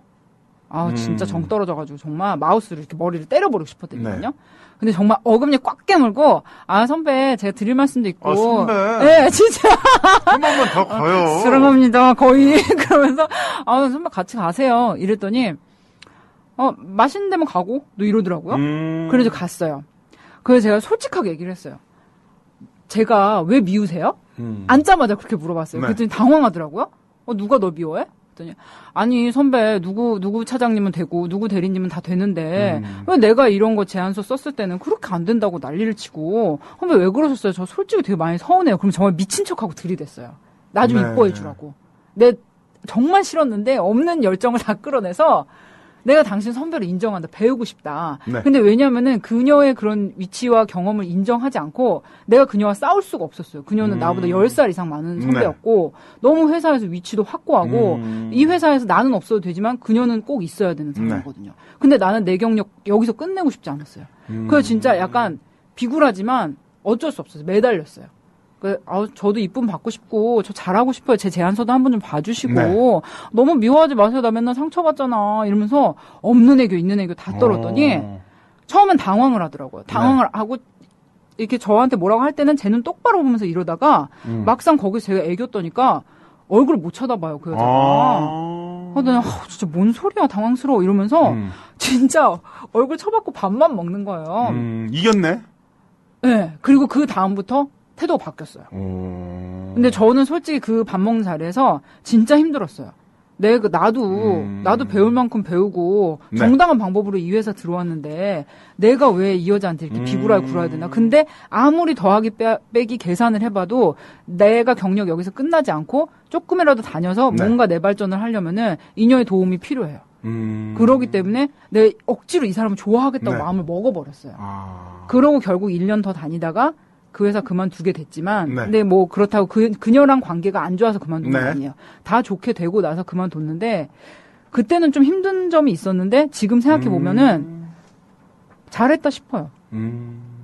진짜 정 떨어져가지고 정말 마우스를 이렇게 머리를 때려버리고 싶었거든요. 근데 정말 어금니 꽉 깨물고 선배 제가 드릴 말씀도 있고 선배 네 진짜 한 번만 더 가요. 사랑합니다 거의 그러면서 선배 같이 가세요 이랬더니 맛있는 데만 가고 너 이러더라고요. 그래서 갔어요. 그래서 제가 솔직하게 얘기를 했어요. 제가 왜 미우세요? 앉자마자 그렇게 물어봤어요. 그랬더니 당황하더라고요. 누가 너 미워해? 아니 선배 누구 차장님은 되고 누구 대리님은 다 되는데 왜 내가 이런 거 제안서 썼을 때는 그렇게 안 된다고 난리를 치고 선배 왜 그러셨어요? 저 솔직히 되게 많이 서운해요. 그럼 정말 미친 척하고 들이댔어요. 나 좀 이뻐해 주라고. 내 정말 싫었는데 없는 열정을 다 끌어내서 내가 당신 선배를 인정한다. 배우고 싶다. 근데 왜냐면은 그녀의 그런 위치와 경험을 인정하지 않고 내가 그녀와 싸울 수가 없었어요. 그녀는 나보다 10살 이상 많은 선배였고 너무 회사에서 위치도 확고하고 이 회사에서 나는 없어도 되지만 그녀는 꼭 있어야 되는 상황이거든요. 근데 나는 내 경력 여기서 끝내고 싶지 않았어요. 그래서 진짜 약간 비굴하지만 어쩔 수 없어서 매달렸어요. 저도 이쁨 받고 싶고 저 잘하고 싶어요. 제 제안서도 한번 좀 봐주시고 너무 미워하지 마세요. 나 맨날 상처받잖아. 이러면서 없는 애교 있는 애교 다 떨었더니 처음엔 당황을 하더라고요. 당황을 하고 이렇게 저한테 뭐라고 할 때는 제 눈 똑바로 보면서 이러다가 막상 거기서 제가 애교 떠니까 얼굴을 못 쳐다봐요. 그 여자가. 그러더니 진짜 뭔 소리야 당황스러워 이러면서 진짜 얼굴 쳐받고 밥만 먹는 거예요. 이겼네. 네. 그리고 그 다음부터 태도가 바뀌었어요. 근데 저는 솔직히 그 밥 먹는 자리에서 진짜 힘들었어요. 나도 배울 만큼 배우고 정당한 방법으로 이 회사 들어왔는데 내가 왜 이 여자한테 이렇게 비굴하게 굴어야 되나. 근데 아무리 더하기 빼기 계산을 해봐도 내가 경력 여기서 끝나지 않고 조금이라도 다녀서 뭔가 내 발전을 하려면은 이녀의 도움이 필요해요. 그러기 때문에 내 억지로 이 사람을 좋아하겠다고 마음을 먹어버렸어요. 그러고 결국 1년 더 다니다가 그 회사 그만두게 됐지만 근데 뭐 그렇다고 그녀랑 관계가 안 좋아서 그만둔 건 아니에요. 다 좋게 되고 나서 그만뒀는데 그때는 좀 힘든 점이 있었는데 지금 생각해 보면은 잘했다 싶어요.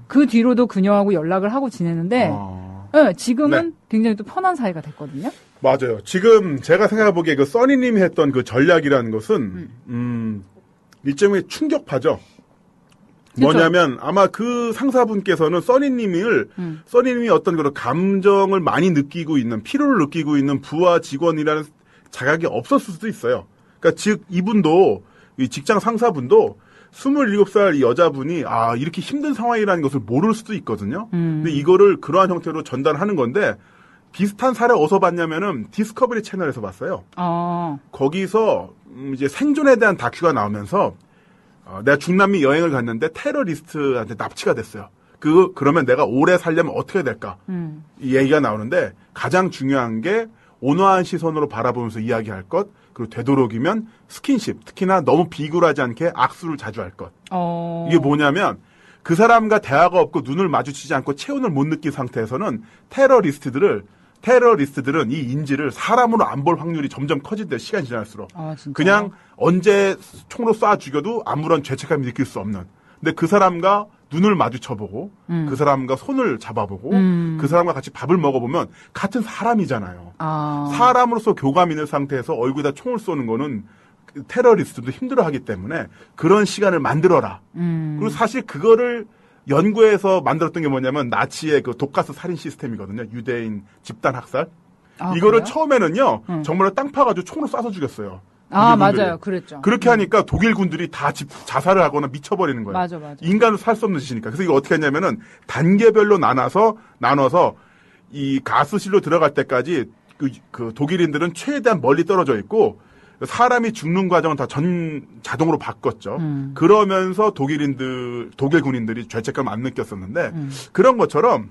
그 뒤로도 그녀하고 연락을 하고 지내는데 지금은 굉장히 또 편한 사이가 됐거든요. 맞아요. 지금 제가 생각해보기에 그 써니님이 했던 그 전략이라는 것은 일종의 충격파죠. 뭐냐면 아마 그 상사분께서는 써니님이 어떤 그런 감정을 많이 느끼고 있는 피로를 느끼고 있는 부하 직원이라는 자각이 없었을 수도 있어요. 그러니까 즉 이분도 이 직장 상사분도 27살 이 여자분이 이렇게 힘든 상황이라는 것을 모를 수도 있거든요. 근데 이거를 그러한 형태로 전달하는 건데 비슷한 사례 어디서 봤냐면은 디스커버리 채널에서 봤어요. 거기서 이제 생존에 대한 다큐가 나오면서 내가 중남미 여행을 갔는데 테러리스트한테 납치가 됐어요. 그러면 내가 오래 살려면 어떻게 될까? 이 얘기가 나오는데 가장 중요한 게 온화한 시선으로 바라보면서 이야기할 것, 그리고 되도록이면 스킨십, 특히나 너무 비굴하지 않게 악수를 자주 할 것. 이게 뭐냐면 그 사람과 대화가 없고 눈을 마주치지 않고 체온을 못 느낀 상태에서는 테러리스트들은 이 인지를 사람으로 안 볼 확률이 점점 커진대요. 시간이 지날수록. 그냥 언제 총으로 쏴 죽여도 아무런 죄책감이 느낄 수 없는. 근데 그 사람과 눈을 마주쳐보고 그 사람과 손을 잡아보고 그 사람과 같이 밥을 먹어보면 같은 사람이잖아요. 사람으로서 교감 있는 상태에서 얼굴에다 총을 쏘는 거는 테러리스트도 힘들어하기 때문에 그런 시간을 만들어라. 그리고 사실 그거를 연구해서 만들었던 게 뭐냐면 나치의 그 독가스 살인 시스템이거든요. 유대인 집단 학살. 이거를 그래요? 처음에는요. 정말로 땅 파가지고 총으로 쏴서 죽였어요. 맞아요. 그랬죠. 그렇게 하니까 독일 군들이 다 자살을 하거나 미쳐버리는 거예요. 맞아. 인간을 살 수 없는 짓이니까. 그래서 이거 어떻게 했냐면은 단계별로 나눠서 이 가스실로 들어갈 때까지 그 독일인들은 최대한 멀리 떨어져 있고 사람이 죽는 과정은 다 자동으로 바꿨죠. 그러면서 독일 군인들이 죄책감 안 느꼈었는데 그런 것처럼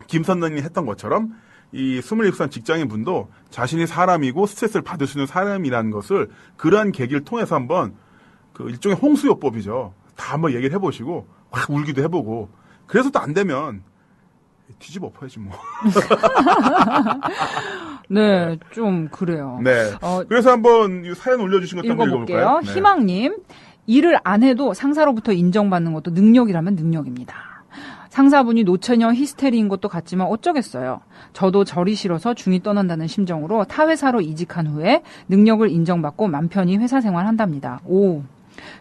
김선생님이 했던 것처럼 이 27살 직장인 분도 자신이 사람이고 스트레스를 받을 수 있는 사람이라는 것을 그러한 계기를 통해서 한번 그 일종의 홍수요법이죠. 다 한번 얘기를 해보시고 확 울기도 해보고 그래서도 안 되면 뒤집어 엎어야지 뭐. 네, 좀 그래요. 네. 그래서 한번 이 사연 올려주신 것도 한번 읽어볼게요. 읽어볼까요? 네. 희망님, 일을 안 해도 상사로부터 인정받는 것도 능력이라면 능력입니다. 상사분이 노처녀 히스테리인 것도 같지만 어쩌겠어요. 저도 절이 싫어서 중이 떠난다는 심정으로 타 회사로 이직한 후에 능력을 인정받고 맘 편히 회사 생활한답니다.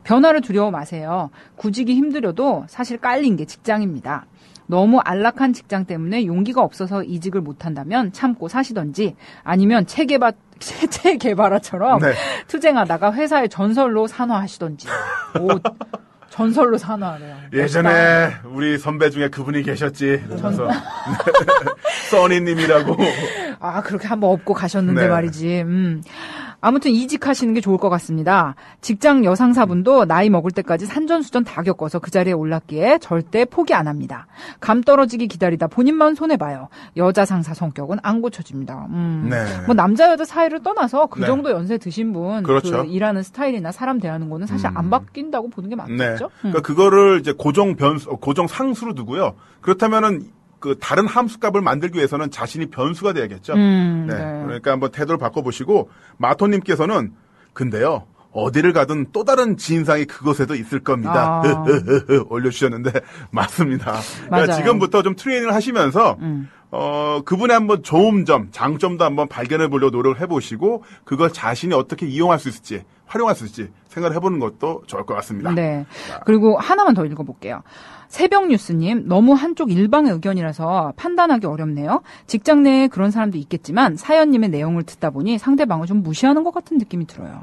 변화를 두려워 마세요. 구직이 힘들어도 사실 깔린 게 직장입니다. 너무 안락한 직장 때문에 용기가 없어서 이직을 못한다면 참고 사시던지 아니면 체계바라처럼 투쟁하다가 회사의 전설로 산화하시던지. 전설로 산화하네요. 예전에 우리 선배 중에 그분이 계셨지. 그래서 써니님이라고. 그렇게 한번 업고 가셨는데 말이지. 아무튼 이직하시는 게 좋을 것 같습니다. 직장 여상사분도 나이 먹을 때까지 산전수전 다 겪어서 그 자리에 올랐기에 절대 포기 안 합니다. 감 떨어지기 기다리다 본인만 손해봐요. 여자 상사 성격은 안 고쳐집니다. 뭐 남자 여자 사이를 떠나서 그 정도 연세 드신 분 그렇죠. 그 일하는 스타일이나 사람 대하는 거는 사실 안 바뀐다고 보는 게 맞겠죠? 그러니까 그거를 이제 고정 상수로 두고요. 그렇다면은 그 다른 함수값을 만들기 위해서는 자신이 변수가 돼야겠죠. 그러니까 한번 태도를 바꿔보시고 마토님께서는 근데요 어디를 가든 또 다른 지인상이 그곳에도 있을 겁니다. 올려주셨는데 맞습니다. 그러니까 지금부터 좀 트레이닝을 하시면서 그분의 한번 좋은 점, 장점도 한번 발견해 보려고 노력을 해보시고 그걸 자신이 어떻게 이용할 수 있을지 활용할 수 있을지 생각을 해보는 것도 좋을 것 같습니다. 네. 그리고 하나만 더 읽어볼게요. 새벽뉴스님, 너무 한쪽 일방의 의견이라서 판단하기 어렵네요. 직장 내에 그런 사람도 있겠지만 사연님의 내용을 듣다 보니 상대방을 좀 무시하는 것 같은 느낌이 들어요.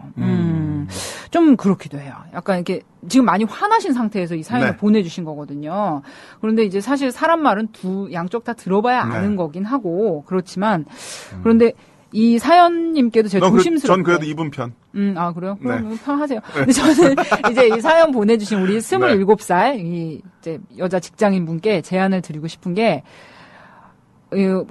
좀 그렇기도해요. 약간 이렇게 지금 많이 화나신 상태에서 이 사연을 보내주신 거거든요. 그런데 이제 사실 사람 말은 양쪽 다 들어봐야 아는 거긴 하고 그렇지만 그런데 이 사연님께도 제가 조심스럽게. 전 그래도 이분 편. 그래요? 그럼 편하세요. 근데 저는 이제 이 사연 보내주신 우리 27살, 이제 여자 직장인 분께 제안을 드리고 싶은 게,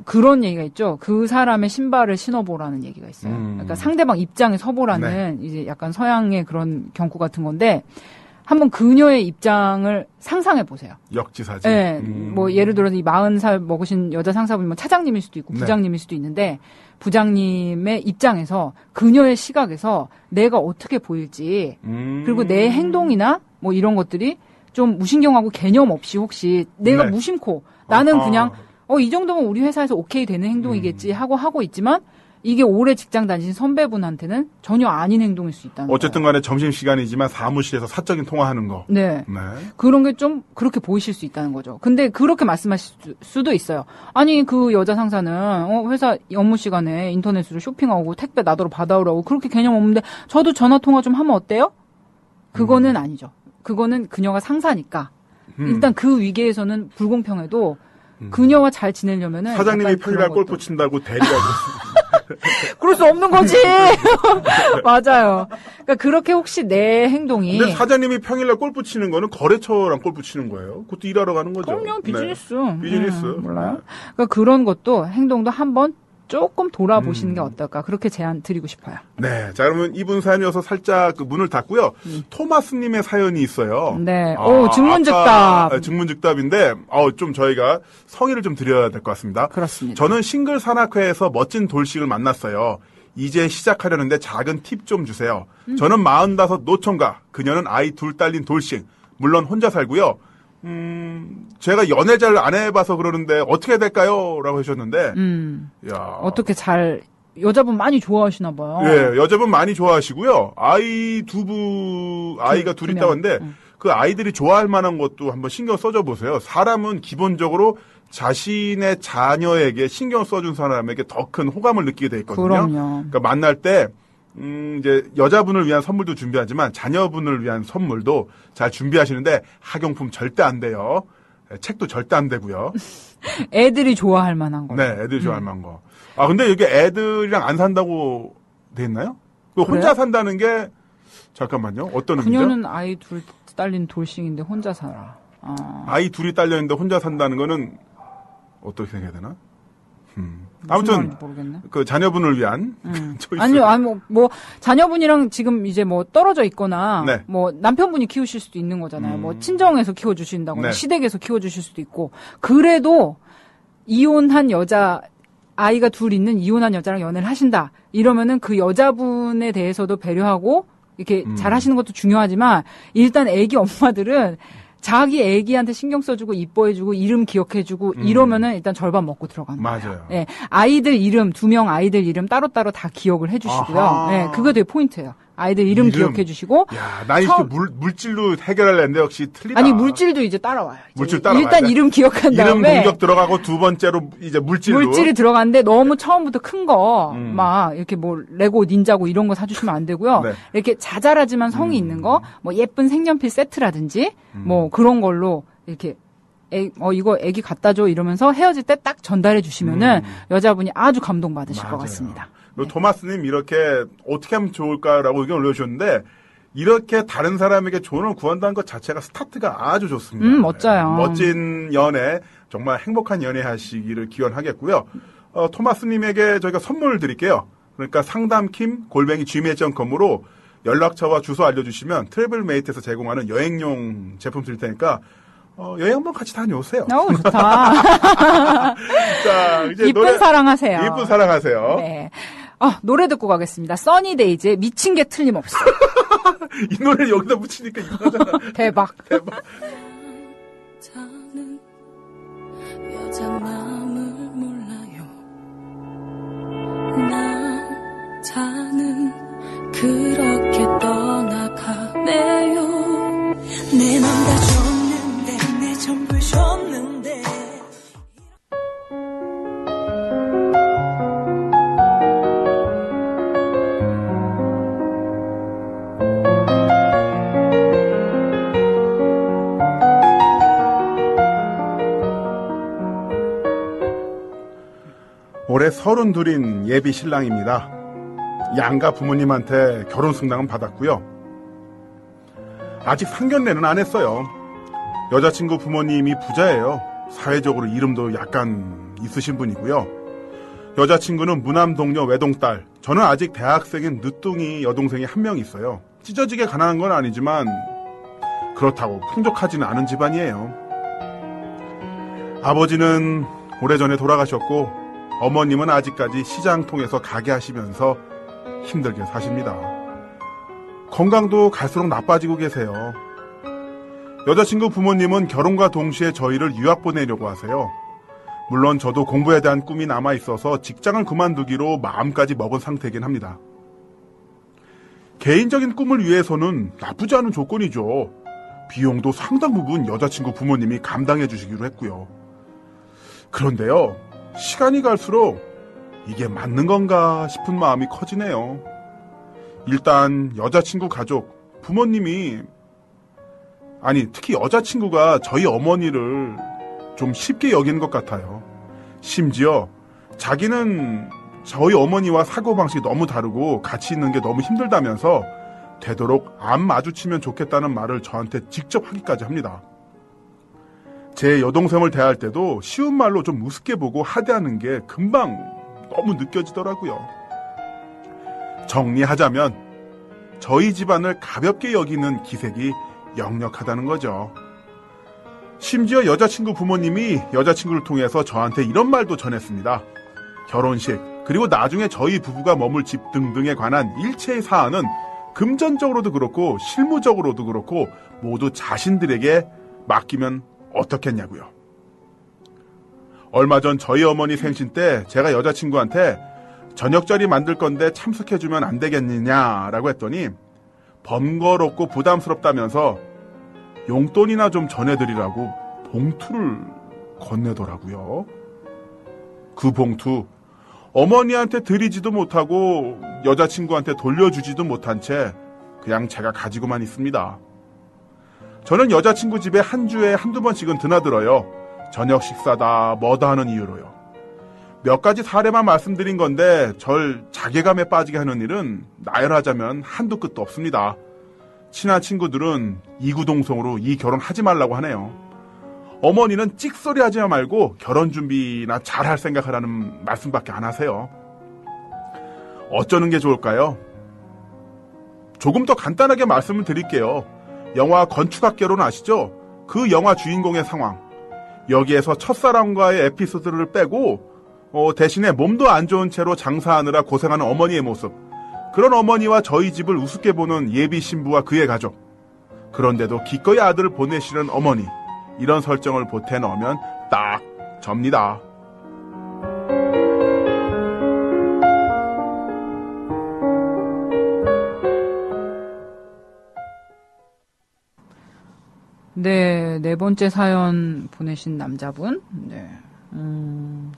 그런 얘기가 있죠. 그 사람의 신발을 신어보라는 얘기가 있어요. 그러니까 상대방 입장에 서보라는 이제 약간 서양의 그런 경구 같은 건데, 한번 그녀의 입장을 상상해 보세요. 역지사지. 네. 뭐 예를 들어서 이 40살 먹으신 여자 상사분이면 차장님일 수도 있고 부장님일 수도 있는데 부장님의 입장에서 그녀의 시각에서 내가 어떻게 보일지 그리고 내 행동이나 뭐 이런 것들이 좀 무신경하고 개념 없이 혹시 내가 무심코 나는 그냥 이 정도면 우리 회사에서 오케이 되는 행동이겠지 하고 있지만 이게 오래 직장 다니신 선배분한테는 전혀 아닌 행동일 수 있다는 어쨌든 간에 점심시간이지만 사무실에서 사적인 통화하는 거. 네. 그런 게 좀 그렇게 보이실 수 있다는 거죠. 근데 그렇게 말씀하실 수도 있어요. 아니 그 여자 상사는 회사 업무 시간에 인터넷으로 쇼핑하고 택배 나더러 받아오라고 그렇게 개념 없는데 저도 전화통화 좀 하면 어때요? 그거는 아니죠. 그거는 그녀가 상사니까 일단 그 위계에서는 불공평해도 그녀와 잘 지내려면은 사장님이 약간 평일날 그런 골프 것도. 친다고 대리가 그럴 수 없는 거지. 맞아요. 그러니까 그렇게 혹시 내 행동이 근데 사장님이 평일날 골프 치는 거는 거래처랑 골프 치는 거예요. 그것도 일하러 가는 거죠. 그럼요, 비즈니스. 네. 비즈니스. 몰라요? 그러니까 그런 것도 행동도 한번 조금 돌아보시는 게 어떨까. 그렇게 제안 드리고 싶어요. 네. 자, 그러면 이분 사연이어서 살짝 그 문을 닫고요. 토마스님의 사연이 있어요. 네. 오, 증문즉답. 증문즉답인데, 좀 저희가 성의를 좀 드려야 될 것 같습니다. 그렇습니다. 저는 싱글 산악회에서 멋진 돌싱을 만났어요. 이제 시작하려는데 작은 팁 좀 주세요. 저는 45 노총각, 그녀는 아이 둘 딸린 돌싱. 물론 혼자 살고요. 제가 연애 잘 안 해봐서 그러는데 어떻게 해야 될까요? 라고 하셨는데, 야. 어떻게 잘, 여자분 많이 좋아하시나 봐요. 예, 여자분 많이 좋아하시고요. 아이가 둘 있다고 하는데, 그 아이들이 좋아할 만한 것도 한번 신경 써줘 보세요. 사람은 기본적으로 자신의 자녀에게 신경 써준 사람에게 더 큰 호감을 느끼게 돼 있거든요. 그럼요. 그러니까 만날 때, 이제 여자분을 위한 선물도 준비하지만 자녀분을 위한 선물도 잘 준비하시는데 학용품 절대 안 돼요. 책도 절대 안 되고요. 애들이 좋아할 만한 거. 네, 애들이 좋아할 만한 거. 근데 여기 애들이랑 안 산다고 돼 있나요? 혼자 산다는 게 잠깐만요. 어떤 의미죠? 그녀는 아이 둘 딸린 돌싱인데 혼자 살아. 아이 둘이 딸려 있는데 혼자 산다는 거는 어떻게 생각해야 되나? 아무튼 모르겠네. 그 자녀분을 위한 초이스. 아니요, 뭐 자녀분이랑 지금 이제 뭐 떨어져 있거나 네. 뭐 남편분이 키우실 수도 있는 거잖아요. 뭐 친정에서 키워주신다거나 네. 시댁에서 키워주실 수도 있고 그래도 이혼한 여자 아이가 둘 있는 이혼한 여자랑 연애를 하신다 이러면은 그 여자분에 대해서도 배려하고 이렇게 잘 하시는 것도 중요하지만 일단 애기 엄마들은 자기 애기한테 신경 써주고 이뻐해주고 이름 기억해주고 이러면은 일단 절반 먹고 들어가는 거예요. 맞아요. 네, 아이들 이름 2명 아이들 이름 따로따로 다 기억을 해주시고요. 네, 그거 되게 포인트예요. 아이들 이름 기억해주시고. 야, 나 이렇게 물질로 해결하려는데 역시 틀리다. 아니 물질도 이제 따라와요. 물질 따라와야 일단 돼. 이름 기억한 다음에 이름 공격 들어가고 두 번째로 이제 물질이 들어가는데 너무 처음부터 큰 거 막 이렇게 뭐 레고 닌자고 이런 거 사주시면 안 되고요. 네. 이렇게 자잘하지만 성의 있는 거, 뭐 예쁜 색연필 세트라든지 뭐 그런 걸로 이렇게 이거 애기 갖다 줘 이러면서 헤어질 때 딱 전달해 주시면은 여자분이 아주 감동 받으실 것 같습니다. 그리고 토마스님 이렇게 어떻게 하면 좋을까라고 의견 올려주셨는데 이렇게 다른 사람에게 조언을 구한다는 것 자체가 스타트가 아주 좋습니다. 멋져요. 멋진 연애, 정말 행복한 연애 하시기를 기원하겠고요. 토마스님에게 저희가 선물을 드릴게요. 그러니까 상담킴@gmail.com으로 연락처와 주소 알려주시면 트래블메이트에서 제공하는 여행용 제품 드릴 테니까 여행 한번 같이 다녀오세요. 너무 좋다. 자, 이제 이쁜 사랑하세요. 이쁜 사랑하세요. 네. 노래 듣고 가겠습니다. 써니데이즈의 미친 게 틀림없어. 이 노래를 여기다 붙이니까 이상하잖아. 대박. 자는 여자 마음을 몰라요. 자는 그렇게 떠나가네요. 내 맘 다 줬는데 내 전부 줬는데. 올해 32인 예비 신랑입니다. 양가 부모님한테 결혼 승낙은 받았고요. 아직 상견례는 안 했어요. 여자친구 부모님이 부자예요. 사회적으로 이름도 약간 있으신 분이고요. 여자친구는 무남 동료 외동딸, 저는 아직 대학생인 늦둥이 여동생이 한 명 있어요. 찢어지게 가난한 건 아니지만 그렇다고 풍족하지는 않은 집안이에요. 아버지는 오래전에 돌아가셨고 어머님은 아직까지 시장 통해서 가게 하시면서 힘들게 사십니다. 건강도 갈수록 나빠지고 계세요. 여자친구 부모님은 결혼과 동시에 저희를 유학 보내려고 하세요. 물론 저도 공부에 대한 꿈이 남아있어서 직장을 그만두기로 마음까지 먹은 상태이긴 합니다. 개인적인 꿈을 위해서는 나쁘지 않은 조건이죠. 비용도 상당 부분 여자친구 부모님이 감당해 주시기로 했고요. 그런데요, 시간이 갈수록 이게 맞는 건가 싶은 마음이 커지네요. 일단 여자친구 가족, 부모님이, 아니 특히 여자친구가 저희 어머니를 좀 쉽게 여기는 것 같아요. 심지어 자기는 저희 어머니와 사고방식이 너무 다르고 같이 있는 게 너무 힘들다면서 되도록 안 마주치면 좋겠다는 말을 저한테 직접 하기까지 합니다. 제 여동생을 대할 때도 쉬운 말로 좀 우습게 보고 하대하는 게 금방 너무 느껴지더라고요. 정리하자면 저희 집안을 가볍게 여기는 기색이 역력하다는 거죠. 심지어 여자친구 부모님이 여자친구를 통해서 저한테 이런 말도 전했습니다. 결혼식, 그리고 나중에 저희 부부가 머물 집 등등에 관한 일체의 사안은 금전적으로도 그렇고 실무적으로도 그렇고 모두 자신들에게 맡기면 어떻겠냐고요. 얼마 전 저희 어머니 생신 때 제가 여자친구한테 저녁자리 만들 건데 참석해주면 안 되겠느냐라고 했더니 번거롭고 부담스럽다면서 용돈이나 좀 전해드리라고 봉투를 건네더라고요. 그 봉투 어머니한테 드리지도 못하고 여자친구한테 돌려주지도 못한 채 그냥 제가 가지고만 있습니다. 저는 여자친구 집에 한 주에 한두 번씩은 드나들어요. 저녁 식사다 뭐다 하는 이유로요. 몇 가지 사례만 말씀드린 건데 절 자괴감에 빠지게 하는 일은 나열하자면 한두 끝도 없습니다. 친한 친구들은 이구동성으로 이 결혼 하지 말라고 하네요. 어머니는 찍소리 하지 말고 결혼 준비나 잘할 생각하라는 말씀밖에 안 하세요. 어쩌는 게 좋을까요? 조금 더 간단하게 말씀을 드릴게요. 영화 건축학개론 아시죠? 그 영화 주인공의 상황. 여기에서 첫사랑과의 에피소드를 빼고 대신에 몸도 안 좋은 채로 장사하느라 고생하는 어머니의 모습. 그런 어머니와 저희 집을 우습게 보는 예비 신부와 그의 가족. 그런데도 기꺼이 아들을 보내시는 어머니. 이런 설정을 보태 넣으면 딱 접니다. 네, 네 번째 사연 보내신 남자분. 네.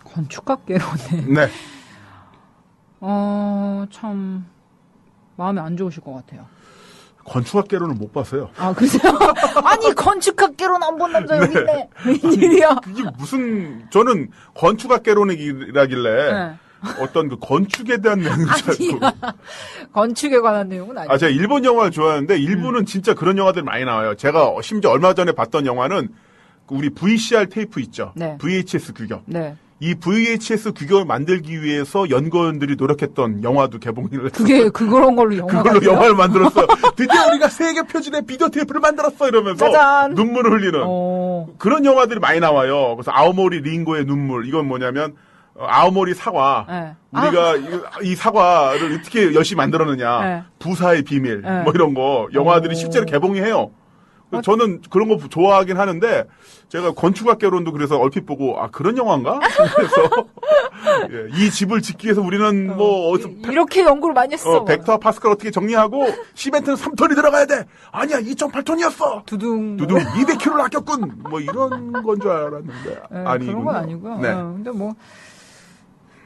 건축학개론에. 네. 참, 마음이 안 좋으실 것 같아요. 건축학개론을 못 봤어요. 아, 그래요? 아니, 건축학개론 안 본 남자 여기 있네. 웬일이야? 이게 무슨, 저는 건축학개론이라길래. 네. 어떤 그 건축에 대한 내용인 줄 알고. 건축에 관한 내용은 아니에요. 제가 일본 영화를 좋아하는데 일본은 진짜 그런 영화들이 많이 나와요. 제가 심지어 얼마 전에 봤던 영화는 우리 VCR 테이프 있죠. 네. VHS 규격. 네. 이 VHS 규격을 만들기 위해서 연구원들이 노력했던 영화도 개봉을 했어요. 그런 걸로 영화가 그걸로 영화를 만들었어요. 드디어 우리가 세계 표준의 비디오 테이프를 만들었어 이러면서 짜잔. 눈물을 흘리는 그런 영화들이 많이 나와요. 그래서 아오모리 링고의 눈물. 이건 뭐냐면 아오모리 사과. 네. 우리가 이 사과를 어떻게 열심히 만들었느냐. 네. 부사의 비밀. 네. 뭐 이런 거 영화들이 실제로 개봉이 해요. 저는 그런 거 좋아하긴 하는데 제가 건축학개론도 그래서 얼핏 보고 그런 영화인가? 그래서 예, 이 집을 짓기 위해서 우리는 뭐 어디서 이렇게 연구를 많이 했어. 벡터와 파스칼 어떻게 정리하고 시멘트는 3톤이 들어가야 돼. 아니야 2.8톤이었어. 두둥 200kg를 아꼈군. 뭐 이런 건 줄 알았는데 아니 그런 건 아니고요. 네. 근데 뭐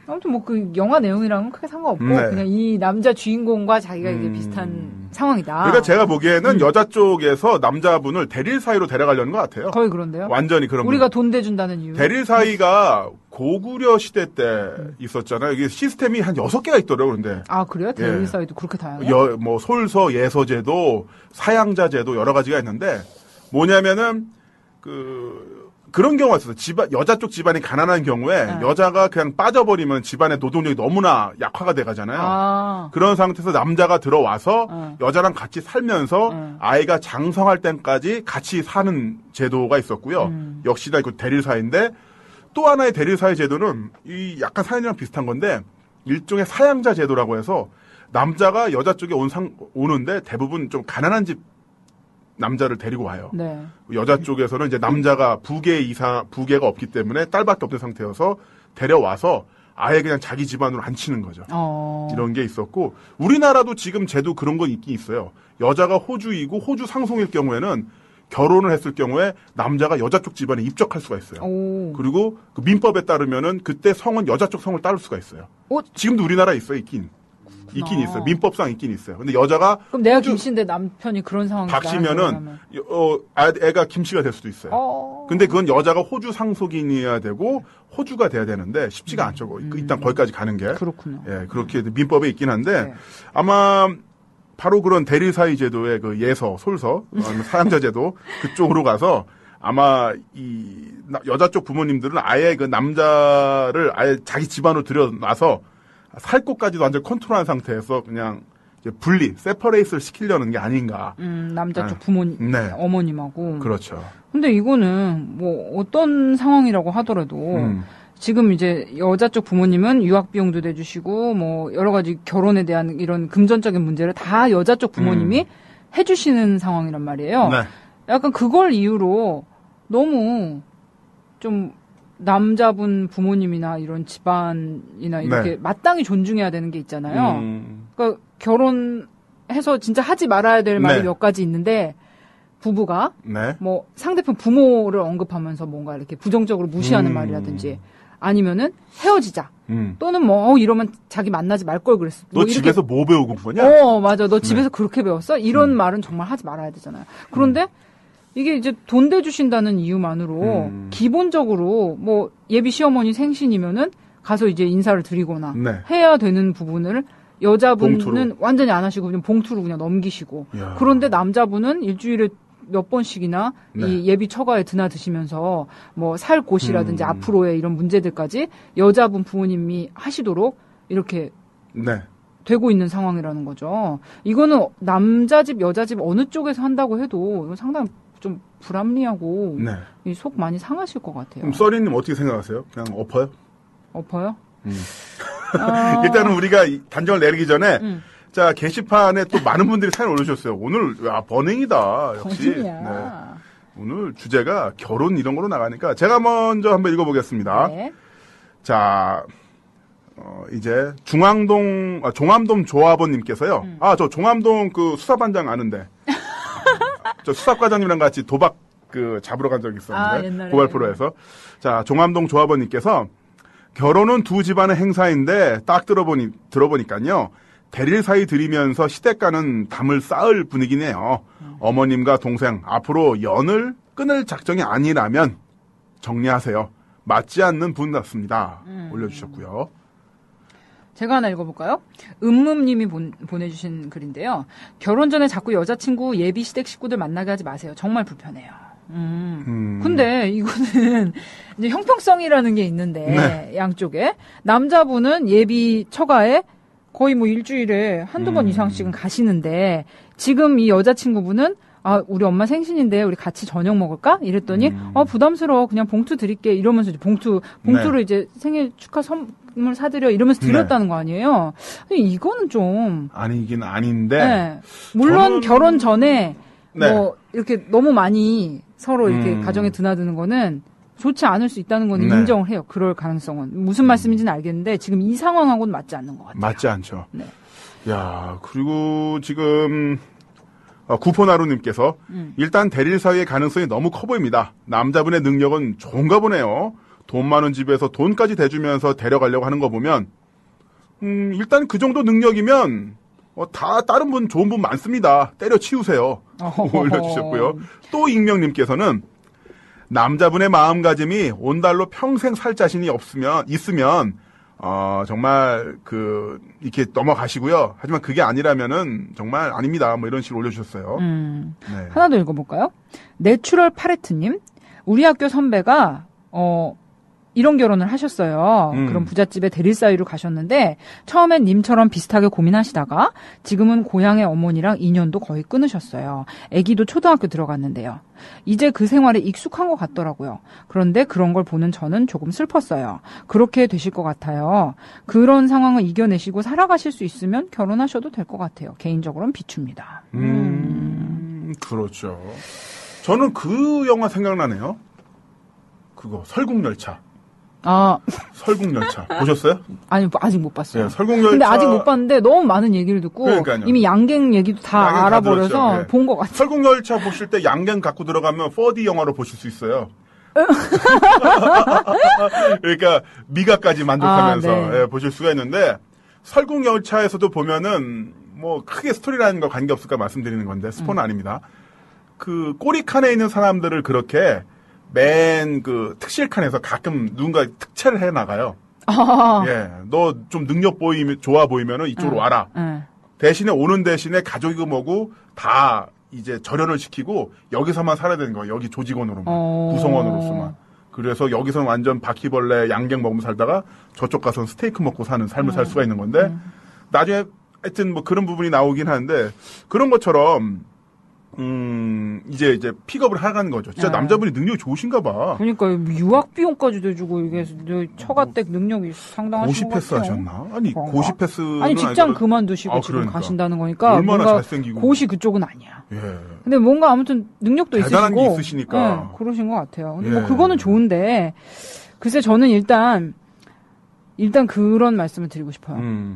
아무튼 뭐 그 영화 내용이랑은 크게 상관없고 네. 그냥 이 남자 주인공과 자기가 이게 비슷한 상황이다. 그러니까 제가 보기에는 여자 쪽에서 남자분을 대릴 사이로 데려가려는 것 같아요. 거의 그런데요. 완전히 그런. 우리가 돈 대준다는 이유. 대릴 사이가 고구려 시대 때 있었잖아요. 이게 시스템이 한 6개가 있더라고요. 근데. 그래요? 대릴 사이도 그렇게 다양해요? 뭐 솔서 예서제도, 사양자제도 여러 가지가 있는데 뭐냐면은 그런 경우가 있어요. 여자 쪽 집안이 가난한 경우에 여자가 그냥 빠져버리면 집안의 노동력이 너무나 약화가 돼가잖아요. 그런 상태에서 남자가 들어와서 여자랑 같이 살면서 아이가 장성할 때까지 같이 사는 제도가 있었고요. 역시나 그 대릴사인데 또 하나의 대릴사의 제도는 이 약간 사연이랑 비슷한 건데 일종의 사양자 제도라고 해서 남자가 여자 쪽에 오는데 대부분 좀 가난한 집 남자를 데리고 와요. 네. 여자 쪽에서는 이제 남자가 부계가 없기 때문에 딸밖에 없는 상태여서 데려와서 아예 그냥 자기 집안으로 앉히는 거죠. 이런 게 있었고 우리나라도 지금 제도 그런 건 있긴 있어요. 여자가 호주이고 호주 상속일 경우에는 결혼을 했을 경우에 남자가 여자 쪽 집안에 입적할 수가 있어요. 그리고 그 민법에 따르면은 그때 성은 여자 쪽 성을 따를 수가 있어요. 지금도 우리나라에 있어요, 있긴. 있긴 있어요. 민법상 있긴 있어요. 근데 여자가 그럼 내가 김씨인데 남편이 그런 상황이 박씨면은 애가 김씨가 될 수도 있어요. 근데 그건 여자가 호주 상속인이어야 되고 호주가 돼야 되는데 쉽지가 않죠. 일단 거기까지 가는 게. 그렇군요. 예, 그렇게 민법에 있긴 한데 네. 아마 바로 그런 대리사위 제도의 그 예서, 솔서, 사양자 제도 그쪽으로 가서 아마 이 여자 쪽 부모님들은 아예 그 남자를 아예 자기 집안으로 들여놔서 살 곳까지도 완전 컨트롤한 상태에서 그냥 이제 분리, 세퍼레이스를 시키려는 게 아닌가. 남자 쪽 부모님, 네. 어머님하고. 그렇죠. 근데 이거는 뭐 어떤 상황이라고 하더라도 지금 이제 여자 쪽 부모님은 유학 비용도 내주시고 뭐 여러 가지 결혼에 대한 이런 금전적인 문제를 다 여자 쪽 부모님이 해주시는 상황이란 말이에요. 네. 약간 그걸 이유로 너무 좀 남자분 부모님이나 이런 집안이나 이렇게 네. 마땅히 존중해야 되는 게 있잖아요. 그러니까 결혼해서 진짜 하지 말아야 될 말이 네. 몇 가지 있는데 부부가 네. 뭐 상대편 부모를 언급하면서 뭔가 이렇게 부정적으로 무시하는 말이라든지 아니면은 헤어지자 또는 뭐 이러면 자기 만나지 말 걸 그랬어. 너 집에서 뭐 배우고 온 거냐? 맞아. 너 집에서 그렇게 배웠어? 이런 말은 정말 하지 말아야 되잖아요. 그런데 이게 이제 돈 대주신다는 이유만으로 기본적으로 뭐 예비 시어머니 생신이면은 가서 이제 인사를 드리거나 네. 해야 되는 부분을 여자분은 봉투로. 완전히 안 하시고 그냥 봉투로 그냥 넘기시고 야. 그런데 남자분은 일주일에 몇 번씩이나 네. 이 예비 처가에 드나드시면서 뭐 살 곳이라든지 앞으로의 이런 문제들까지 여자분 부모님이 하시도록 이렇게 네. 되고 있는 상황이라는 거죠. 이거는 남자 집, 여자 집 어느 쪽에서 한다고 해도 이건 상당히 좀 불합리하고 네. 속 많이 상하실 것 같아요. 그럼 써리님 어떻게 생각하세요? 그냥 엎어요? 엎어요? 일단은 우리가 단정을 내리기 전에 자 게시판에 또 많은 분들이 사연 올려주셨어요. 오늘 버닝이다. 역시. 버닝이야. 네. 오늘 주제가 결혼 이런 거로 나가니까 제가 먼저 한번 읽어보겠습니다. 네. 자 이제 종암동 조합원님께서요. 저 종암동 그 수사반장 아는데 저 수사과장님이랑 같이 도박 그 잡으러 간 적이 있었는데 옛날에. 고발 프로에서 자 종암동 조합원님께서 결혼은 두 집안의 행사인데 딱 들어보니까요. 대릴 사이 들이면서 시댁과는 담을 쌓을 분위기네요. 어머님과 동생 앞으로 연을 끊을 작정이 아니라면 정리하세요. 맞지 않는 분 같습니다. 올려주셨고요. 제가 하나 읽어볼까요? 음음님이 보내주신 글인데요. 결혼 전에 자꾸 여자친구 예비 시댁 식구들 만나게 하지 마세요. 정말 불편해요. 근데 이거는 이제 형평성이라는 게 있는데 네. 양쪽에 남자분은 예비 처가에 거의 뭐 일주일에 한두 번 이상씩은 가시는데 지금 이 여자친구분은 우리 엄마 생신인데 우리 같이 저녁 먹을까? 이랬더니 부담스러워. 그냥 봉투 드릴게. 이러면서 이제 봉투를 네. 이제 생일 축하 선물 사드려 이러면서 드렸다는 거 아니에요. 근데 이거는 좀 아니긴 아닌데 네. 물론 결혼 전에 네. 뭐 이렇게 너무 많이 서로 이렇게 가정에 드나드는 거는 좋지 않을 수 있다는 건 네. 인정을 해요. 그럴 가능성은. 무슨 말씀인지는 알겠는데 지금 이 상황하고는 맞지 않는 것 같아요. 맞지 않죠. 네. 야 그리고 지금 구포나루님께서 일단 대릴 사위의 가능성이 너무 커 보입니다. 남자분의 능력은 좋은가 보네요. 돈 많은 집에서 돈까지 대주면서 데려가려고 하는 거 보면 일단 그 정도 능력이면 다 다른 분 좋은 분 많습니다. 때려치우세요. 올려주셨고요. 또 익명님께서는 남자분의 마음가짐이 온달로 평생 살 자신이 있으면 정말 이렇게 넘어가시고요. 하지만 그게 아니라면은 정말 아닙니다. 뭐 이런 식으로 올려주셨어요. 네. 하나 더 읽어볼까요? 내추럴 파레트님, 우리 학교 선배가 이런 결혼을 하셨어요. 그런 부잣집에 대릴사위로 가셨는데 처음엔 님처럼 비슷하게 고민하시다가 지금은 고향의 어머니랑 인연도 거의 끊으셨어요. 아기도 초등학교 들어갔는데요. 이제 그 생활에 익숙한 것 같더라고요. 그런데 그런 걸 보는 저는 조금 슬펐어요. 그렇게 되실 것 같아요. 그런 상황을 이겨내시고 살아가실 수 있으면 결혼하셔도 될 것 같아요. 개인적으로는 비춥니다. 그렇죠. 저는 그 영화 생각나네요. 그거 설국열차. 설국열차 보셨어요? 아니 아직 못 봤어요. 네, 설국열차. 근데 아직 못 봤는데 너무 많은 얘기를 듣고 그러니까요. 이미 양갱 얘기도 다 양갱 다 알아버려서 들었죠. 네. 본 것 같아요. 설국열차 보실 때 양갱 갖고 들어가면 4D 영화로 보실 수 있어요. 그러니까 미각까지 만족하면서 네. 보실 수가 있는데 설국열차에서도 보면은 뭐 크게 스토리라는 거 관계없을까 말씀드리는 건데 스포는 아닙니다. 그 꼬리칸에 있는 사람들을 그렇게 맨 그 특실칸에서 가끔 누군가 특채를 해 나가요. 예, 너 좀 능력 좋아 보이면은 이쪽으로 와라. 대신에 오는 대신에 가족이고 뭐고 다 이제 절연을 시키고 여기서만 살아야 되는 거야. 여기 조직원으로만, 구성원으로서만. 그래서 여기서는 완전 바퀴벌레 양갱 먹으면서 살다가 저쪽 가서는 스테이크 먹고 사는 삶을 살 수가 있는 건데 나중에 하여튼 뭐 그런 부분이 나오긴 하는데 그런 것처럼 이제 픽업을 하는 거죠. 진짜 남자분이 능력이 좋으신가 봐. 그러니까 유학 비용까지도 해주고 이게 처가댁 능력이 상당하신 것 고시 패스 같아요. 하셨나? 아니 고시 패스는 아니 직장 그만두시고 지금 그러니까. 가신다는 거니까 얼마나 뭔가 잘생기고 고시 그쪽은 아니야. 예. 근데 뭔가 아무튼 능력도 대단한 있으시고 게 있으시니까 그러신 것 같아요. 근데 예. 뭐 그거는 좋은데 글쎄 저는 일단 그런 말씀을 드리고 싶어요.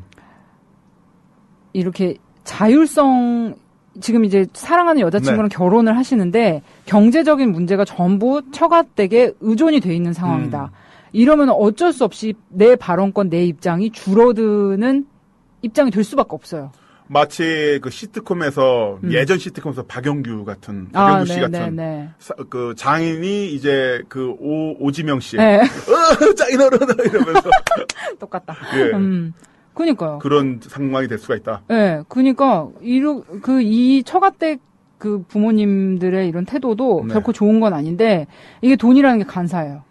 이렇게 자율성 지금 이제 사랑하는 여자친구랑 결혼을 하시는데 경제적인 문제가 전부 처가댁에 의존이 돼 있는 상황이다. 이러면 어쩔 수 없이 내 발언권, 내 입장이 줄어드는 입장이 될 수밖에 없어요. 마치 그 시트콤에서 예전 시트콤에서 박영규 씨 같은 그 장인이 이제 그 오지명 씨 장인어른 이러면서 똑같다. 예. 그러니까요. 그런 상황이 될 수가 있다. 네, 그러니까 이 처가댁 그 부모님들의 이런 태도도 결코 좋은 건 아닌데 이게 돈이라는 게 간사해요.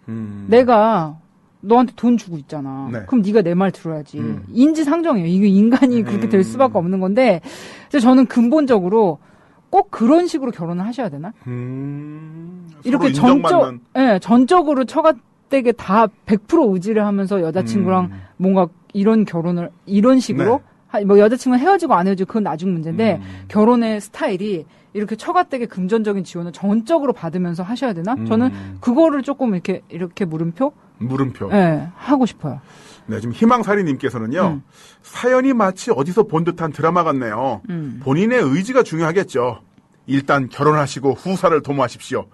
내가 너한테 돈 주고 있잖아. 그럼 네가 내 말 들어야지. 인지상정이에요. 이게 인간이 그렇게 될 수밖에 없는 건데 저는 근본적으로 꼭 그런 식으로 결혼을 하셔야 되나? 이렇게 전적으로 처가댁에 다 100% 의지를 하면서 여자친구랑 뭔가 이런 결혼을 이런 식으로 뭐 여자친구랑 헤어지고 안 헤어지고 그건 나중 문제인데 결혼의 스타일이 이렇게 처가댁의 금전적인 지원을 전적으로 받으면서 하셔야 되나? 저는 그거를 조금 이렇게 물음표? 네, 하고 싶어요. 네, 지금 희망사리님께서는요, 사연이 마치 어디서 본 듯한 드라마 같네요. 본인의 의지가 중요하겠죠. 일단 결혼하시고 후사를 도모하십시오.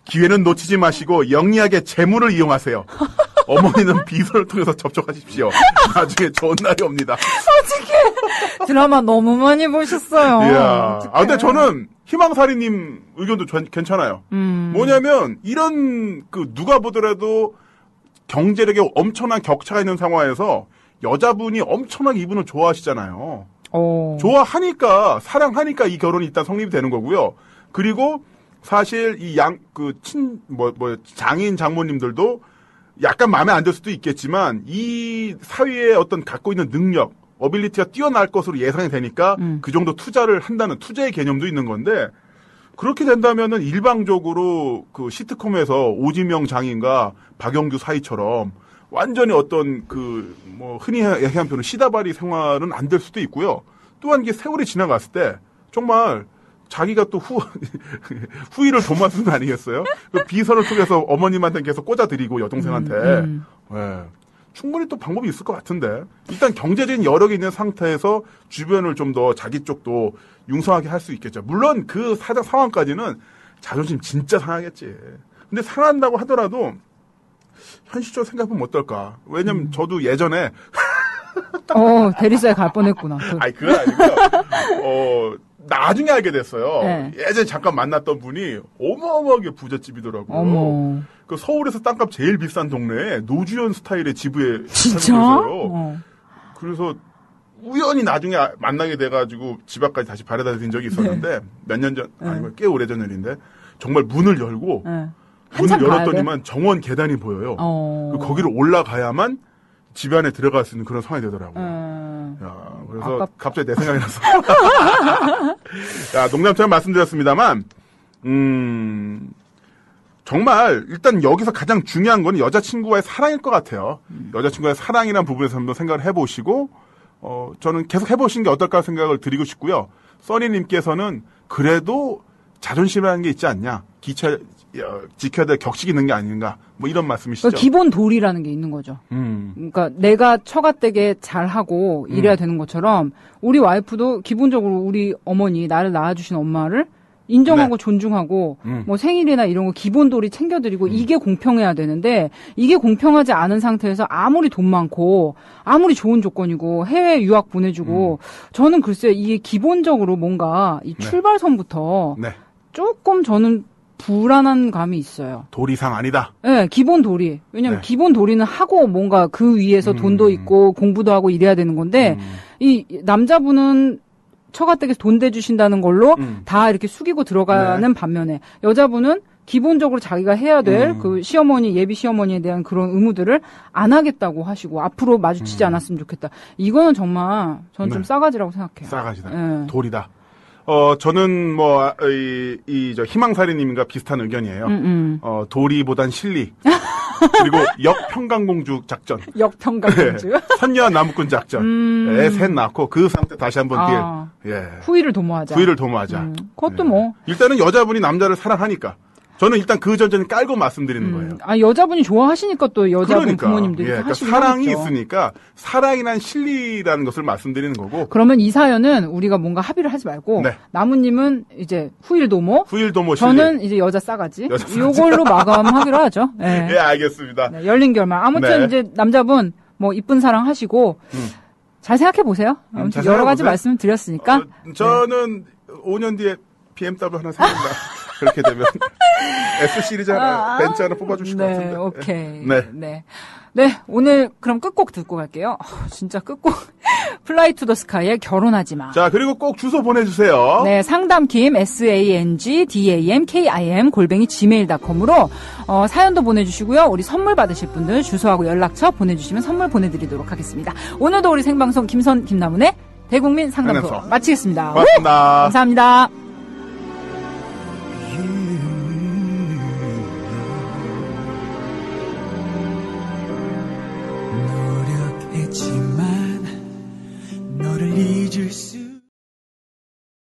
기회는 놓치지 마시고 영리하게 재물을 이용하세요. 어머니는 비서를 통해서 접촉하십시오. 나중에 좋은 날이 옵니다. 어떡해. 드라마 너무 많이 보셨어요. 이야. 근데 저는 희망사리님 의견도 괜찮아요. 뭐냐면 이런 누가 보더라도 경제력에 엄청난 격차가 있는 상황에서 여자분이 엄청나게 이분을 좋아하시잖아요. 좋아하니까 사랑하니까 이 결혼이 일단 성립이 되는 거고요. 그리고 사실 이 장인 장모님들도 약간 마음에 안 들 수도 있겠지만 이 사위의 어떤 갖고 있는 능력, 어빌리티가 뛰어날 것으로 예상이 되니까 그 정도 투자를 한다는 투자의 개념도 있는 건데 그렇게 된다면은 일방적으로 그 시트콤에서 오지명 장인과 박영규 사위처럼 완전히 어떤 흔히 얘기하는 표현은 시다바리 생활은 안 될 수도 있고요. 또한 이게 세월이 지나갔을 때 정말 자기가 또 후위를 도맡은 거 아니겠어요? 그 비서를 통해서 어머님한테 계속 꽂아드리고 여동생한테. 네. 충분히 또 방법이 있을 것 같은데 일단 경제적인 여력이 있는 상태에서 주변을 좀 더 자기 쪽도 융성하게 할 수 있겠죠. 물론 그 상황까지는 자존심 진짜 상하겠지. 근데 상한다고 하더라도 현실적으로 생각해보면 어떨까. 왜냐면 저도 예전에 대리사에 갈 뻔했구나. 아니 그건 아니고요. 나중에 알게 됐어요. 네. 예전에 잠깐 만났던 분이 어마어마하게 부잣집이더라고요. 그 서울에서 땅값 제일 비싼 동네에 노주현 스타일의 집에 진짜? 살고 그래서 우연히 나중에 만나게 돼가지고 집 앞까지 다시 바래다 드린 적이 있었는데 몇 년 전, 아니면 꽤 오래전 일인데 정말 문을 열고 문을 열었더니만 정원 계단이 보여요. 거기를 올라가야만 집 안에 들어갈 수 있는 그런 상황이 되더라고요. 야, 그래서 갑자기 내 생각이 나서. 야, 농담처럼 말씀드렸습니다만, 정말 일단 여기서 가장 중요한 건 여자친구와의 사랑일 것 같아요. 여자친구와의 사랑이라는 부분에서 한번 생각을 해보시고, 저는 계속 해보시는 게 어떨까 생각을 드리고 싶고요. 써니님께서는 그래도 자존심이라는 게 있지 않냐. 지켜야 될 격식이 있는 게 아닌가. 뭐 이런 말씀이시죠. 그러니까 기본 도리라는 게 있는 거죠. 그러니까 내가 처가댁에 잘하고 이래야 되는 것처럼 우리 와이프도 기본적으로 우리 어머니, 나를 낳아주신 엄마를 인정하고 존중하고 뭐 생일이나 이런 거 기본 도리 챙겨드리고 이게 공평해야 되는데 이게 공평하지 않은 상태에서 아무리 돈 많고 아무리 좋은 조건이고 해외 유학 보내주고 저는 글쎄 이게 기본적으로 뭔가 이 출발선부터 조금 저는 불안한 감이 있어요. 도리상 아니다. 네, 기본 도리. 왜냐면 기본 도리는 하고 뭔가 그 위에서 돈도 있고 공부도 하고 이래야 되는 건데 이 남자분은 처가댁에서 돈 대주신다는 걸로 다 이렇게 숙이고 들어가는 반면에 여자분은 기본적으로 자기가 해야 될 그 시어머니, 예비 시어머니에 대한 그런 의무들을 안 하겠다고 하시고 앞으로 마주치지 않았으면 좋겠다. 이거는 정말 저는 좀 싸가지라고 생각해요. 싸가지다. 도리다. 저는 저 희망사리님과 비슷한 의견이에요. 도리보단 실리. 그리고 역평강공주 작전. 역평강공주. 선녀 나무꾼 작전. 셋 낳고 그 상태 다시 한번 후위를 도모하자. 그것도 뭐. 일단은 여자분이 남자를 사랑하니까. 저는 일단 그 전제는 깔고 말씀드리는 거예요. 여자분이 좋아하시니까 또 여자분 부모님들이 그러니까 하시는 사랑이 거죠. 있으니까 사랑이란 실리라는 것을 말씀드리는 거고. 그러면 이 사연은 우리가 뭔가 합의를 하지 말고 나무님은 이제 후일 도모, 저는 이제 여자 싸가지. 요걸로 마감하기로 하죠. 네, 알겠습니다. 네, 열린 결말. 아무튼 이제 남자분 뭐 이쁜 사랑 하시고 잘 생각해 보세요. 아무튼 여러 가지 말씀을 드렸으니까. 저는 5년 뒤에 BMW 하나 삽니다. 그렇게 되면 S 시리즈 하나, 벤츠 하나 뽑아주실 것 같은데. 오케이. 네, 오늘 그럼 끝곡 듣고 갈게요. 진짜 끝곡. 플라이 투 더 스카이의 결혼하지 마. 자, 그리고 꼭 주소 보내주세요. 네, 상담킴 SANGDAMKIM @gmail.com으로 사연도 보내주시고요. 우리 선물 받으실 분들 주소하고 연락처 보내주시면 선물 보내드리도록 하겠습니다. 오늘도 우리 생방송 김선 김나문의 대국민 상담소 마치겠습니다. 고맙습니다. 감사합니다.